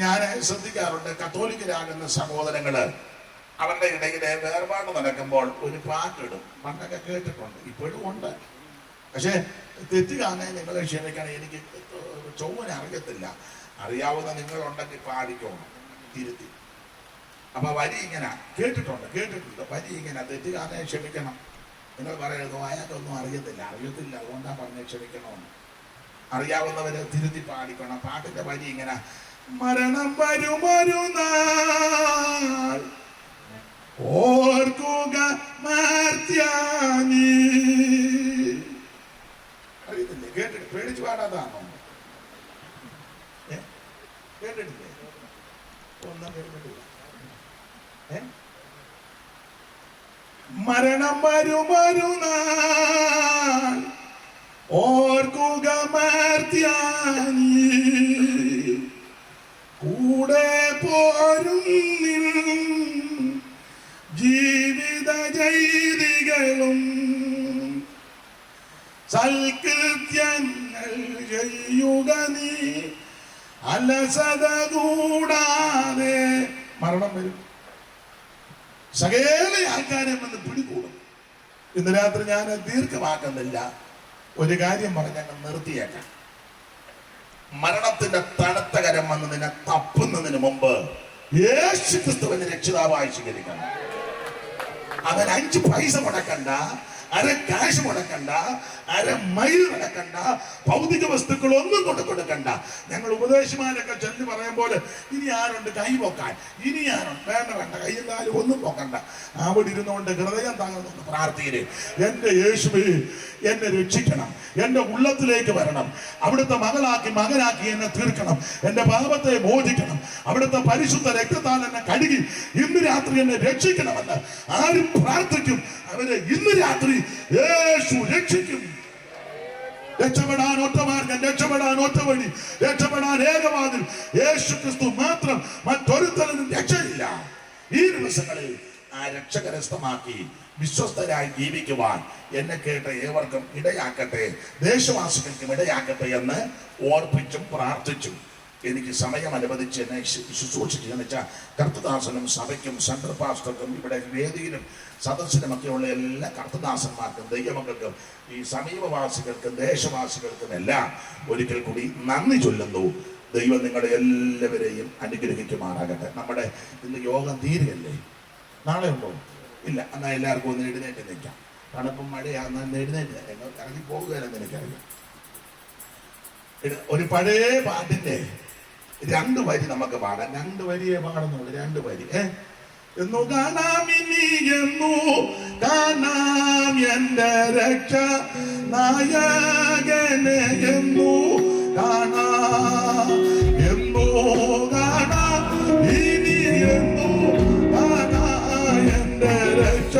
ഞാൻ ശ്രദ്ധിക്കാറുണ്ട്, കത്തോലിക്കരാകുന്ന സഹോദരങ്ങള് അവരുടെ ഇടയിലെ വേർപാട് നടക്കുമ്പോൾ ഒരു പാട്ടിടും. പണ്ടൊക്കെ കേട്ടിട്ടുണ്ട്, ഇപ്പോഴും ഉണ്ട്. പക്ഷെ തെറ്റ് കാണാൻ നിങ്ങളെ ക്ഷമിക്കണം, എനിക്ക് ചൊവ്വനെ അറിയത്തില്ല. അറിയാവുന്ന നിങ്ങളുണ്ടെങ്കിൽ പാടിക്കോണം തിരുത്തി. അപ്പൊ വരി ഇങ്ങനെ കേട്ടിട്ടുണ്ട്. വരി ഇങ്ങനെ തെറ്റ് കാണാൻ ക്ഷമിക്കണം. നിങ്ങൾ പറയരുത് അയാൾക്കൊന്നും അറിയത്തില്ല അതുകൊണ്ടാ പറഞ്ഞ ക്ഷമിക്കണമെന്ന്. അറിയാവുന്നവരെ തിരുത്തി പാടിക്കണം. പാട്ടിന്റെ വരി ഇങ്ങനെ: മരണം വരുമൊരു നാൾ ഓർക്കുക മർത്യാനി. അറിയത്തില്ലേ? കേട്ടിട്ട് പേടിച്ച് പാടാതാണോ? കേട്ടിട്ടില്ലേ? ഒന്നും കേട്ടിട്ടില്ല. മരണം വരുമൊരു നാൾ ഓർക്കുക മർത്യാനി, കൂടെ പോരും ജീവിത ചെയ്തികളും സൽകൃത്യങ്ങൾ ചെയ്യുക നീ അലസത കൂടാതെ. മരണം വരും. സകല ആൾക്കാരെ വന്ന് പിടികൂടും. ഇന്ന് രാത്രി ഞാൻ ദീർഘമാക്കുന്നില്ല, ഒരു കാര്യം പറഞ്ഞ് അങ്ങ് നിർത്തിയേക്കാം. മരണത്തിന്റെ തണുത്ത കരം വന്ന് നിന്നെ തപ്പുന്നതിന് മുമ്പ് യേശു ക്രിസ്തുവിനെ രക്ഷിതാവായി സ്വീകരിക്കണം. അവൻ 5 പൈസ മുടക്കണ്ട, അര കാശ് മുടക്കണ്ട, അര മൈൽ നടക്കണ്ട, ഭൗതിക വസ്തുക്കൾ ഒന്നും കൊടുക്കണ്ട. ഞങ്ങൾ ഉപദേശമാരൊക്കെ ചൊല്ലി പറയും പോലെ ഇനി ആരുണ്ട് കൈ പൊക്കാൻ, ഇനി ആരുണ്ട്? വേണ്ട, കൈയും കാലും ഒന്നും പൊക്കണ്ട. അവിടെ ഇരുന്നുകൊണ്ട് ഹൃദയം താങ്ങുന്നു പ്രാർത്ഥിക്കരുത്. എന്റെ യേശുവേ, എന്നെ രക്ഷിക്കണം, എന്റെ ഉള്ളത്തിലേക്ക് വരണം, അവിടുത്തെ മകനാക്കി എന്നെ തീർക്കണം, എന്റെ പാപത്തെ മോചിക്കണം, അവിടുത്തെ പരിശുദ്ധ രക്തത്താൽ എന്നെ കഴുകി ഇന്ന് രാത്രി എന്നെ രക്ഷിക്കണമെന്ന് ആരും പ്രാർത്ഥിക്കും. അവരെ ഇന്ന് രാത്രി യേശു രക്ഷിക്കും. രക്ഷപ്പെടാൻ ഒറ്റ മാർഗം, രക്ഷപ്പെടാൻ ഒറ്റ വഴി, രക്ഷപ്പെടാൻ ഏകവാതിൽ യേശു ക്രിസ്തു മാത്രം. മറ്റൊരുത്തരും രക്ഷയില്ല. ഈ ദിവസങ്ങളിൽ ആ രക്ഷ കരസ്ഥമാക്കി വിശ്വസ്തരായി ജീവിക്കുവാൻ എന്നെ കേട്ട ഏവർക്കും ഇടയാക്കട്ടെ, ദേശവാസികൾക്കും ഇടയാക്കട്ടെ എന്ന് ഓർപ്പിച്ചും പ്രാർത്ഥിച്ചും എനിക്ക് സമയം അനുവദിച്ച് എന്നെ ശുശ്രൂഷിക്കുകയെന്ന് വെച്ചാൽ കർത്തദാസനും സഭയ്ക്കും സെൻട്രൽ പാസ്റ്റർക്കും ഇവിടെ വേദിയിലും സദസ്സിനുമൊക്കെയുള്ള എല്ലാ കർത്തദാസന്മാർക്കും ദൈവമക്കൾക്കും ഈ സമീപവാസികൾക്കും ദേശവാസികൾക്കും എല്ലാം ഒരിക്കൽ കൂടി നന്ദി ചൊല്ലുന്നു. ദൈവം നിങ്ങളെ എല്ലാവരെയും അനുഗ്രഹിക്കുമാറാകട്ടെ. നമ്മുടെ ഇന്ന് യോഗം തീരുകയല്ലേ? നാളെ ഉണ്ടോ? ഇല്ല. എന്നാൽ എല്ലാവർക്കും ഒന്ന് എഴുന്നേറ്റ് നിൽക്കാം. തണുപ്പും മഴയാണെന്ന് എഴുന്നേറ്റ് ഇറങ്ങി പോകുകയല്ലെന്ന് എനിക്കറിയാം. ഒരു പഴയ പാട്ടിന്റെ 2 വരി നമുക്ക് പാടാം. 2 വരിയെ പാടുന്നുള്ളൂ. 2 വരി. എന്നു കാണാം, ഇനി എന്നു കാണാം എന്റെ രക്ഷ നായകനെ, എന്നു കാണാം, എന്നു കാണാം, ഇനി എന്നു കാണാം എന്റെ രക്ഷ.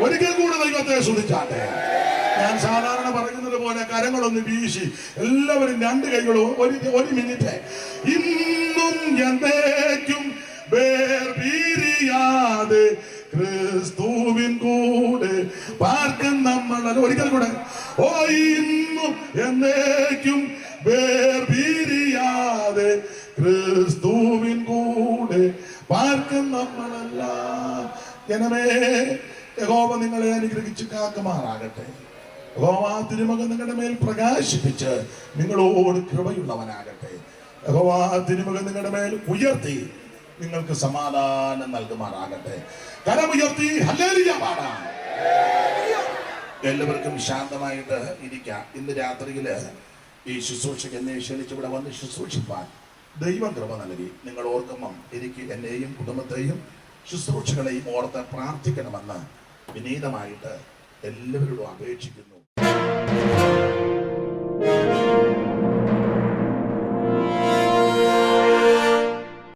ഒരിക്കൽ കൂടെ ദൈവത്തെ സ്തുതിച്ചാട്ടെ. ഞാൻ സാധാരണ പറയുന്നത് പോലെ കരങ്ങളൊന്ന് വീശി എല്ലാവരും 2 കൈകളും ഒരു മിനിറ്റ്. ഇന്നും എന്നേക്കും വേർപിരിയാതെ ക്രിസ്തുവിൻ കൂടെ പാർക്കും നമ്മൾ. ഒരിക്കൽ കൂടെ. ഓ, ഇന്നും എന്നേക്കും വേർപിരിയാതെ ക്രിസ്തുവിൻ കൂടെ പാർക്കും നമ്മളെല്ലാം. ജനമേ, യഹോവ നിങ്ങളെ അനുഗ്രഹിച്ച് കാക്കുമാറാകട്ടെ. യഹോവ തിരുമുഖം നിങ്ങളുടെ മേൽ പ്രകാശിപ്പിച്ച് നിങ്ങളോട് കൃപയുള്ളവനാകട്ടെ. യഹോവ തിരുമുഖം നിങ്ങളുടെ മേൽ ഉയർത്തി നിങ്ങൾക്ക് സമാധാനം നൽകുമാറാകട്ടെ. കരമുയർത്തി ഹല്ലേലൂയ പാടാം. എല്ലാവർക്കും ശാന്തമായിട്ട് ഇരിക്കാം. ഇന്ന് രാത്രിയില് ഈ ശുശ്രൂഷയ്ക്ക് എന്നെ ക്ഷണിച്ച് ഇവിടെ വന്ന് ശുശ്രൂഷിപ്പാൻ ദൈവം കൃപ നൽകി. നിങ്ങൾ ഓർക്കുമ്പം എനിക്ക് എന്നെയും കുടുംബത്തെയും ശുശ്രൂഷകളെയും ഓർത്ത് പ്രാർത്ഥിക്കണമെന്ന് വിനീതമായിട്ട് എല്ലാവരോടും അപേക്ഷിക്കുന്നു.